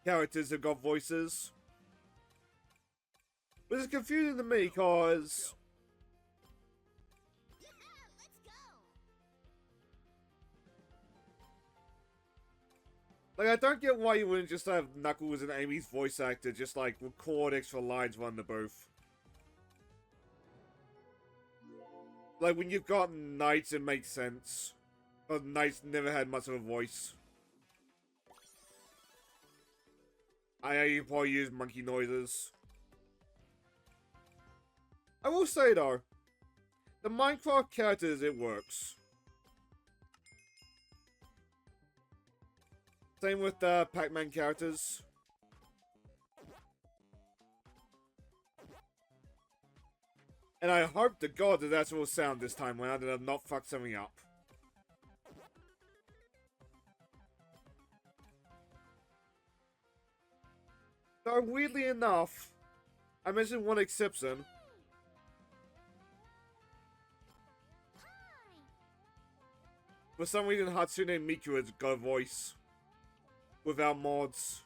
characters have got voices. Which is confusing to me, cause... Like, I don't get why you wouldn't just have Knuckles and Amy's voice actor just, like, record extra lines run the booth. Like, when you've got Knights, it makes sense. But Knights never had much of a voice. I know you probably use monkey noises. I will say though, the Minecraft characters, it works. Same with the Pac-Man characters. And I hope to God that that's what sound this time around and I've not fucked something up. So weirdly enough, I mentioned one exception. For some reason, Hatsune Miku has got a voice. Without mods.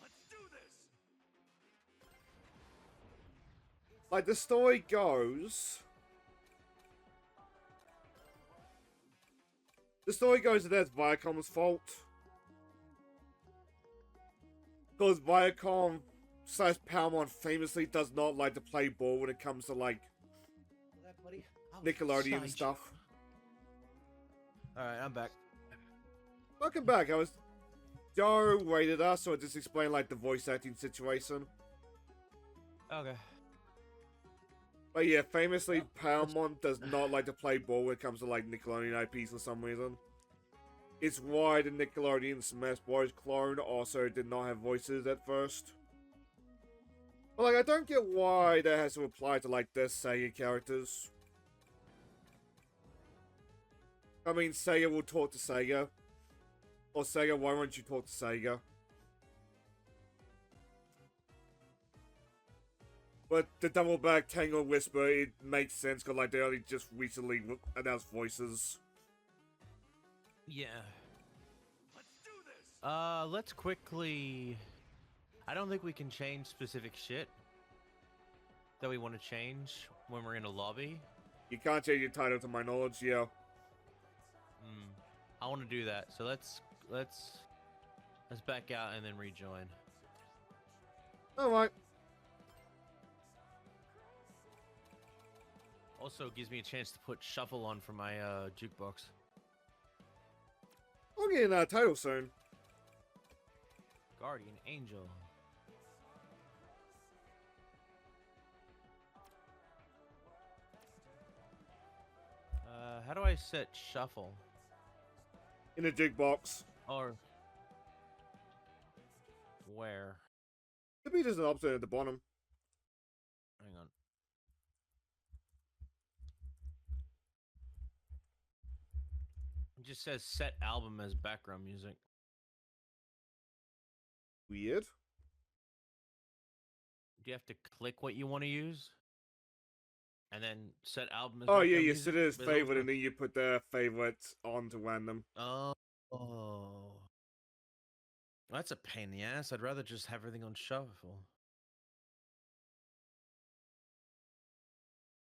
Let's do this. Like, the story goes... that that's Viacom's fault. Because Viacom / Paramount famously does not like to play ball when it comes to, like, Nickelodeon stuff. Alright, I'm back. Welcome back. Joe rated us, so I just explained, like, the voice acting situation. Okay. But yeah, famously, Paramount does not like to play ball when it comes to, like, Nickelodeon IPs for some reason. It's why the Nickelodeon Smash Bros. Clone also did not have voices at first. But, like, I don't get why that has to apply to, like, the Sega characters. I mean, Sega will talk to Sega. Or Sega, why won't you talk to Sega? But the double back Tangle Whisper, it makes sense because like they only just recently announced voices. Yeah. Let's do this. Let's quickly... I don't think we can change specific shit that we want to change when we're in a lobby. You can't change your title to my knowledge, yeah. I want to do that, so let's back out and then rejoin. Alright. Also gives me a chance to put shuffle on for my jukebox. I'll get a title soon. Guardian Angel. How do I set shuffle? In a jukebox. Or where? Could be just an option at the bottom. Hang on. It just says set album as background music. Weird. Do you have to click what you want to use? And then set album as Oh yeah, background you music? set it as But it's favorite also- and then you put the favorites onto random. Oh. That's a pain in the ass. I'd rather just have everything on shuffle.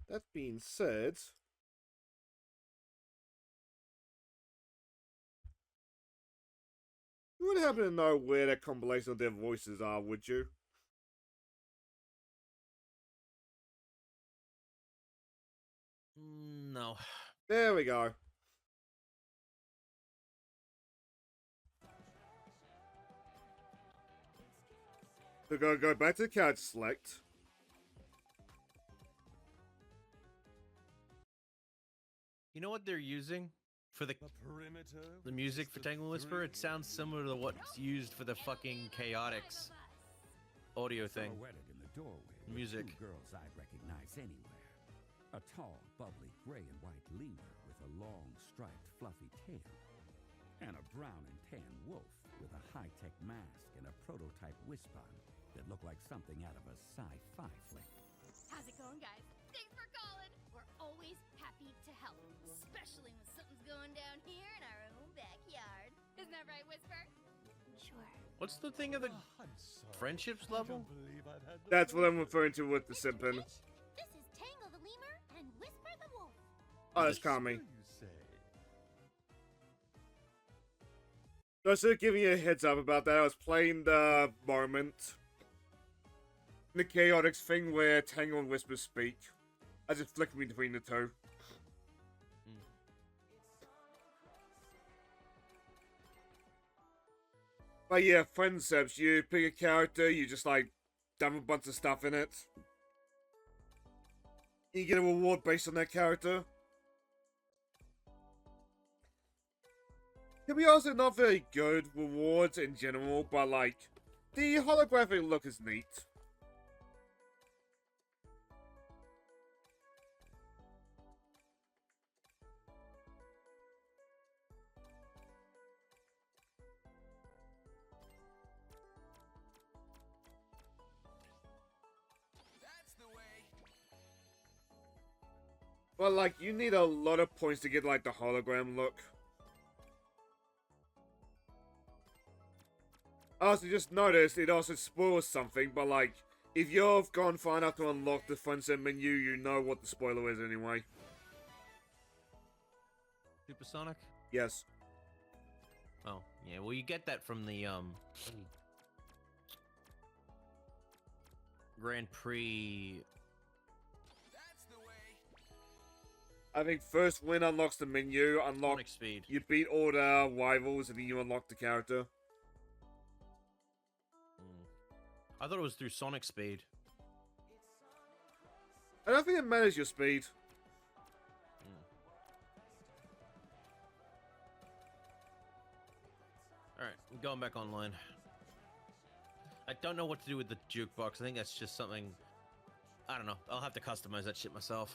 That being said... you wouldn't happen to know where that compilation of their voices are, would you? No. There we go. So go back to the character select. You know what they're using for the perimeter. the music for Tangle Whisper? It sounds similar to what's used for the fucking Chaotix audio thing. Silhouetted in the doorway were Music. two girls I'd recognize anywhere. A tall, bubbly gray and white lemur with a long, striped, fluffy tail. And a brown and tan wolf with a high-tech mask and a prototype whisper that looked like something out of a sci-fi flick. How's it going, guys? Thanks for calling. We're always happy to help, especially when something's going down here in our own backyard. Isn't that right, Whisper? Sure. What's the thing of the I'm sorry. friendships I level? don't believe I've had the That's what I'm pleasure. referring to with the simping. This is Tangle the Lemur and Whisper the Wolf. Oh, that's Kami. So you say. Just to give you a heads up about that, I was playing the moment. The Chaotix thing where Tangle and Whisper speak. I just flicked me between the two. But yeah, friendships, you pick a character, you just like dump a bunch of stuff in it. You get a reward based on that character. To be honest, they're not very good rewards in general, but like, the holographic look is neat. But like, you need a lot of points to get like the hologram look. I also just noticed it also spoils something, but like, if you've gone far enough to unlock the friendship menu, you know what the spoiler is anyway. Supersonic? Yes. Oh, yeah, well you get that from the Grand Prix. I think first win unlocks the menu, Sonic Speed. you beat all the rivals, and then you unlock the character. I thought it was through Sonic Speed. I don't think it matters your speed. Alright, I'm going back online. I don't know what to do with the jukebox. I think that's just something... I don't know. I'll have to customize that shit myself.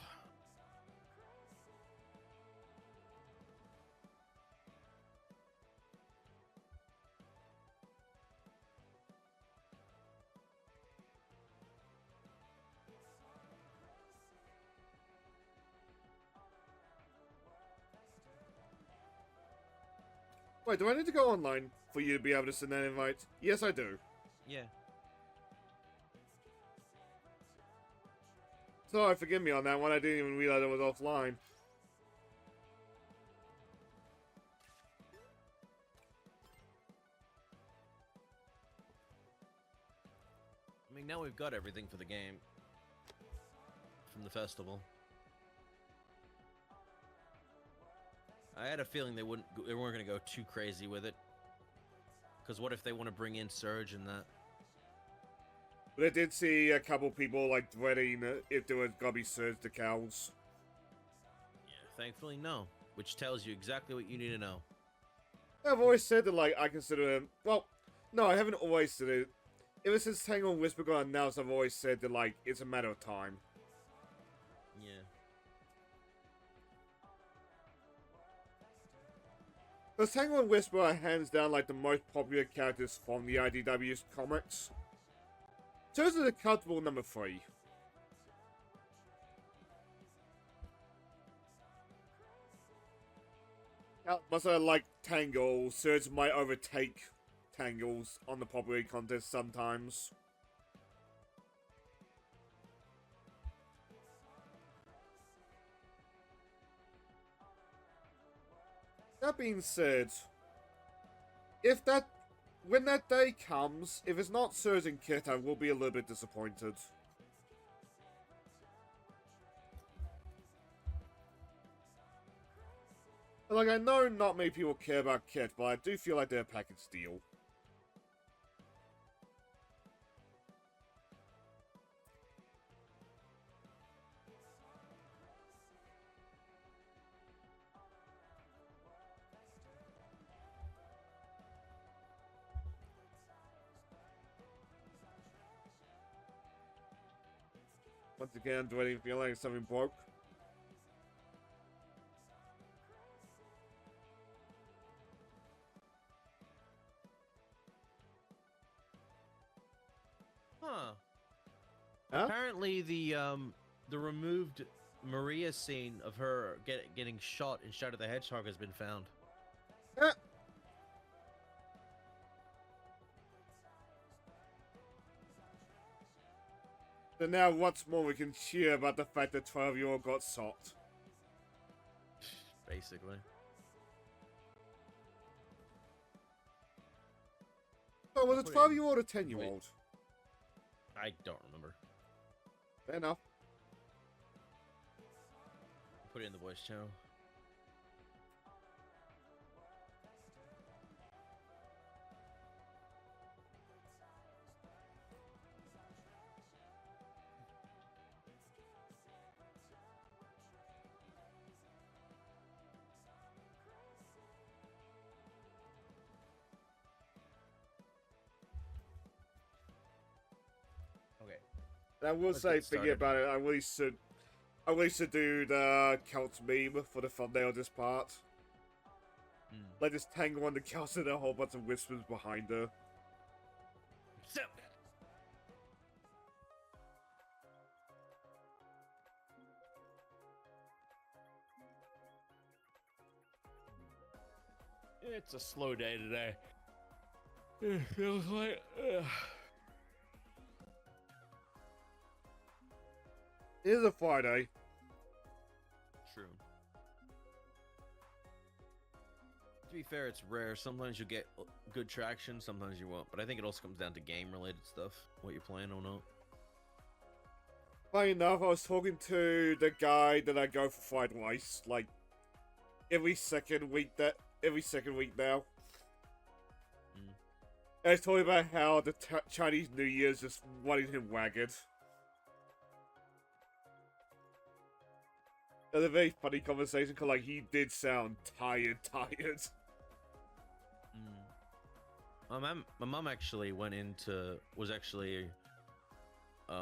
Wait, do I need to go online for you to be able to send that invite? Yes, I do. Yeah. Sorry, forgive me on that one. I didn't even realize it was offline. I mean, now we've got everything for the game. From the festival. I had a feeling they weren't going to go too crazy with it. Because what if they want to bring in Surge and that? But I did see a couple people like dreading if there was gonna be Surge decals. Yeah, thankfully no. Which tells you exactly what you need to know. I've always said that like I consider him. Well, no, I haven't always said it. Ever since Tangle and Whisper got announced, I've always said that like it's a matter of time. Yeah. Because Tangle and Whisper are hands down like the most popular characters from the IDW comics. Surge is a comfortable number 3. Must I like Tangle, Surge might overtake Tangles on the popularity contest sometimes. That being said, when that day comes, if it's not Surge and Kit, I will be a little bit disappointed. Like, I know not many people care about Kit, but I do feel like they're a package deal. Once again, do I feel like something broke? Huh. Huh? Apparently the removed Maria scene of her getting shot in Shadow the Hedgehog has been found. Eh. So now once more we can cheer about the fact that 12-year-old got shot. Basically. Oh, was it Put it 12-year-old or 10-year-old? I don't remember. Fair enough. Put it in the voice channel. And I will Let's say, get thinking started. about it, I really should do the Celts meme for the thumbnail of this part. Hmm. Like this Tangle on the couch and a whole bunch of whispers behind her. So- It's a slow day today. It feels like. It is a Friday. True. To be fair, it's rare. Sometimes you get good traction, sometimes you won't. But I think it also comes down to game-related stuff, what you're playing or not. Funny enough, I was talking to the guy that I go for fried rice, like, every second week now. Mm. And he's talking about how the Chinese New Year's just running him ragged. It was a very funny conversation, because, like, he did sound tired. My mom actually was actually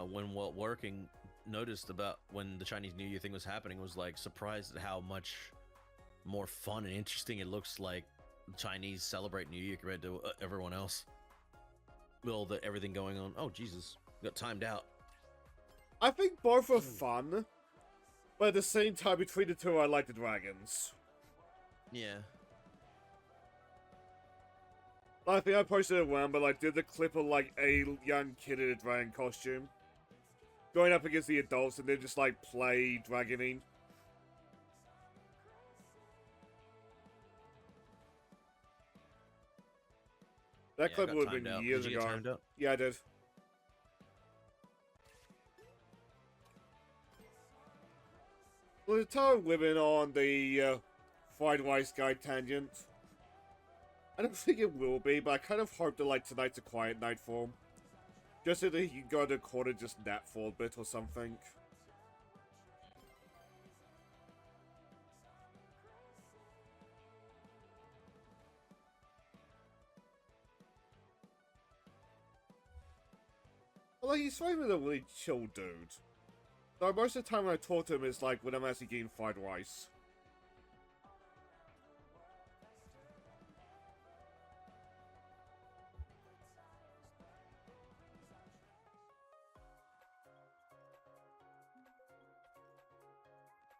when working, noticed about when the Chinese New Year thing was happening, was like surprised at how much more fun and interesting it looks like the Chinese celebrate New Year compared to everyone else. With all everything going on. Oh Jesus, got timed out. I think both are fun, but at the same time, between the two, I like the dragons. Yeah. I think I posted it around, but like, did the clip of like a young kid in a dragon costume going up against the adults and then just like play dragoning. That clip would have been years Did you ago. get timed out? Yeah, I did. Well, the time women on the fried rice guy tangent. I don't think it will be, but I kind of hope that like tonight's a quiet night for him. Just so that he can go to the corner and just nap for a bit or something. But, like, he's fine with a really chill dude. Though most of the time when I talk to him is like when I'm actually getting fried rice.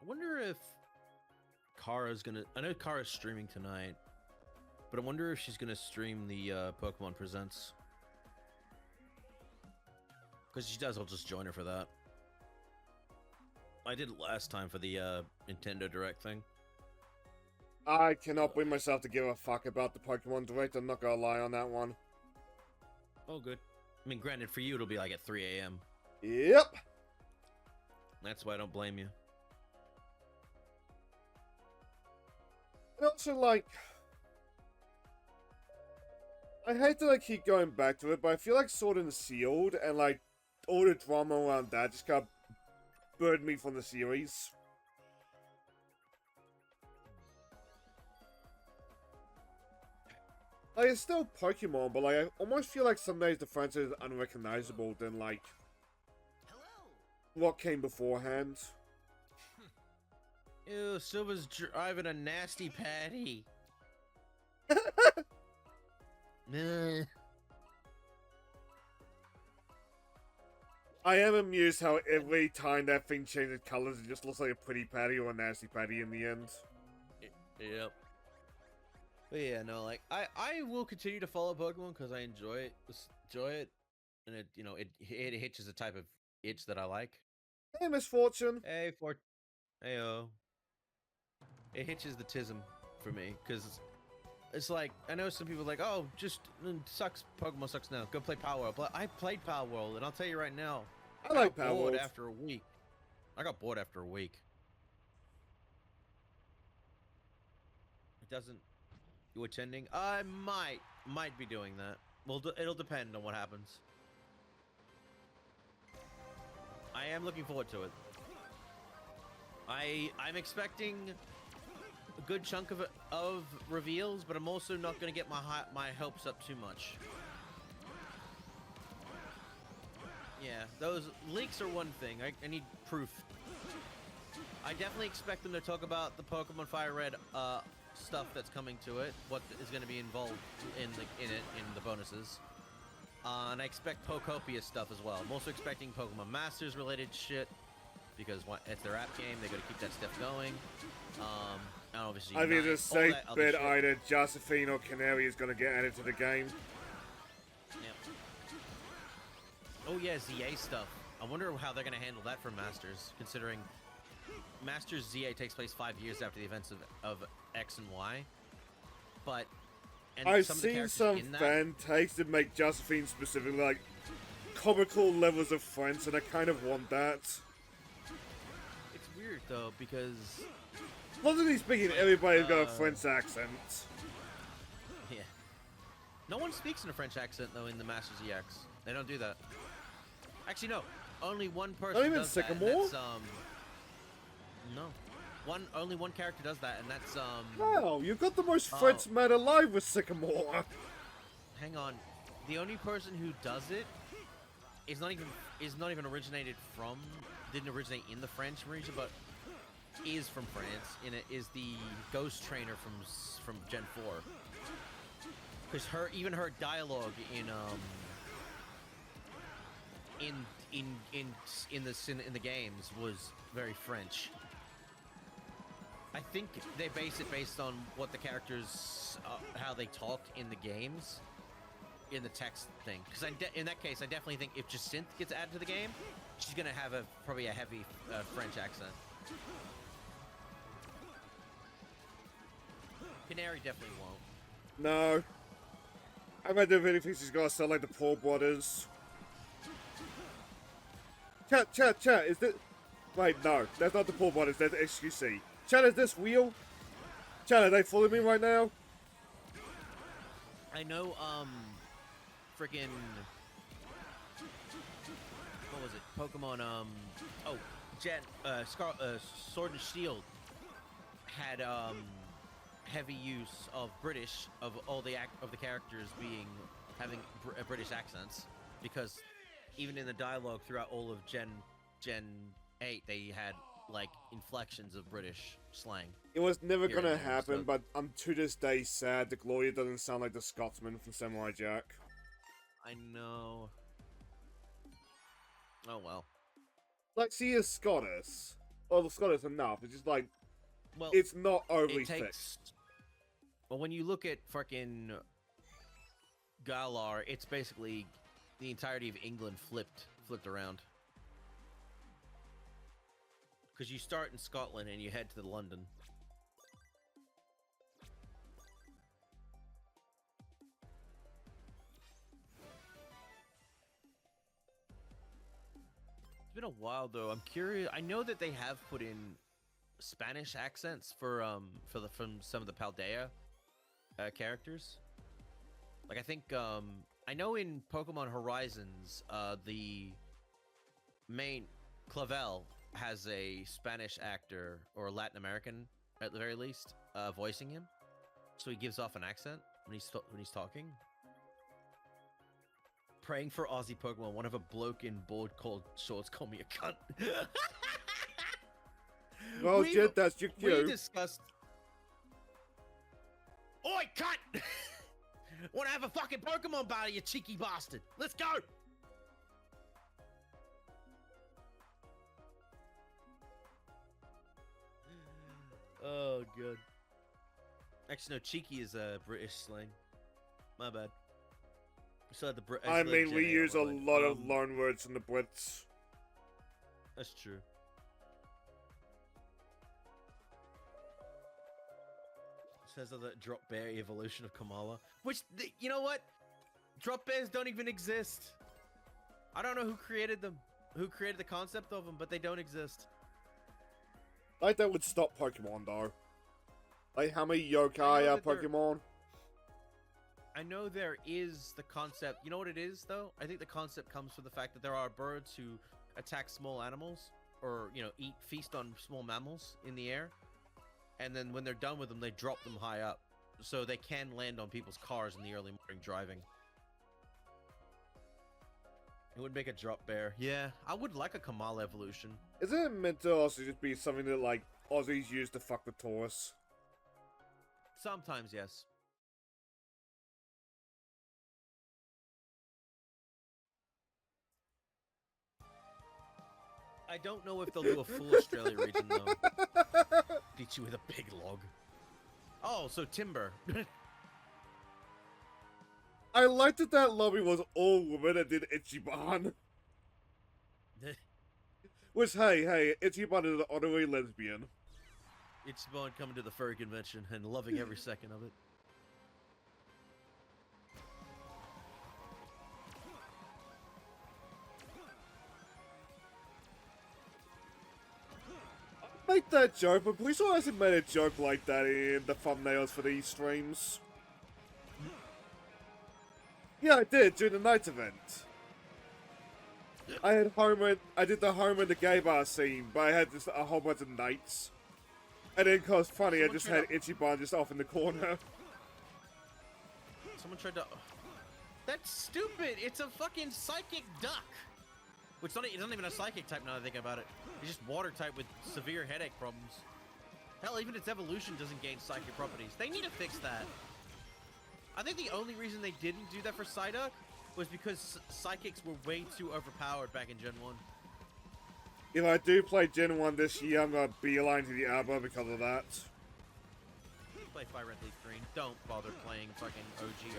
I wonder if Kara's gonna. I know Kara's streaming tonight, but I wonder if she's gonna stream the Pokemon Presents. Because she does, I'll just join her for that. I did it last time for the Nintendo Direct thing. I cannot bring myself to give a fuck about the Pokemon Direct, I'm not gonna lie on that one. Oh, good. I mean, granted, for you it'll be like at 3 a.m. Yep. That's why I don't blame you. And also, like, I hate to like keep going back to it, but I feel like Sword and Shield and like all the drama around that just kind of burned me from the series. Like, it's still Pokemon, but like I almost feel like some days the franchise is unrecognizable than like what came beforehand. Ew, Silva's driving a nasty patty. Nah. I am amused how every time that thing changes colors, it just looks like a pretty patty or a nasty patty in the end. Yep. But yeah, no, like I will continue to follow Pokemon because I enjoy it, and it it hitches a type of itch that I like. Hey, Misfortune. Heyo. It hitches the tism for me because it's like I know some people are like, oh, just sucks. Pokemon sucks now. Go play Power World. But I played Power World, and I'll tell you right now, I like got Power bored World. after a week. I got bored after a week. It doesn't. You attending? I might be doing that. Well, it'll depend on what happens. I am looking forward to it. I'm expecting a good chunk of reveals, but I'm also not going to get my hopes up too much. Yeah, those leaks are one thing. I need proof. I definitely expect them to talk about the Pokemon Fire Red stuff that's coming to it. What is going to be involved in the bonuses. And I expect Pokopia stuff as well. I'm also expecting Pokemon Masters related shit because it's their app game. They got to keep that stuff going. And obviously, I think the safe bet shit. either Josephine or Canary is going to get added to the game. Yep. Oh yeah, ZA stuff. I wonder how they're going to handle that for Masters, considering Masters ZA takes place 5 years after the events of X and Y. But I've seen some fan takes that make Josephine specifically like comical levels of French, and I kind of want that. It's weird though because logically speaking, everybody's got a French accent. Yeah. No one speaks in a French accent though in the Masters EX. They don't do that. Actually, no. Only one person Not even does Sycamore? that. And that's, no. Only one character does that, and that's Wow, you've got the most French man alive with Sycamore. Hang on. The only person who does it is not even originated from, didn't originate in the French region, but is from France. And it is the Ghost Trainer from Gen 4. Because even her dialogue in the games was very French. I think they base it based on what the characters, how they talk in the games, in the text thing. Because in that case, I definitely think if Jacinthe gets added to the game, she's gonna have probably a heavy French accent. Canary definitely won't. No. I bet the really think she's gonna sound like the Paul brothers. Chat, is this... Wait, no, that's not the Paul brothers, that's XQC. Chat, is this real? Chat, are they following me right now? I know, freaking... What was it? Pokemon, Sword and Shield had, heavy use of British, of all the characters having British accents, because even in the dialogue throughout all of Gen 8, they had like inflections of British slang. It was never Here and gonna there, happen, so- but I'm to this day sad that Gloria doesn't sound like the Scotsman from Samurai Jack. I know. Oh well. Like, she is Scottish. Well, Scottish enough, it's just like, Well, it's not overly it thick. takes. Well, when you look at fucking Galar, it's basically the entirety of England flipped around. Because you start in Scotland and you head to London. It's been a while though. I'm curious. I know that they have put in Spanish accents from some of the Paldea characters. Like I think I know in Pokemon Horizons the main Clavel has a Spanish actor or Latin American at the very least voicing him, so he gives off an accent when he's talking. Praying for Aussie Pokemon. One of a bloke in board called shorts call me a cunt. Well, Jed, that's your We cue. discussed. Oi, cunt! Want to have a fucking Pokemon battle, you cheeky bastard? Let's go! Oh, good. Actually, no, cheeky is a British slang. My bad. So the I mean, we use a lot of loan words in the Brits. That's true. Says of the drop bear evolution of Kamala, which you know what? Drop bears don't even exist. I don't know who created them, who created the concept of them, but they don't exist. Like, that would stop Pokemon, though. Like, how many I know yokai are that they're- Pokemon? I know there is the concept. You know what it is, though? I think the concept comes from the fact that there are birds who attack small animals, or feast on small mammals in the air, and then when they're done with them, they drop them high up, so they can land on people's cars in the early morning driving. It would make a drop bear. Yeah, I would like a Kamal evolution. Isn't it meant to also just be something that, like, Aussies use to fuck with Taurus? Sometimes, yes. I don't know if they'll do a full Australia region, though. Beat you with a big log. Oh, so timber. I liked that that lobby was all women and did Ichiban. Which, hey, Ichiban is an honorary lesbian. Ichiban coming to the furry convention and loving every second of it. Make that joke, but please don't hasn't made a joke like that in the thumbnails for these streams. Yeah, I did during the night event. I did the home and the gay bar scene, but I had just a whole bunch of knights. And then, cause funny, I just had Ichiban just off in the corner. Someone tried to... That's stupid! It's a fucking psychic duck! Which it's not even a psychic type now that I think about it. It's just water type with severe headache problems. Hell, even its evolution doesn't gain psychic properties. They need to fix that. I think the only reason they didn't do that for Psyduck was because psychics were way too overpowered back in Gen 1. If I do play Gen 1 this year, I'm gonna beeline to the Alba because of that. Play Fire Red Leaf Green. Don't bother playing fucking OG.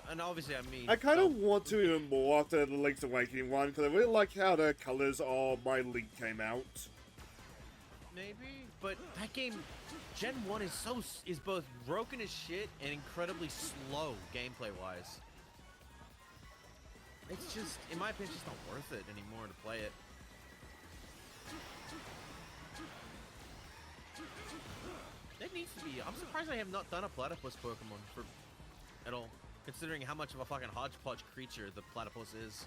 And obviously, I mean... I kind of want to even more after the Link's Awakening one, because I really like how the colors of my Link came out. Maybe, but that game, Gen 1 is both broken as shit and incredibly slow gameplay-wise. It's just, in my opinion, just not worth it anymore to play it. It needs to be. I'm surprised I have not done a platypus Pokemon at all, considering how much of a fucking hodgepodge creature the platypus is.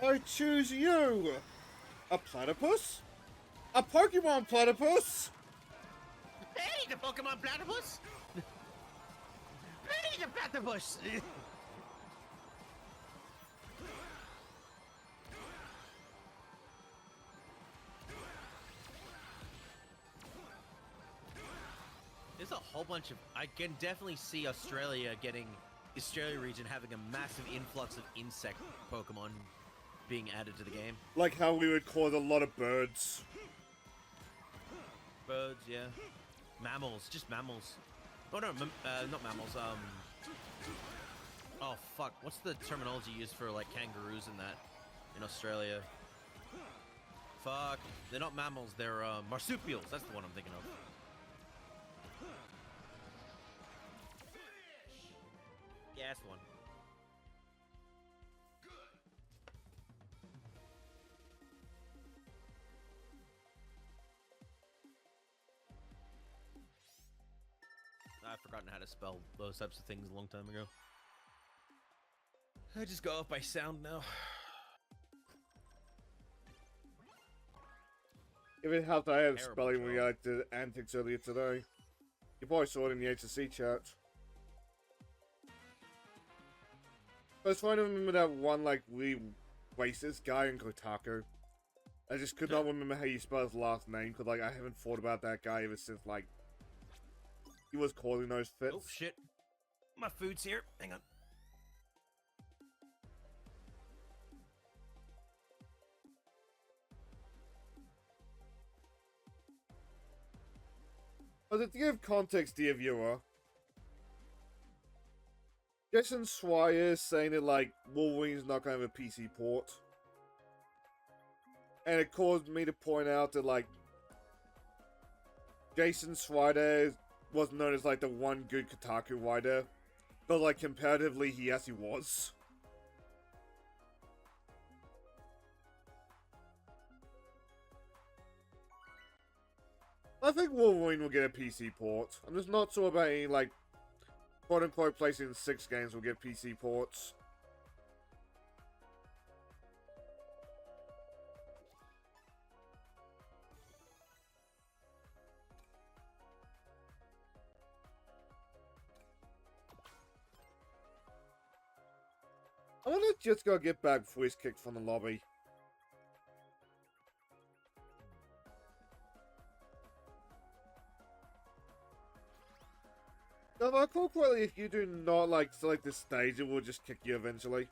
I choose you! A platypus? A Pokemon platypus? Hey, the Pokemon platypus! Hey, the platypus! There's a whole bunch of... I can definitely see Australia region having a massive influx of insect Pokemon being added to the game. Like how we would cause a lot of birds. Birds, yeah. Mammals, just mammals. Oh no, not mammals, oh fuck, what's the terminology used for like kangaroos and that in Australia? Fuck, they're not mammals, they're marsupials, that's the one I'm thinking of. Yeah, that's the one. I've forgotten how to spell those types of things a long time ago. I just go off by sound now. If it helped, I had Terrible spelling job. when I did antics earlier today. You probably saw it in the HSC chat. I was trying to remember that one, like, really racist guy in Kotaku. I just could not remember how you spell his last name, because, like, I haven't thought about that guy ever since, like, he was calling those fits. Oh shit. My food's here. Hang on. But to give context, dear viewer, Jason Schreier is saying that, like, Wolverine's not going to have a PC port. And it caused me to point out that, like, Jason Schreier was known as, like, the one good Kotaku writer. But, like, comparatively, he actually was. I think Wolverine will get a PC port. I'm just not sure about any, like, quote-unquote PlayStation 6 games will get PC ports. I wanna just go get back before he's kicked from the lobby. No, but I call correctly, if you do not, like, select this stage, it will just kick you eventually.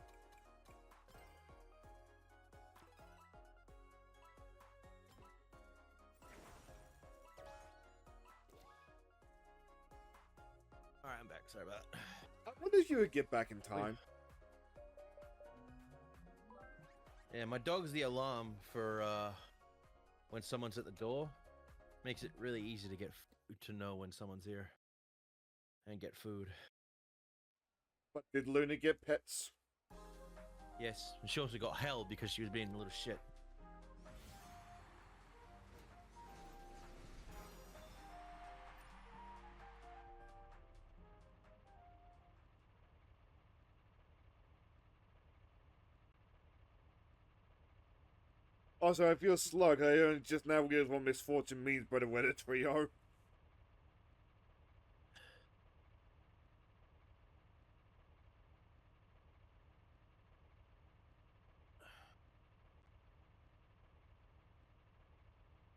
Alright, I'm back. Sorry about that. I wonder if you would get back in time. Yeah, my dog's the alarm for when someone's at the door. Makes it really easy to get to know when someone's here and get food. But did Luna get pets? Yes, and she also got held because she was being a little shit. Also, I feel slug. I only just now realized what misfortune means by the weather trio.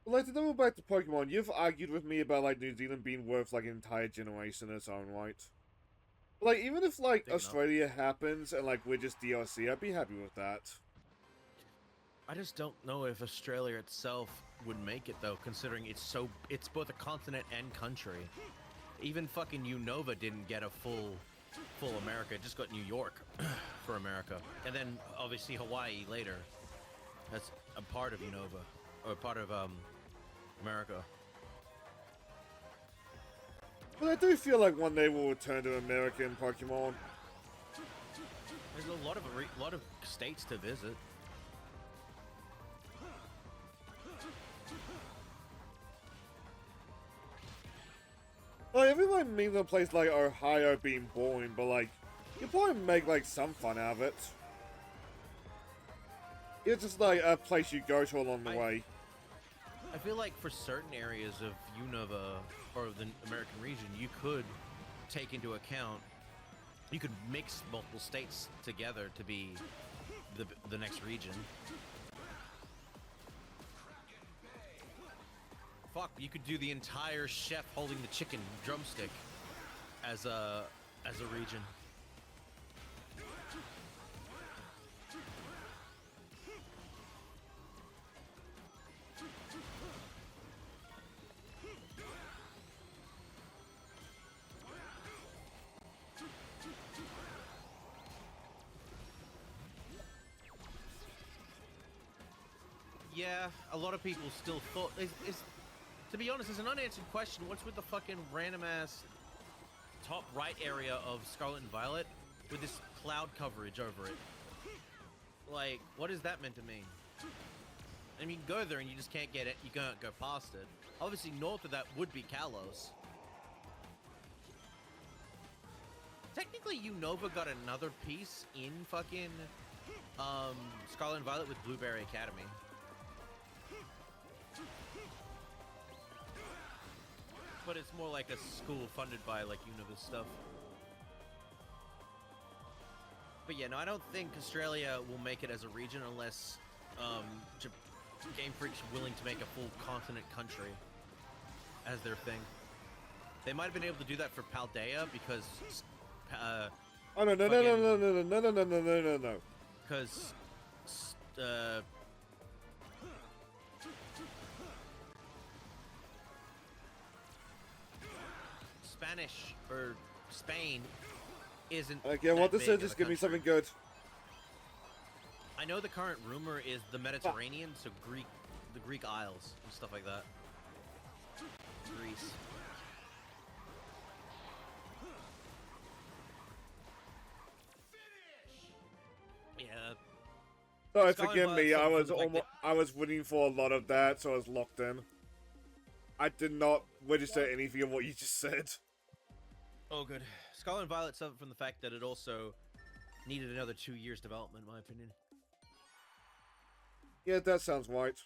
Like, to double back to Pokemon, you've argued with me about, like, New Zealand being worth, like, an entire generation in its own right. Like, even if, like, Australia happens and, like, we're just DLC, I'd be happy with that. I just don't know if Australia itself would make it, though, considering it's both a continent and country. Even fucking Unova didn't get a full America, it just got New York for America. And then, obviously, Hawaii later. That's a part of Unova, or part of, America. But I do feel like one day we'll return to America in Pokemon. There's a lot of states to visit. Like, everyone means a place like Ohio being boring, but like, you probably make like some fun out of it. It's just like a place you go to along the way. I feel like for certain areas of Unova or the American region, you could take into account, you could mix multiple states together to be the next region. Fuck, you could do the entire chef holding the chicken drumstick as a region. Yeah, a lot of people still thought to be honest, it's an unanswered question. What's with the fucking random ass top right area of Scarlet and Violet with this cloud coverage over it? Like, what is that meant to mean? I mean, go there and you just can't get it. You can't go past it. Obviously, north of that would be Kalos. Technically, Unova got another piece in fucking Scarlet and Violet with Blueberry Academy. But it's more like a school funded by, like, Unova stuff. But yeah, no, I don't think Australia will make it as a region unless Game Freak's willing to make a full continent country as their thing. They might have been able to do that for Paldea because... oh, no. Because... Spanish or Spain isn't. Okay, what this is, just give me something good. I know the current rumor is the Mediterranean, so the Greek Isles and stuff like that. Greece. Yeah. Sorry, forgive me. I was waiting for a lot of that, so I was locked in. I did not register anything of what you just said. Oh, good. Scarlet and Violet suffered from the fact that it also needed another 2 years development, in my opinion. Yeah, that sounds right.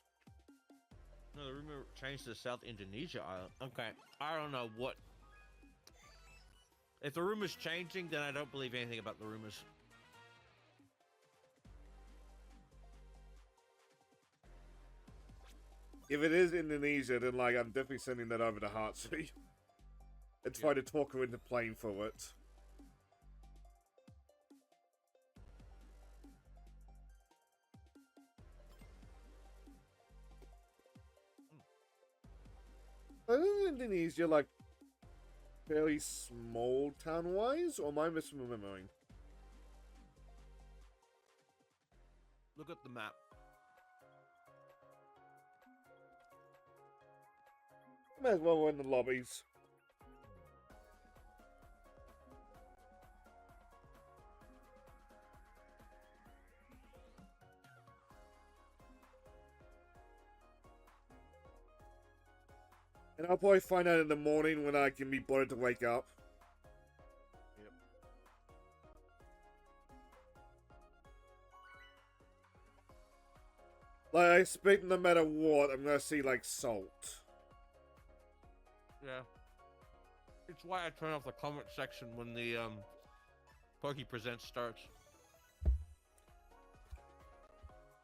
No, the rumor changed to South Indonesia Island. Okay, I don't know what. If the rumor's changing, then I don't believe anything about the rumors. If it is Indonesia, then like I'm definitely sending that over to Hatsune and try to talk her into playing for it. Isn't Indonesia like fairly small town-wise, or am I misremembering? Look at the map. Might as well we're in the lobbies. And I'll probably find out in the morning when I can be bothered to wake up. Yep. Like, I expect no matter what, I'm gonna see, like, salt. Yeah. It's why I turn off the comment section when the Pokey Presents starts.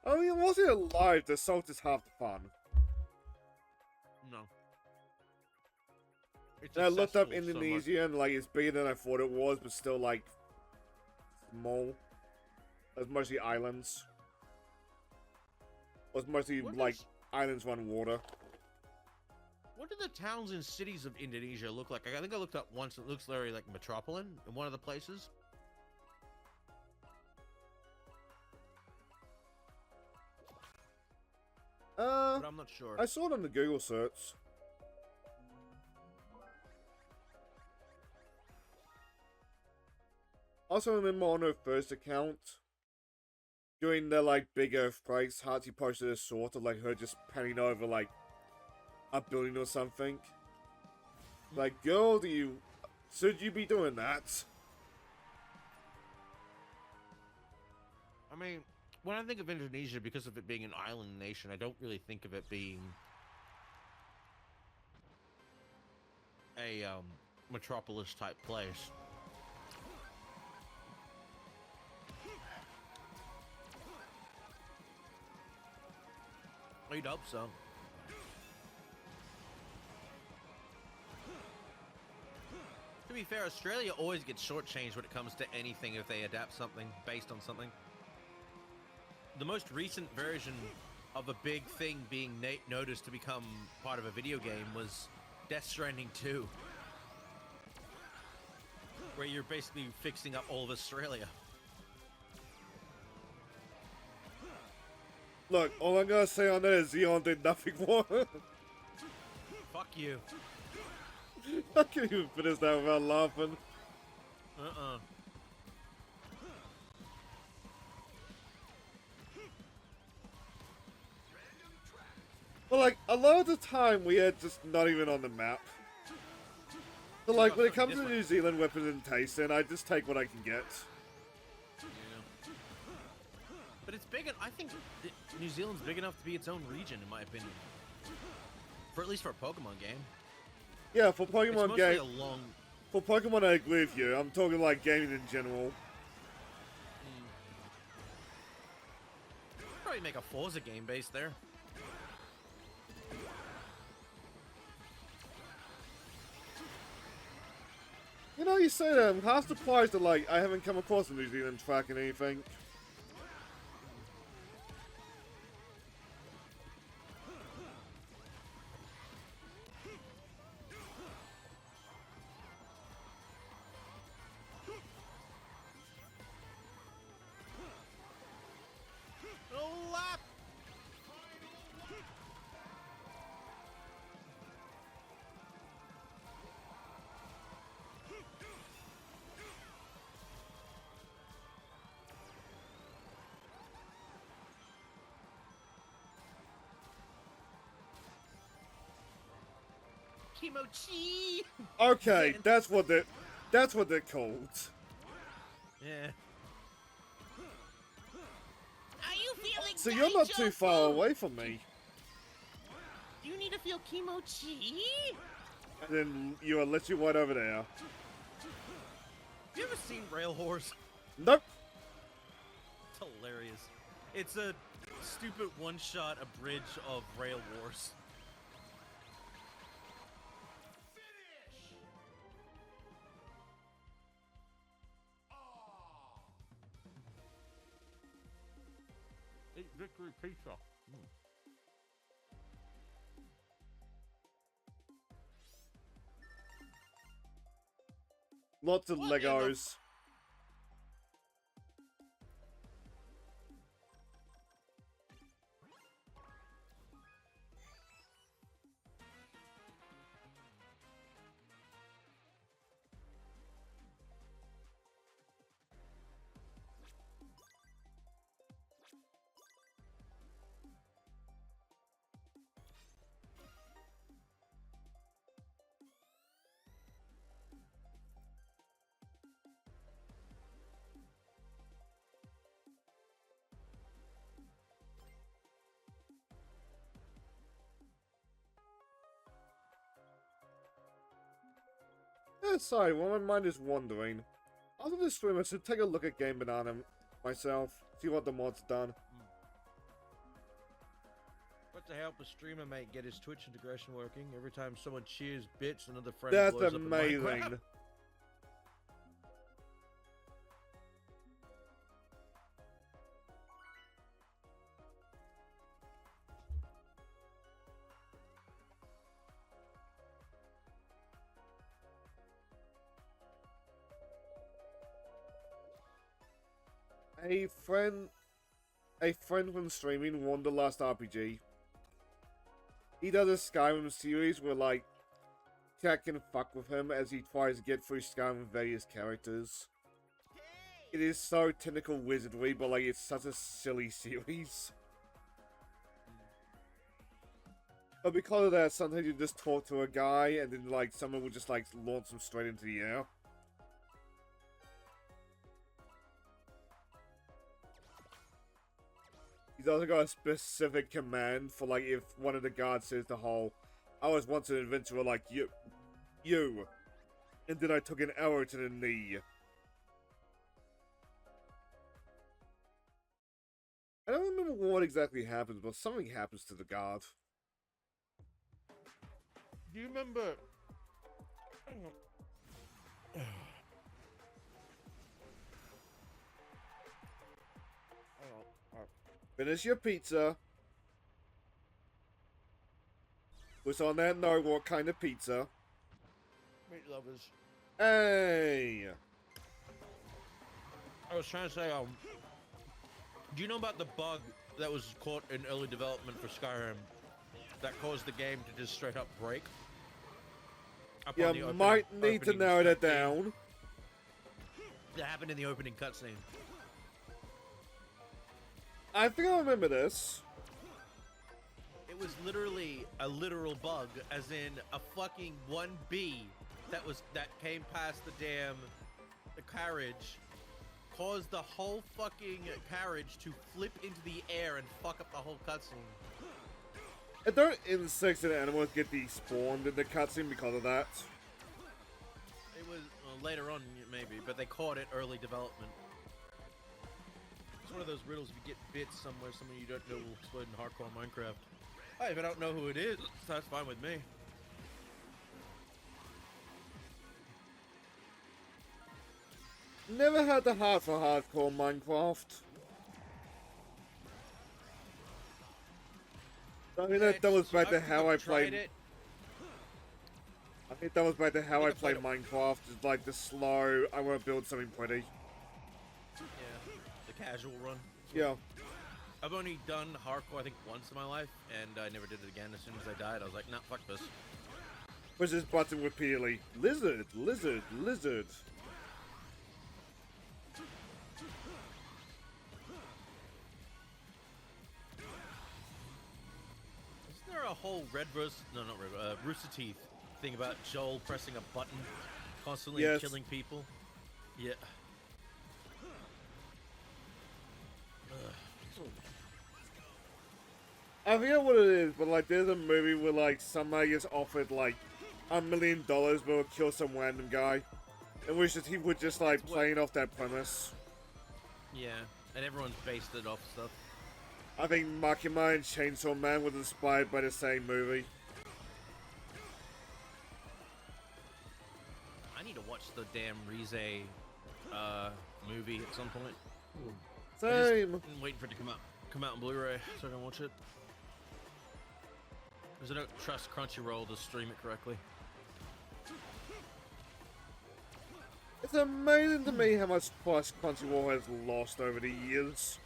I mean, was it alive? The salt is half the fun. No. It's And I looked up accessible so much. Indonesia and, like, it's bigger than I thought it was, but still, like, small. It's mostly islands. It's mostly, What like, does- islands run water. What do the towns and cities of Indonesia look like? I think I looked up once. It looks very like Metropolitan in one of the places. But I'm not sure. I saw it on the Google search. Also, remember on her first account, during the, like, big earthquakes, Hatsune posted a sort of, like, her just panning over, like, a building or something. Like, girl, should you be doing that? I mean, when I think of Indonesia, because of it being an island nation, I don't really think of it being a metropolis type place. I'd hope so. To be fair, Australia always gets shortchanged when it comes to anything if they adapt something based on something. The most recent version of a big thing being noticed to become part of a video game was Death Stranding 2. Where you're basically fixing up all of Australia. Look, all I'm gonna say on that is Xeon did nothing for her. Fuck you. I can't even finish that without laughing. But like, a lot of the time we are just not even on the map. So like, when it comes to New Zealand representation, I just take what I can get. But it's big. I think New Zealand's big enough to be its own region, in my opinion. For at least for a Pokemon game. Yeah, for It's Pokemon mostly game. a long. For Pokemon, I agree with you. I'm talking like gaming in general. Probably make a Forza game based there. You know, you say that, I'm half surprised that, like, I haven't come across a New Zealand track in anything. Lap. Kimochi. Okay, Yeah. that's what they're called. Yeah. Are you feeling? So you're not too far away from me. Do you need to feel kimochi? And then you'll let you right over there. Have you ever seen Rail Horse? Nope. It's hilarious. It's a stupid one-shot abridge of Rail Wars. Eat victory pizza. Lots of What in the- Legos. Sorry, while my mind is wandering, after this stream I should take a look at Game Banana myself, see what the mod's done. What to help a streamer mate get his Twitch integration working? Every time someone cheers bits, another friend That's blows up in amazing. Minecraft. A friend from streaming, Wanderlust RPG. He does a Skyrim series where, like, chat can fuck with him as he tries to get through Skyrim with various characters. It is so technical wizardry, but, like, it's such a silly series. But because of that, sometimes you just talk to a guy and then, like, someone will just, like, launch him straight into the air. He's also got a specific command for, like, if one of the guards says the whole, I was once an adventurer like you, and then I took an arrow to the knee. I don't remember what exactly happens, but something happens to the guard. Do you remember? Finish your pizza. What's on that note, what kind of pizza? Meat lovers. Hey! I was trying to say, do you know about the bug that was caught in early development for Skyrim that caused the game to just straight up break? You might need to narrow that down. That happened in the opening cutscene. I think I remember this. It was literally a literal bug, as in a fucking 1B that came past the carriage, caused the whole fucking carriage to flip into the air and fuck up the whole cutscene. And don't insects and animals get despawned in the cutscene because of that? It was later on, maybe, but they caught it early development. It's one of those riddles. If you get bits somewhere, someone you don't know will explode in hardcore Minecraft. Hey, if I don't know who it is, that's fine with me. Never had the heart for hardcore Minecraft. I mean, that was back to how I played it. I think that was back to how I played Minecraft. It's like the slow, I want to build something pretty. Yeah, the casual run. Yeah. I've only done hardcore, I think, once in my life, and I never did it again. As soon as I died, I was like, nah, fuck this. Push this button repeatedly. Lizard, lizard, lizard. Isn't there a whole Rooster Teeth thing about Joel pressing a button constantly and killing people? Yeah. I forget what it is, but like there's a movie where like somebody gets offered like $1 million but will kill some random guy. And which he would just like playing off that premise. Yeah, and everyone's based it off stuff. I think Makima and Chainsaw Man was inspired by the same movie. I need to watch the damn Rize movie at some point. Same. I'm waiting for it to come out on Blu-ray so I can watch it. Because I don't trust Crunchyroll to stream it correctly. It's amazing to me how much plus Crunchyroll has lost over the years.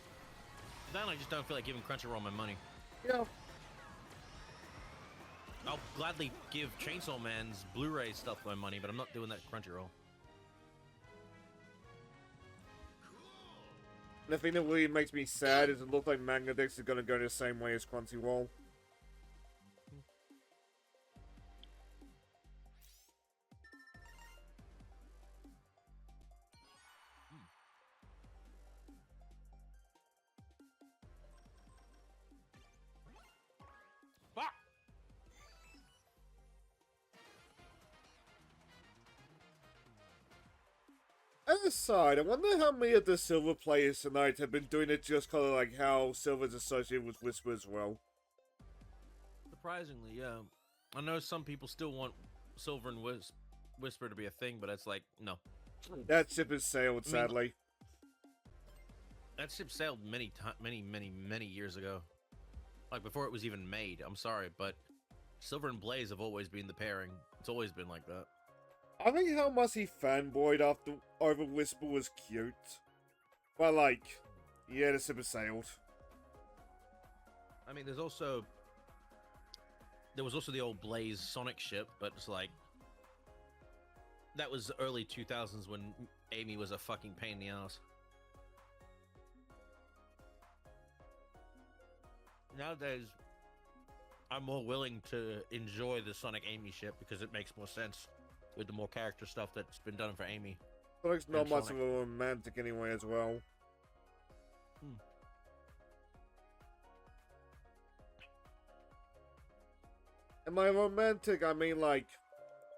Then I just don't feel like giving Crunchyroll my money. Yeah. I'll gladly give Chainsaw Man's Blu-ray stuff my money, but I'm not doing that to Crunchyroll. The thing that really makes me sad is it looks like Mangadex is gonna go the same way as Crunchyroll. Fuck! As a side, I wonder how many of the Silver players tonight have been doing it just kind of like how Silver's associated with Whisper as well. Surprisingly, yeah. I know some people still want Silver and Whisper to be a thing, but it's like, no. That ship has sailed, sadly. That ship sailed many years ago. Like, before it was even made. I'm sorry, but Silver and Blaze have always been the pairing. It's always been like that. I think how much he fanboyed over Whisper was cute. But like, yeah, the ship has sailed. I mean, there was also the old Blaze Sonic ship, but it's like, that was early 2000s when Amy was a fucking pain in the ass. Nowadays, I'm more willing to enjoy the Sonic Amy ship because it makes more sense with the more character stuff that's been done for Amy. Sonic's not And much Sonic. of a romantic anyway as well. And by romantic, I mean like,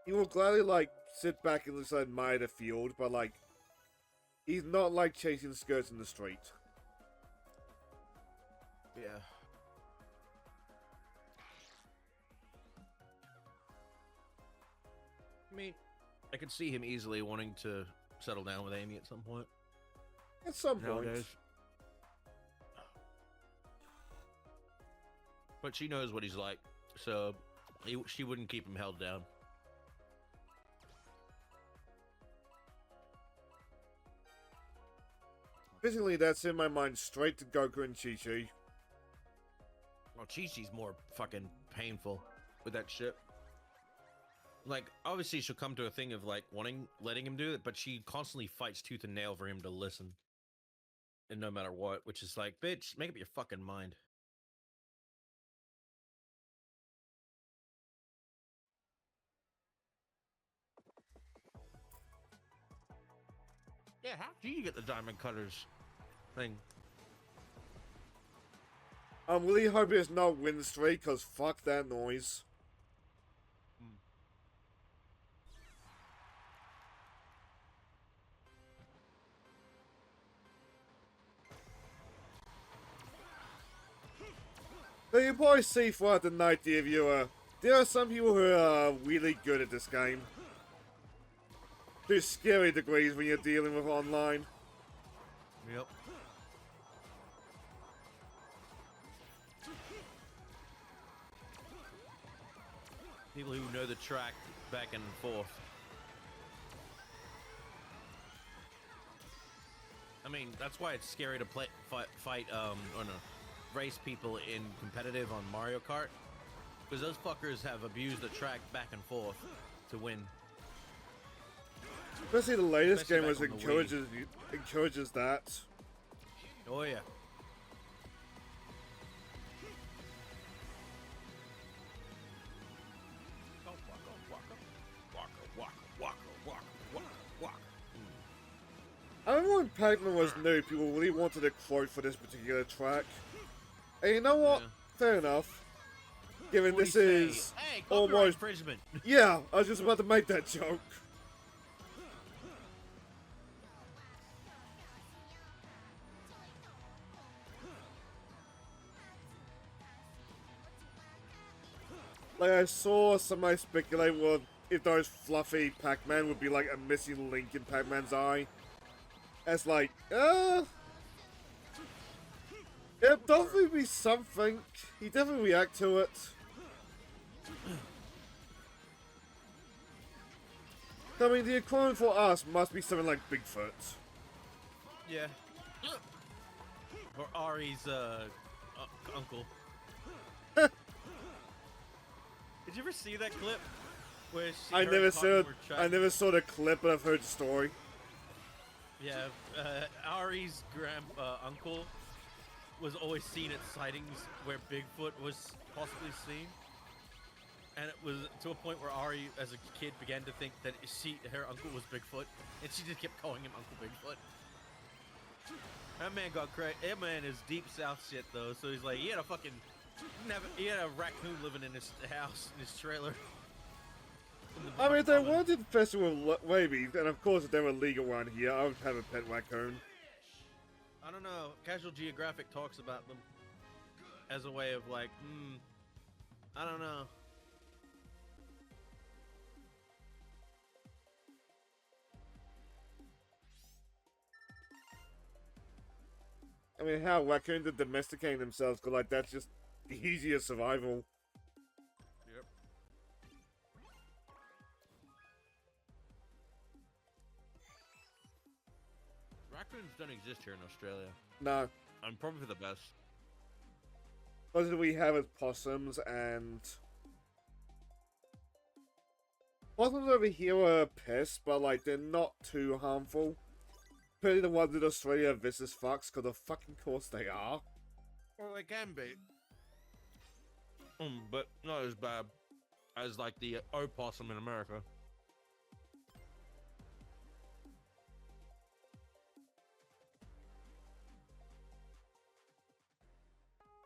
he will gladly like sit back and just admire the field, but like, he's not like chasing skirts in the street. Yeah. I mean, I could see him easily wanting to settle down with Amy at some point. At some point. Nowadays. But she knows what he's like, so she wouldn't keep him held down. Physically, that's in my mind straight to Goku and Chi-Chi. Well, Chi-Chi's more fucking painful with that shit. Like, obviously she'll come to a thing of, like, letting him do it, but she constantly fights tooth and nail for him to listen. And no matter what, which is like, bitch, make up your fucking mind. Yeah, how do you get the diamond cutters thing? I'm really hoping it's not wind streak, cause fuck that noise. So you probably see throughout the night, dear viewer, there are some people who are really good at this game. To scary degrees when you're dealing with online. Yep. People who know the track back and forth. I mean, that's why it's scary to race people in competitive on Mario Kart. Because those fuckers have abused the track back and forth to win. Especially the latest Especially game was back on the encourages that. Oh yeah. I remember when Pac-Man was new, people really wanted a quote for this particular track. And you know what? Yeah. Fair enough. Given What this do you say? is Hey, copyright almost... infringement. Yeah, I was just about to make that joke. Like, I saw somebody speculate, well, if those fluffy Pac-Man would be like a missing link in Pac-Man's eye. It's like, it'd definitely be something. He'd definitely react to it. I mean, the equivalent for us must be something like Bigfoot. Yeah. Or Ari's uncle. Did you ever see that clip? Where she I her never and Cotton saw. were trying- I never saw the clip, but I've heard the story. Yeah, Ari's uncle was always seen at sightings where Bigfoot was possibly seen. And it was to a point where Ari, as a kid, began to think that her uncle was Bigfoot, and she just kept calling him Uncle Bigfoot. That man got crazy. That man is deep south shit though, so he's like, he had a raccoon living in his house, in his trailer. I mean, if they wanted festival rabies, and of course if they were legal around here, I would have a pet raccoon. I don't know. Casual Geographic talks about them as a way of like, I don't know. I mean, how raccoons are domesticating themselves, because like that's just the easiest survival. Yep. Raccoons don't exist here in Australia. No. I'm probably for the best. What we have is possums, and possums over here are pests, but like they're not too harmful. Pretty the ones in Australia are vicious fucks, because of fucking course they are. Well, they can be. But not as bad as like the opossum in America.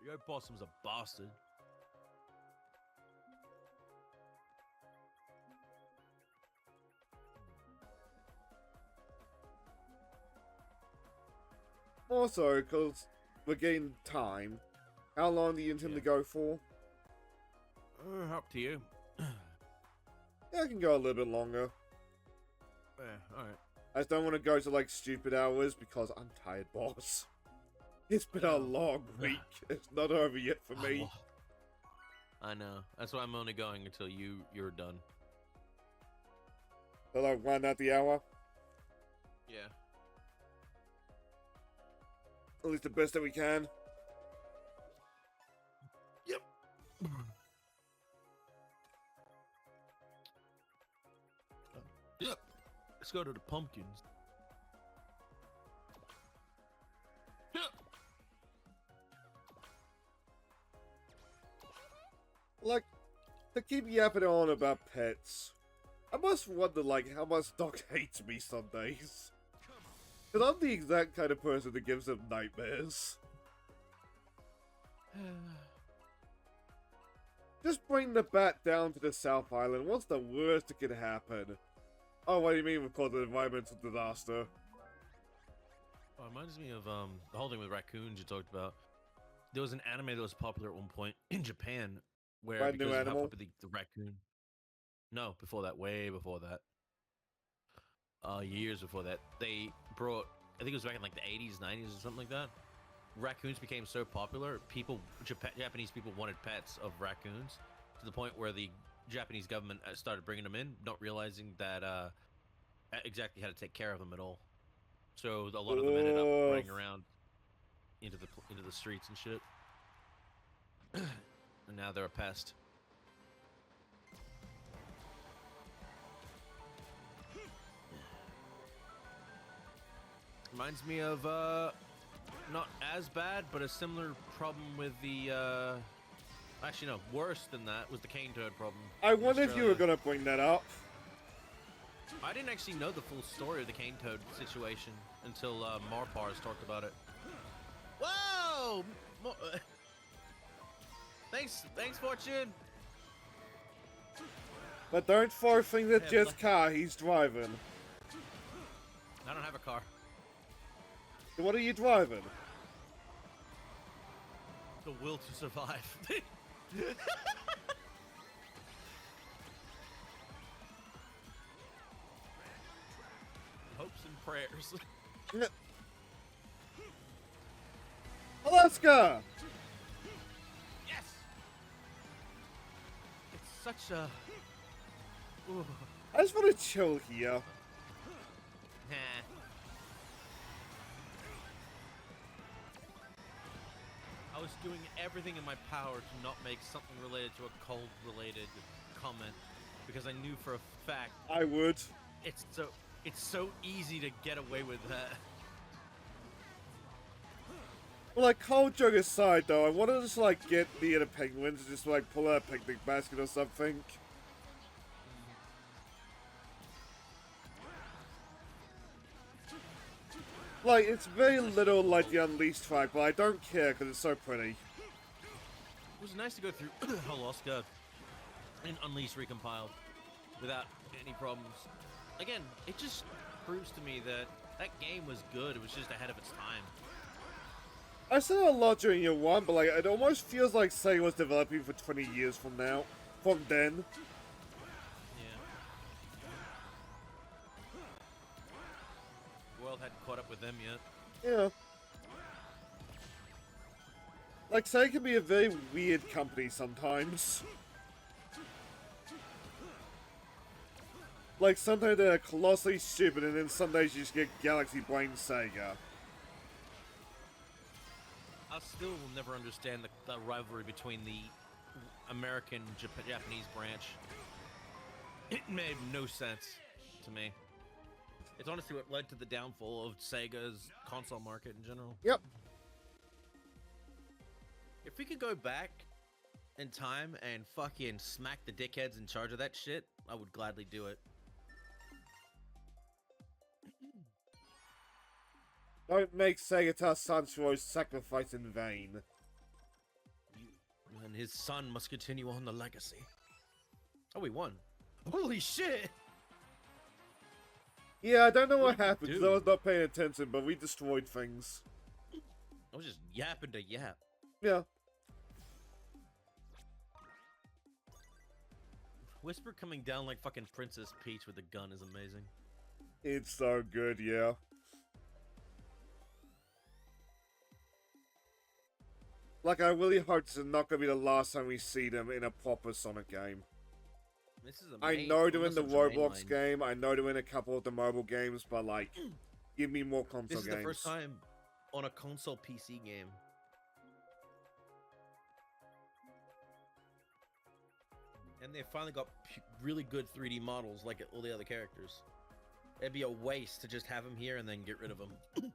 The opossum's a bastard. Also, because we're getting time, how long do you intend to go for? Up to you. Yeah, I can go a little bit longer. Yeah, alright. I just don't want to go to like stupid hours because I'm tired, boss. It's been a long week. It's not over yet for me. I know. That's why I'm only going until you're done. So like round out the hour. Yeah. At least the best that we can. Yep. Yep. Let's go to the pumpkins. Yep. Like, to keep yapping on about pets, I must wonder like how much Doc hates me some days. Because I'm the exact kind of person that gives him nightmares. Just bring the bat down to the South Island. What's the worst that could happen? Oh, what do you mean we've caused an environmental disaster? Oh, it reminds me of the whole thing with raccoons you talked about. There was an anime that was popular at one point in Japan where Brand New because of how Animal? popular the raccoon. No, before that, way before that. Years before that, they brought. I think it was back in like the 80s, 90s, or something like that. Raccoons became so popular, Japanese people wanted pets of raccoons to the point where the Japanese government started bringing them in, not realizing that exactly how to take care of them at all. So a lot of them ended up running around into the streets and shit, and now they're a pest. Reminds me of not as bad, but a similar problem with the actually no, worse than that was the cane toad problem. I in wonder if you were Australia. gonna bring that up. I didn't actually know the full story of the cane toad situation until Marpars talked about it. Whoa! Thanks, Fortune. But don't throw things at Yeah, Jet's but- car, he's driving. I don't have a car. What are you driving? The will to survive. prayers. Alaska! Yes! It's such a... Ooh. I just want to chill here. Nah. I was doing everything in my power to not make something related to a cold-related comment because I knew for a fact I would. it's so easy to get away with that. Well, like, cold joke aside, though, I want to just, like, get near the penguins and just, like, pull out a picnic basket or something. Like, it's very little like the Unleashed track, but I don't care because it's so pretty. It was nice to go through Alaska and Unleashed recompiled without any problems. Again, it just proves to me that that game was good. It was just ahead of its time. I said a lot during year one, but like it almost feels like Sega was developing for 20 years from now, from then. Yeah. The world hadn't caught up with them yet. Yeah. Like Sega can be a very weird company sometimes. Like sometimes they're colossally stupid, and then some days you just get Galaxy Brain Sega. I still will never understand the rivalry between the American Japanese branch. It made no sense to me. It's honestly what led to the downfall of Sega's console market in general. Yep. If we could go back in time and fucking smack the dickheads in charge of that shit, I would gladly do it. Don't make Segata Sancho's sacrifice in vain. And his son must continue on the legacy. Oh, we won. Holy shit! Yeah, I don't know what What did we happened because do? I was not paying attention, but we destroyed things. I was just yapping to yap. Yeah. Whisper coming down like fucking Princess Peach with a gun is amazing. It's so good, yeah. Like, I really hope this is not going to be the last time we see them in a proper Sonic game. This is I know they're in the Roblox game, I know they're in a couple of the mobile games, but like, give me more console This is games. the first time on a console PC game. And they finally got really good 3D models like all the other characters. It'd be a waste to just have them here and then get rid of them.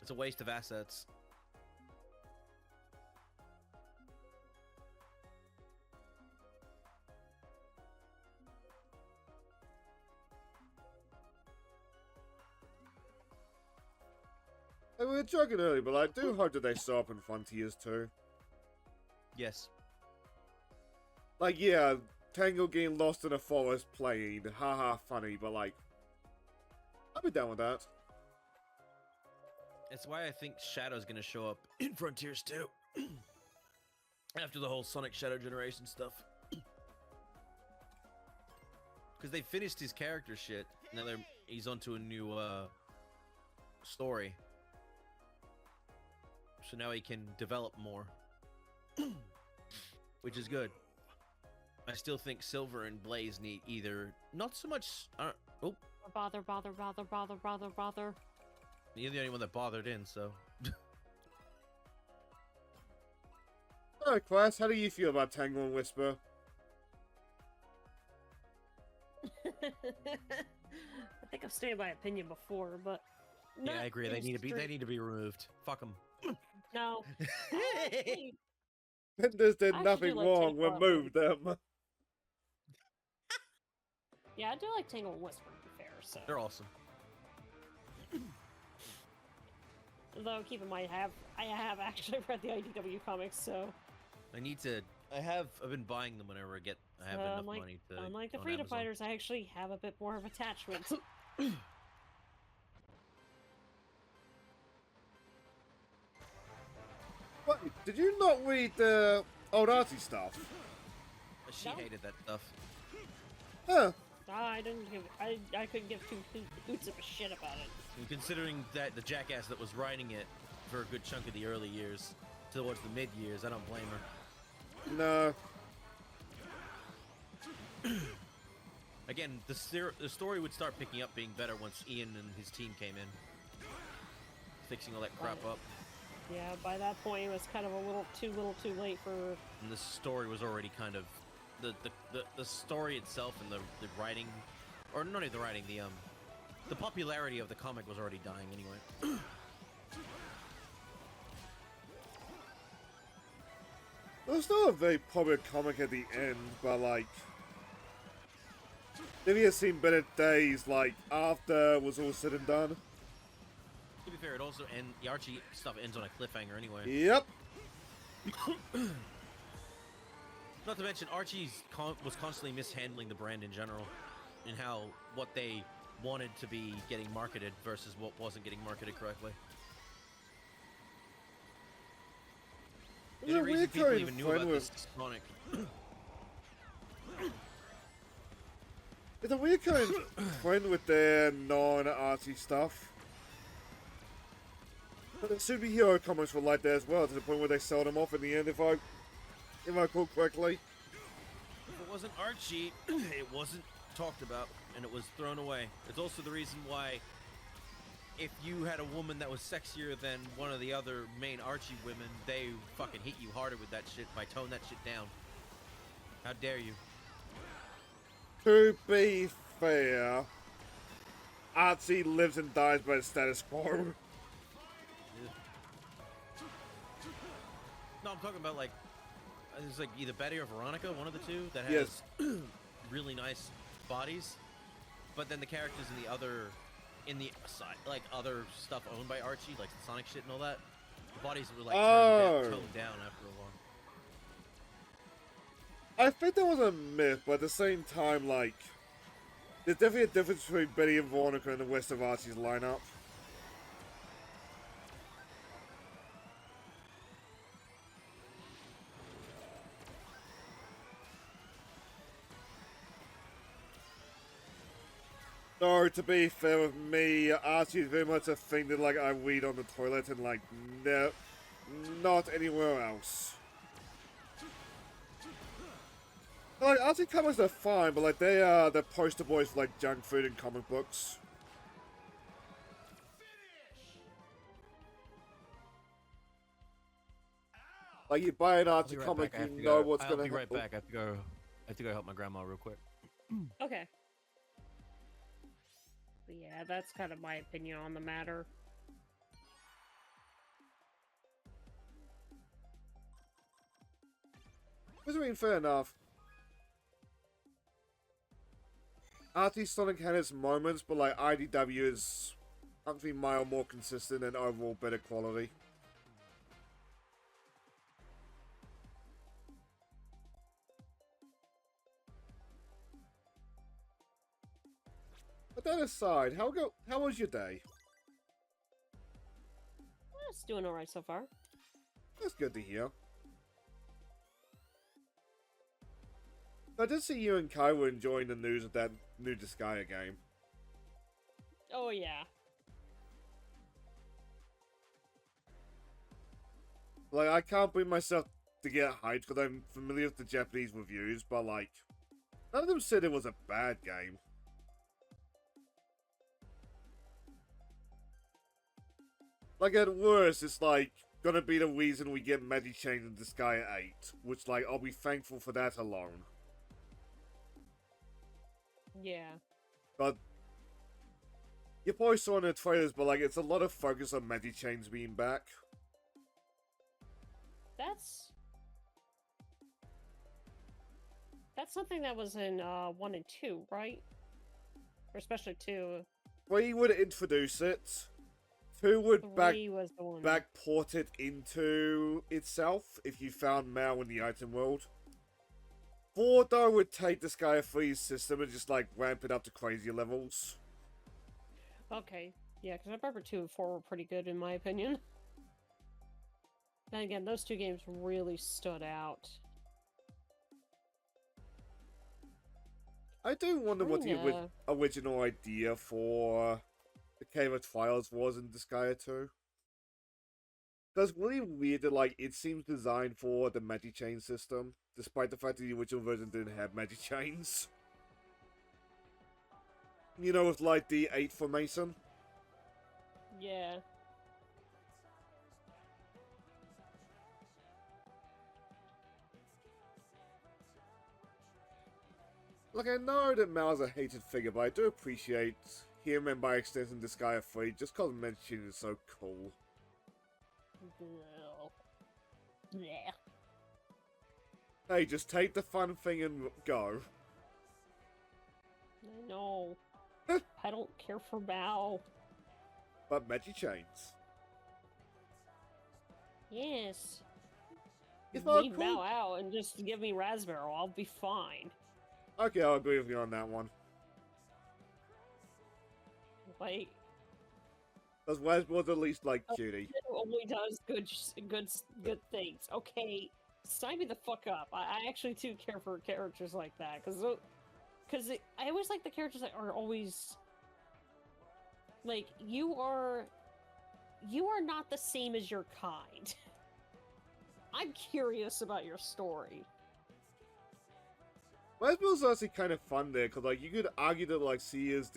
It's a waste of assets. We were joking earlier, but I do hope that they show up in Frontiers too. Yes. Like, yeah, Tangle getting lost in a forest playing, haha, funny, but like, I'll be down with that. It's why I think Shadow's gonna show up in Frontiers too. After the whole Sonic Shadow generation stuff. Because they finished his character shit. Now he's onto a new story. So now he can develop more. Which is good. I still think Silver and Blaze need either... Not so much... oh, Bother. you're the only one that bothered in, so... Alright, class, how do you feel about Tangle and Whisper? I think I've stated my opinion before, but Yeah, not I agree. They in need to be straight- removed. Fuck them. No. Actually, Vendors did I actually nothing do like wrong, Tangle and remove them. yeah, I do like Tangle and Whisper, to be fair. So, They're awesome. although keep in mind, I have actually read the IDW comics, so I've been buying them whenever I have enough unlike, money to. unlike the on Freedom Amazon. Fighters, I actually have a bit more of attachment. What? Did you not read the old arty stuff? She No. hated that stuff. Huh. I didn't give. I couldn't give two hoots of a shit about it. And considering that the jackass that was writing it for a good chunk of the early years towards the mid years, I don't blame her. No. Again, the story would start picking up being better once Ian and his team came in, fixing all that crap up. Yeah, by that point it was kind of a little too late for. And the story was already kind of the story itself and the writing, or not even the writing, the popularity of the comic was already dying anyway. It was still a very popular comic at the end, but like, maybe it's seen better days, like, after it was all said and done. To be fair, it also the Archie stuff ends on a cliffhanger anyway. Yep. Not to mention, Archie was constantly mishandling the brand in general, and how what they wanted to be getting marketed versus what wasn't getting marketed correctly. There's Any a reason people recurring even knew friend about with- this comic? It's a weird kind of trend with their non-artsy stuff. But the superhero comics were like that as well, to the point where they sold them off in the end, if I recall correctly. If it wasn't Archie, it wasn't talked about, and it was thrown away. It's also the reason why, if you had a woman that was sexier than one of the other main Archie women, they fucking hit you harder with that shit by tone that shit down. How dare you? To be fair, Artsy lives and dies by the status quo. No, I'm talking about like, it's like either Betty or Veronica, one of the two, that has Yes. really nice bodies, but then the characters in the side, like other stuff owned by Archie, like the Sonic shit and all that, the bodies were like toned down after a while. I think that was a myth, but at the same time, like, there's definitely a difference between Betty and Veronica and the rest of Archie's lineup. No, to be fair with me, Archie is very much a thing that, like, I read on the toilet and, like, no, not anywhere else. Like, Archie comics are fine, but, like, they are the poster boys for, like, junk food and comic books. Like, you buy an Archie comic, you know what's gonna happen. I'll be right back. I have to go help my grandma real quick. Okay. But yeah, that's kind of my opinion on the matter. Which, I mean, fair enough. Archie Sonic had its moments, but, like, IDW is actually mile more consistent and overall better quality. But that aside, how was your day? It's doing alright so far. That's good to hear. I did see you and Kai were enjoying the news of that new Disgaea game. Oh yeah. Like, I can't bring myself to get hyped because I'm familiar with the Japanese reviews, but, like, none of them said it was a bad game. Like, at worst, it's, like, gonna be the reason we get Magic Chains in Disgaea 8, which, like, I'll be thankful for that alone. Yeah. But you probably saw in the trailers, but, like, it's a lot of focus on Magic Chains being back. That's something that was in 1 and 2, right? Or especially 2. 3 would introduce it. 2 would 3 was the one. backport it into itself if you found Mao in the item world. 4, though, would take this guy a free system and just, like, ramp it up to crazier levels. Okay. Yeah, because I remember 2 and 4 were pretty good in my opinion. Then again, those 2 games really stood out. I do wonder what the Kinda. original idea for the Cave of Trials was in Disgaea 2. Because really weird that, like, it seems designed for the Magichain system, despite the fact that the original version didn't have Magichains. You know, with, like, the 8 formation. Yeah. Like, I know that Mal's a hated figure, but I do appreciate him and by extension Disgaea 3, just because Magichain is so cool. Yeah. Hey, just take the fun thing and go. I know. I don't care for Mal. But Magichains. Yes. It's not Leave cool. Mal out and just give me Raspberry. I'll be fine. Okay, I'll agree with you on that one. Like, Because Wesboard's at least, like, cutie. it only does good things. Okay, sign me the fuck up. I actually do care for characters like that, because I always like the characters that are always like you are not the same as your kind. I'm curious about your story. Wesboard's actually kind of fun there, because, like, you could argue that, like, she is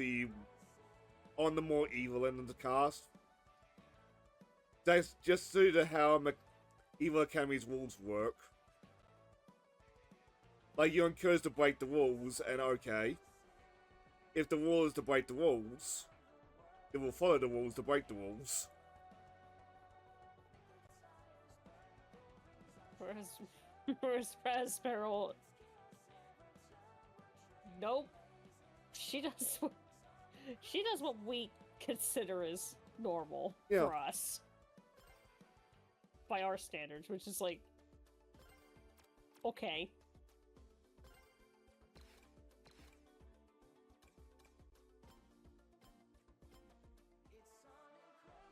on the more evil end of the cast. That's just due to how Evil Academy's rules work. Like, you're encouraged to break the rules, and okay. If the rule is to break the rules, it will follow the rules to break the rules. Whereas Raspberry, nope. She does what we consider as normal for us. By our standards, which is like, okay.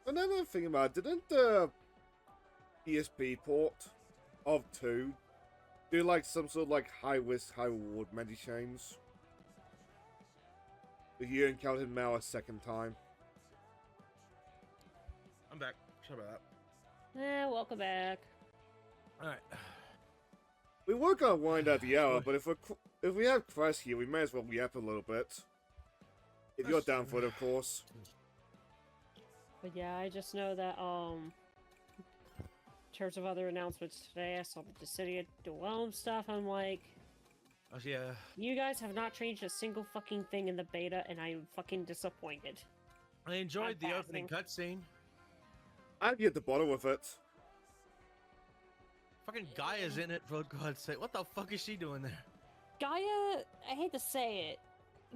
Another thing about it, didn't the PSP port of 2 do like some sort of like high risk, high reward Magichains? If you encountered Mal a second time. I'm back. Sorry about that. Welcome back. Alright. We were gonna wind out the hour, but if we have Crest here, we may as well yap a little bit. If you're down for it, of course. But yeah, I just know that, in terms of other announcements today, I saw the City of Dwellum stuff. I'm like, Oh, yeah. you guys have not changed a single fucking thing in the beta, and I am fucking disappointed. I enjoyed I'm the opening cutscene. I'd get the bottom with it. Fucking Gaia's in it, for God's sake. What the fuck is she doing there? Gaia, I hate to say it,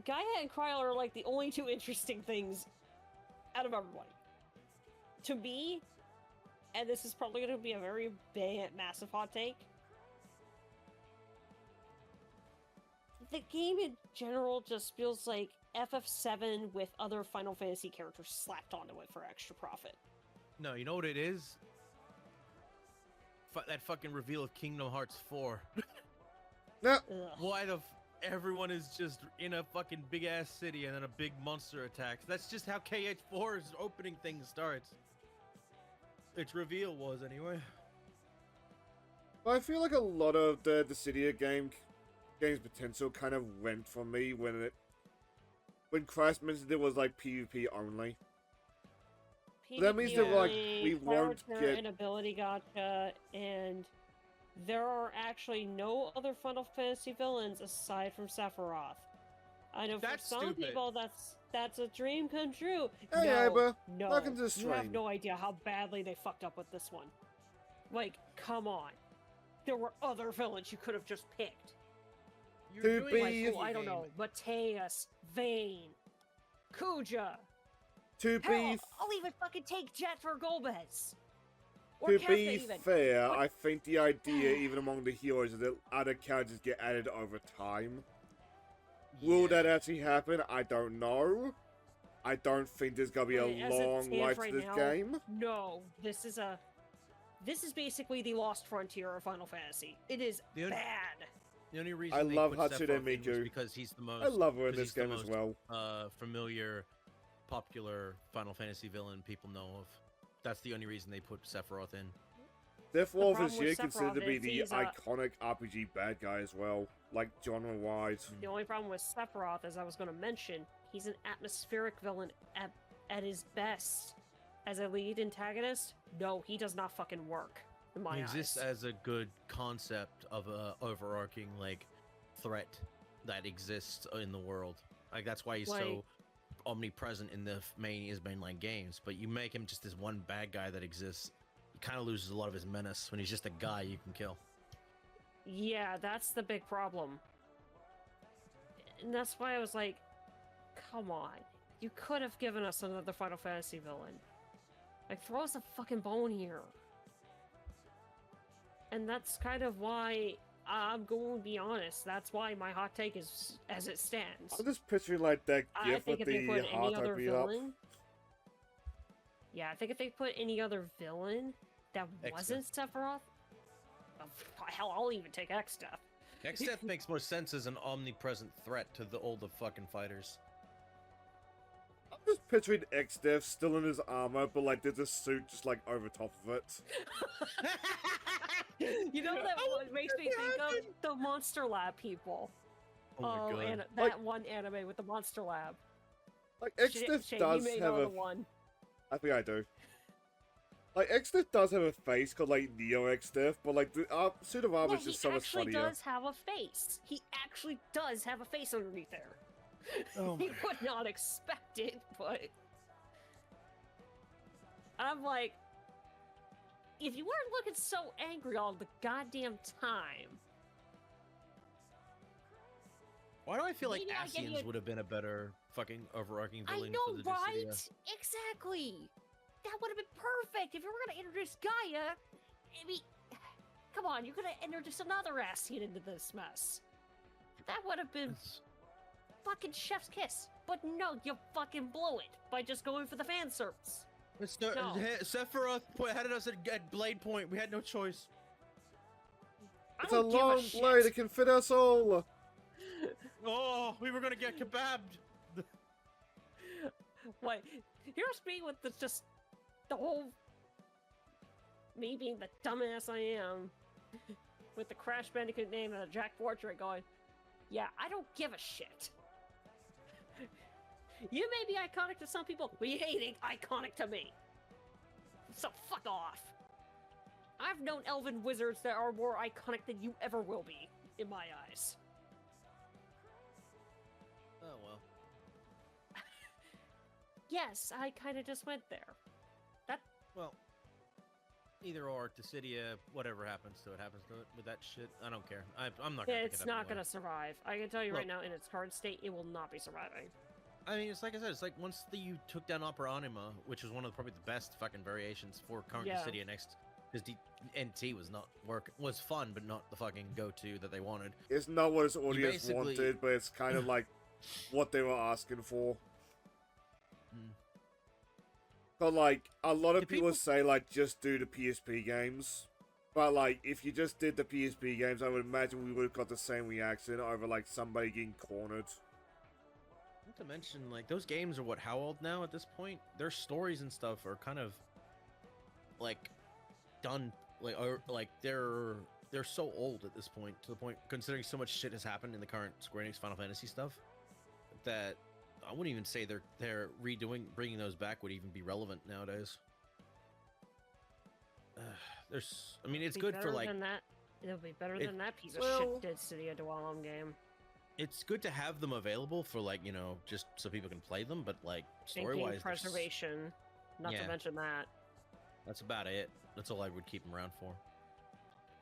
Gaia and Kryl are like the only two interesting things out of everybody. To me, and this is probably going to be a very massive hot take, the game in general just feels like FF7 with other Final Fantasy characters slapped onto it for extra profit. No, you know what it is? That fucking reveal of Kingdom Hearts 4. No. Ugh. Why the everyone is just in a fucking big ass city and then a big monster attacks. That's just how KH4's opening thing starts. Its reveal was anyway. I feel like a lot of the Dissidia game's potential kind of went from me when Crash mentioned it was like PvP only. That means that, like, we won't character get- an ability gotcha, and there are actually no other Final Fantasy villains aside from Sephiroth. I know That's for some stupid. people that's a dream come true. Hey, no, Abba, no, welcome to the you have stream. no idea how badly they fucked up with this one. Like, come on. There were other villains you could have just picked. You're To doing be- like, Like, I don't know, Mateus, Vayne, Kuja. To Hell, be I'll even fucking take Jet for Golbez. Or To Kefka be even. fair, What? I think the idea, even among the heroes, is that other characters get added over time. Will that actually happen? I don't know. I don't think there's gonna be a As it long stands life right to this now, game. No, this is basically the Lost Frontier of Final Fantasy. It is The only- bad. The only reason I they love put Hatsune Sephiroth in was Miku. because he's the most. I love her in because this he's the game as most, well. Familiar, popular Final Fantasy villain people know of. That's the only reason they put Sephiroth in. Sephiroth problem is with here considered to Sephiroth be is the he's, iconic RPG bad guy as well, like genre-wise. The only problem with Sephiroth, as I was going to mention, he's an atmospheric villain at his best. As a lead antagonist, no, he does not fucking work in my He eyes. exists as a good concept of a overarching like threat that exists in the world. Like that's why he's so Like- omnipresent in the his mainline games. But you make him just this one bad guy that exists, he kind of loses a lot of his menace when he's just a guy you can kill. Yeah, that's the big problem. And that's why I was like, come on. You could have given us another Final Fantasy villain. Like, throw us a fucking bone here. And that's kind of why I'm going to be honest. That's why my hot take is as it stands. I'm just picturing like that I gif think with if they the put any heart other opening up. villain. Yeah, I think if they put any other villain that X-Death. wasn't Sephiroth, oh, hell, I'll even take X-Death. X-Death makes more sense as an omnipresent threat to all the fucking fighters. I'm just picturing X-Death still in his armor, but like there's a suit just like over top of it. You know what makes me think of the Monster Lab people. Oh my god. and that Like- one anime with the Monster Lab. Like Shane, X-Death Shane, does you may have know a... the one. I think I do. Like X-Death does have a face called like Neo X-Death, but like the suit of armor Yeah, is he just so much actually funnier. does have a face. He actually does have a face underneath there. Oh You would not expect it, but I'm like, if you weren't looking so angry all the goddamn time, Why do I feel like Maybe I'll give you Asians a- would have been a better fucking overarching I villain know, for the right? Dissidia? Exactly. That would have been perfect if you were gonna introduce Gaia. I mean, come on, you're gonna introduce another Asian into this mess. That would have been fucking chef's kiss. But no, you fucking blew it by just going for the fan service. No. Sephiroth had us at blade point. We had no choice. I It's a don't give long shit. blade, it can fit us all! Oh, we were gonna get kebabbed. What? Here's me with just the whole me being the dumbass I am, with the Crash Bandicoot name and a Jack Portrait going, yeah, I don't give a shit. You may be iconic to some people, but you ain't iconic to me. So fuck off. I've known elven wizards that are more iconic than you ever will be, in my eyes. Oh well. Yes, I kind of just went there. Well, either or, Dissidia, whatever happens to it, with that shit. I don't care. I'm not gonna pick It's it up not anyway. gonna survive. I can tell you right Look. now, in its current state, it will not be surviving. I mean, it's like I said, it's like once you took down Opera Anima, which was one of probably the best fucking variations for current Yeah. Dissidia next, because NT was fun, but not the fucking go-to that they wanted. It's not what its audience basically- wanted, but it's kind of like what they were asking for. Mm. But like, a lot of Do people people- say like, just do the PSP games. But like, if you just did the PSP games, I would imagine we would have got the same reaction over like somebody getting cornered. Not to mention, like, those games are how old now at this point? Their stories and stuff are kind of like done, like, or like they're so old at this point, to the point considering so much shit has happened in the current Square Enix Final Fantasy stuff that I wouldn't even say they're bringing those back would even be relevant nowadays. I mean, it's Be good for better like than that. It'll be better It- than that piece of well- shit Dissidia Dwellum game. it's good to have them available for like, you know, just so people can play them, but like And story game wise, preservation. Not Yeah. to mention that. that's about it. That's all I would keep them around for.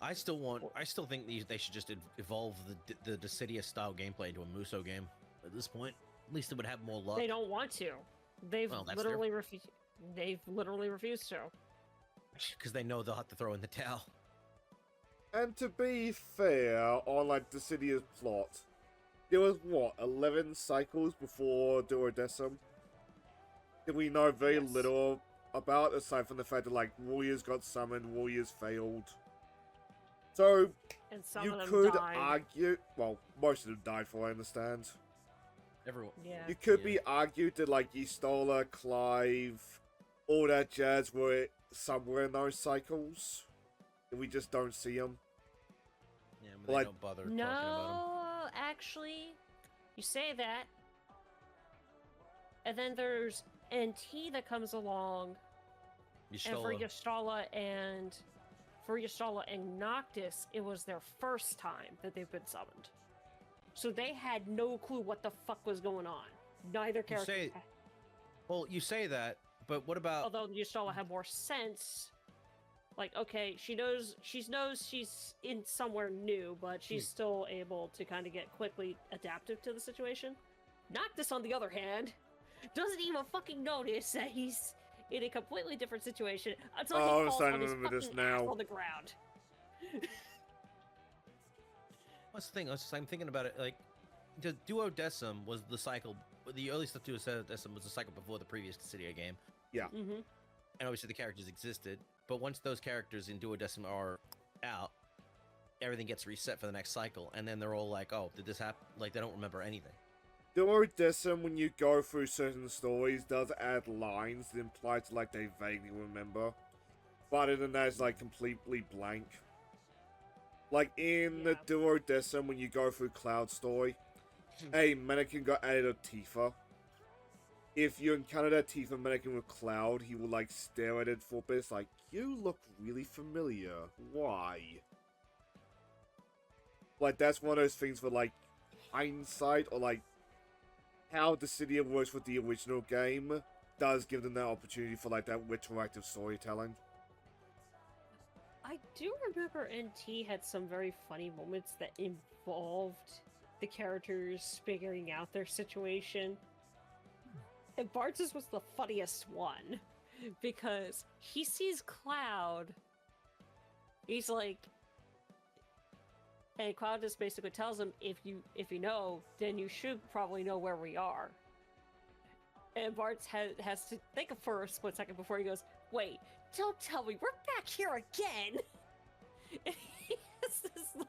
I still think they should just evolve the Dissidia style gameplay into a Muso game at this point. At least it would have more luck. They don't want to. They've Well, that's their- literally refused. They've literally refused to. Because they know they'll have to throw in the towel. And to be fair, on like Dissidia's plot, there was what, 11 cycles before Duodecim? That we know very Yes. little about, aside from the fact that like warriors got summoned, warriors failed. So, And some you of them could died. argue... Well, most of them died, for I understand. Everyone. Yeah. You could Yeah. be argued that, like, Yistola, Clive, all that jazz were somewhere in those cycles. And we just don't see them. Yeah, but Like- they don't bother talking about them. No, actually, you say that, and then there's NT that comes along, and for Yastala and Noctis, it was their first time that they've been summoned. So they had no clue what the fuck was going on. Neither character. say- Well, you say that, but what about... Although Yastala had more sense. Like, okay, she knows she's in somewhere new, but she's still able to kind of get quickly adaptive to the situation. Noctis, on the other hand, doesn't even fucking notice that he's in a completely different situation until Oh, he I'm falls starting on to his remember this fucking ass now. on the ground. What's the thing? I'm thinking about it. Like, the Duodecim was the cycle. The early stuff Duodecim was the cycle before the previous Dissidia game, Mm-hmm. and obviously the characters existed. But once those characters in Duodecim are out, everything gets reset for the next cycle, and then they're all like, "Oh, did this happen?" Like, they don't remember anything. Duodecim, when you go through certain stories, does add lines that imply to, like, they vaguely remember. But other than that, it's, like, completely blank. Like, in the Yeah. Duodecim, when you go through Cloud Story, a mannequin got added to Tifa. If you encounter that Tifa mannequin with Cloud, he will, like, stare at it for a bit. It's like, you look really familiar. Why? Like, that's one of those things for, like, hindsight, or, like, how Dissidia works with the original game does give them that opportunity for, like, that retroactive storytelling. I do remember NT had some very funny moments that involved the characters figuring out their situation. And Bartz's was the funniest one because he sees Cloud. He's like, and Cloud just basically tells him, if you know, then you should probably know where we are. And Bartz has to think for a split second before he goes, wait, don't tell me we're back here again. And he has this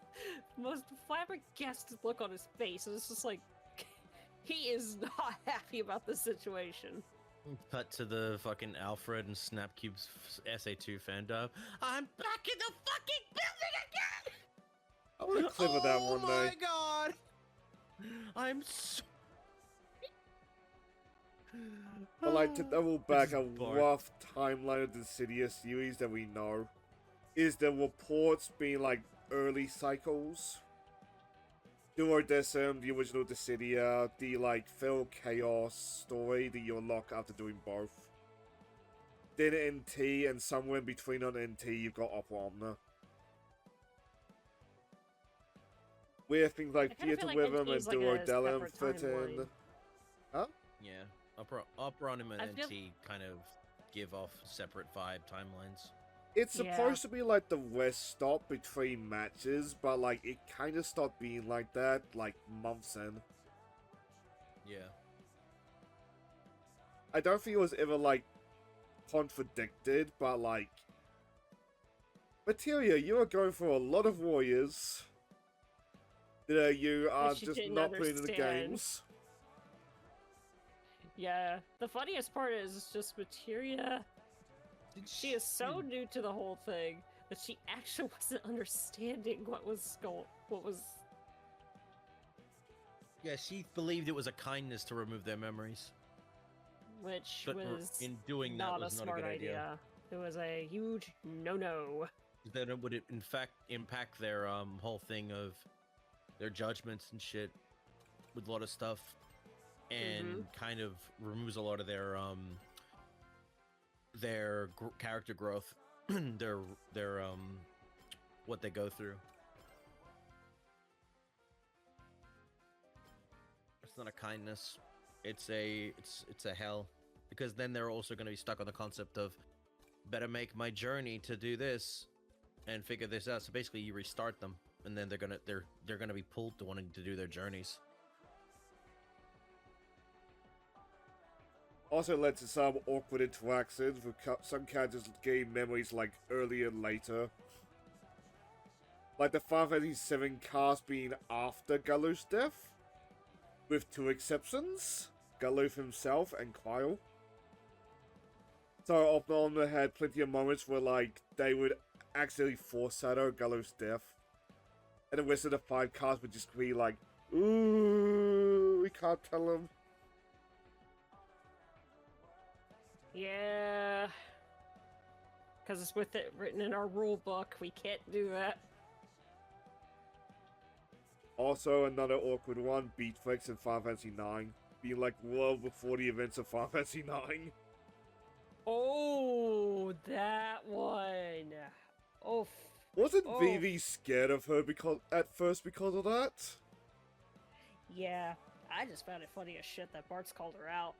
most flabbergasted look on his face, and it's just like, he is not happy about the situation. Cut to the fucking Alfred and Snapcube's SA2 fan dub. I'm back in the fucking building again! I want to clip of that one Oh my day. god! I'm so... But, like, to double back, a Bart. rough timeline of the Dissidia series that we know is the reports being, like, early cycles. Duodecim, the original Dissidia, the, like, Phil Chaos story that you unlock after doing both. Then NT, and somewhere in between on NT, you've got Opera Omna. Where things like I kinda Theatre feel like Rhythm and NT is like a Duodelum separate fit in. timeline. Yeah, Operonim I and feel- NT kind of give off separate vibe timelines. It's Yeah. supposed to be like the rest stop between matches, but like it kind of stopped being like that like months in. Yeah. I don't think it was ever like contradicted, but like Materia, you are going for a lot of warriors that you are Which you just didn't not putting in the understand. games. Yeah, the funniest part is just Materia. She is so new to the whole thing that she actually wasn't understanding what was. Yeah, she believed it was a kindness to remove their memories. Which But was in doing that not was a not a smart good idea. It was a huge no-no. Then it would in fact impact their whole thing of their judgments and shit with a lot of stuff, and kind of removes a lot of their character growth, their what they go through. It's not a kindness. It's a hell, because then they're also going to be stuck on the concept of better make my journey to do this and figure this out. So basically, you restart them, and then they're gonna be pulled to wanting to do their journeys. Also led to some awkward interactions with some characters gain memories like earlier and later. Like the Final Fantasy VII cast being after Galu's death, with two exceptions, Galuf himself and Kyle. So Opnum had plenty of moments where like they would accidentally foreshadow Galu's death. And the rest of the 5 cast would just be like, ooh, we can't tell him. Yeah. Because it's with it written in our rule book, we can't do that. Also, another awkward one, Beatflex in Final Fantasy IX, being like well before the events of Final Fantasy IX. Oh, that one. Oh. Wasn't Vivi scared of her at first because of that? Yeah, I just found it funny as shit that Bart's called her out.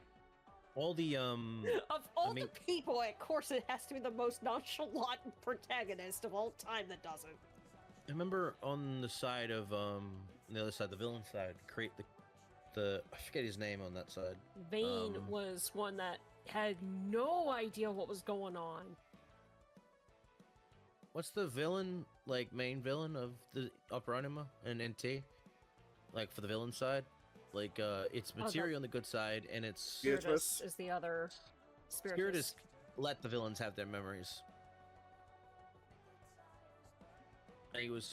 All the Of all the people, of course, it has to be the most nonchalant protagonist of all time that doesn't. I remember on the side of the other side, the villain side, create the I forget his name on that side. Vane was one that had no idea what was going on. What's the villain, like main villain of the Upper Anima and NT? Like for the villain side? Like it's Materia on the good side and it's Spiritus is the other. Spiritus let the villains have their memories. And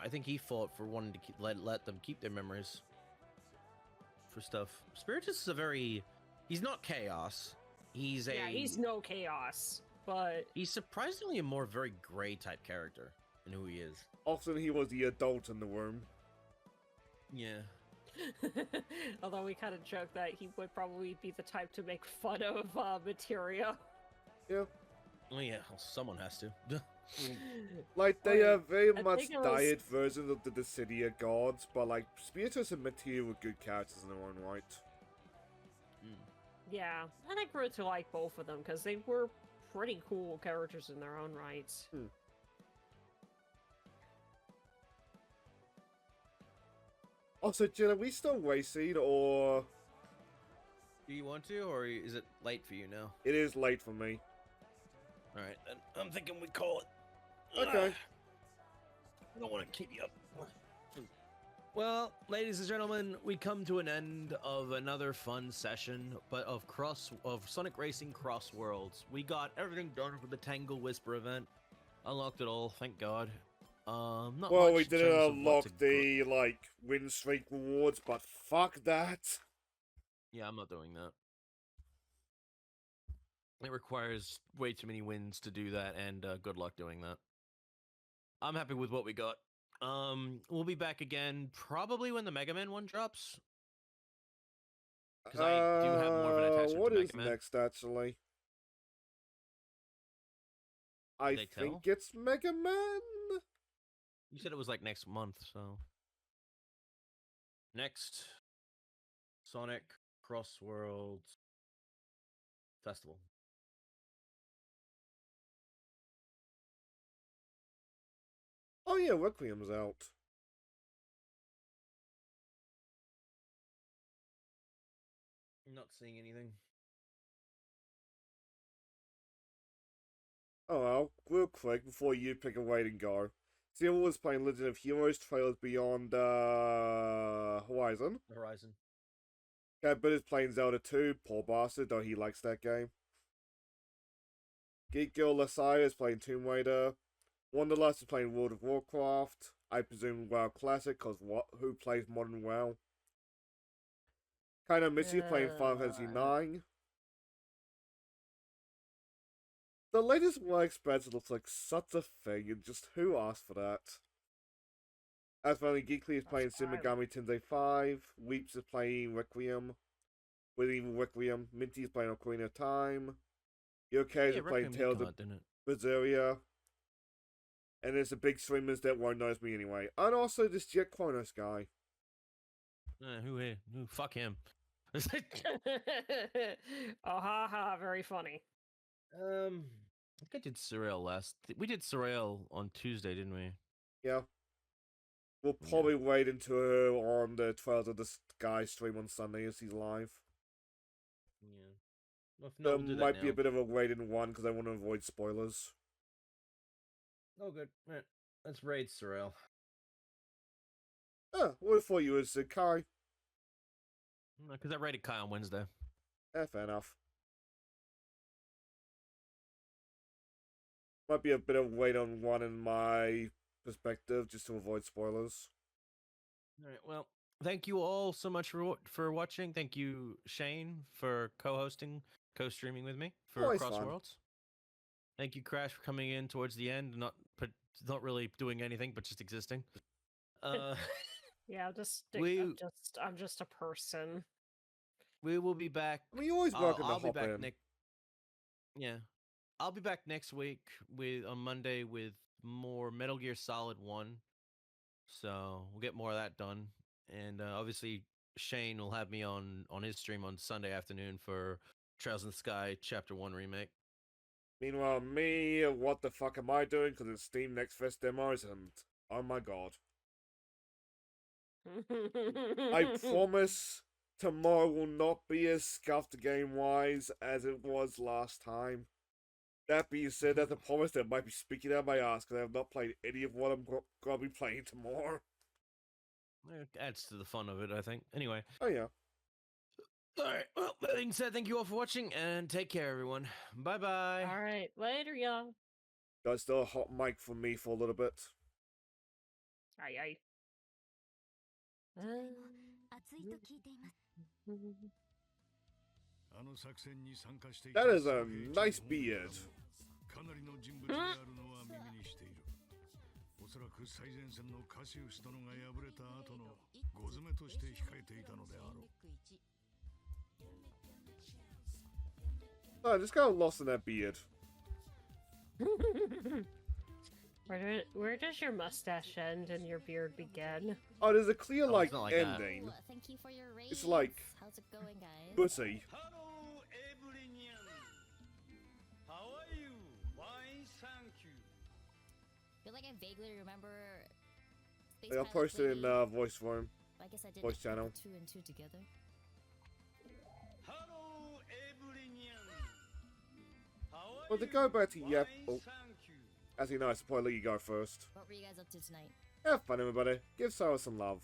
I think he fought for wanting to let them keep their memories for stuff. Spiritus is he's not chaos. He's no chaos, but he's surprisingly a more very gray type character in who he is. Often he was the adult in the room. Yeah. Although we kind of joke that he would probably be the type to make fun of Materia. Yeah. Well, yeah, someone has to. Like, they are very I much think it was- diet versions of the Dissidia gods, but like, Spiritus and Materia were good characters in their own right. Yeah, and I grew to like both of them because they were pretty cool characters in their own rights. Also, Jill, are we still racing, or... Do you want to, or is it late for you now? It is late for me. Alright, then I'm thinking we call it. Okay. I don't want to keep you up. Well, ladies and gentlemen, we come to an end of another fun session, but of Sonic Racing Crossworlds. We got everything done for the Tangle Whisper event. Unlocked it all, thank God. Not Well, much we in didn't terms of unlock what to the, like, win streak rewards, but fuck that. Yeah, I'm not doing that. It requires way too many wins to do that, and good luck doing that. I'm happy with what we got. We'll be back again probably when the Mega Man one drops. Because I do have more of an attachment what to is Mega Man. next, actually? I They think tell? it's Mega Man? You said it was like next month, so. Next, Sonic Crossworlds Festival. Oh yeah, Requiem's out. I'm not seeing anything. Oh well, real quick, before you pick a way to go. Silver was playing Legend of Heroes Trails Beyond Horizon. Horizon. Cat Bit is playing Zelda 2, poor bastard, though he likes that game. Geek Girl Lasaya is playing Tomb Raider. Wanderlust is playing World of Warcraft. I presume WoW Classic, cause who plays modern WoW? Kinda miss you playing Final Fantasy 9. The latest WoW expansion looks like such a thing, and just who asked for that? As finally, Geekly is playing Shin Megami Tensei 5. Weeps is playing Requiem. With even Requiem. Minty is playing Ocarina of Time. Yokai is playing Tales of Berseria. And there's the big streamers that won't notice me anyway. And also this Jet Kronos guy. Who? Fuck him. Oh, ha ha, very funny. I think I did Surreal last. We did Surreal on Tuesday, didn't we? Yeah. We'll probably wait until on the 12th of the Sky stream on Sunday as he's live. Yeah. Well, if not, There we'll do that might be now. a bit of a wait in one because I want to avoid spoilers. Oh, good. Right. Let's raid Surreal. Oh, what for you is Kai? Because I rated Kai on Wednesday. Fair enough. Might be a bit of wait on one in my perspective, just to avoid spoilers. All right. Well, thank you all so much for watching. Thank you, Shane, for co-hosting, co-streaming with me for Always fun. Crossworlds. Thank you, Crash, for coming in towards the end, not really doing anything, but just existing. Yeah, I'm just a person. We will be back. I mean, you're always welcome to I'll be hop back in. Yeah, I'll be back next week on Monday with more Metal Gear Solid 1. So we'll get more of that done, and obviously Shane will have me on his stream on Sunday afternoon for Trails in the Sky Chapter 1 remake. Meanwhile, me, what the fuck am I doing? Because it's Steam Next Fest demos, and oh my god. I promise tomorrow will not be as scuffed game-wise as it was last time. That being said, that's a promise that might be speaking out of my ass, because I have not played any of what I'm going to be playing tomorrow. It adds to the fun of it, I think. Anyway. Oh, yeah. Alright, well, that being said, thank you all for watching, and take care, everyone. Bye-bye. Alright, later, y'all. That's still a hot mic for me for a little bit. Aye, aye. That is a nice beard. かなりの人物であるのは耳にしている。おそらく最前線のカシウス殿が敗れた後のゴ詰めとして控えていたのであろう。Oh, I just got lost in that beard. Where does your mustache end and your beard begin? Oh, there's a clear, Oh, like, it's not like that. ending. Thank you for your raise. It's like... How's it going, guys? Pussy. Hello, Evelyn. How are you? Why, thank you. I feel like I vaguely remember. Space I'll Pilot post it in Wiki. voice form. I guess I did voice channel. 2 and 2 together. Hello, Evelyn. How are Well, to you? go back to Why, Yep... Oh, thank you. as you know, I should probably let you go first. What were you guys up to tonight? Have fun, everybody. Give Sarah some love.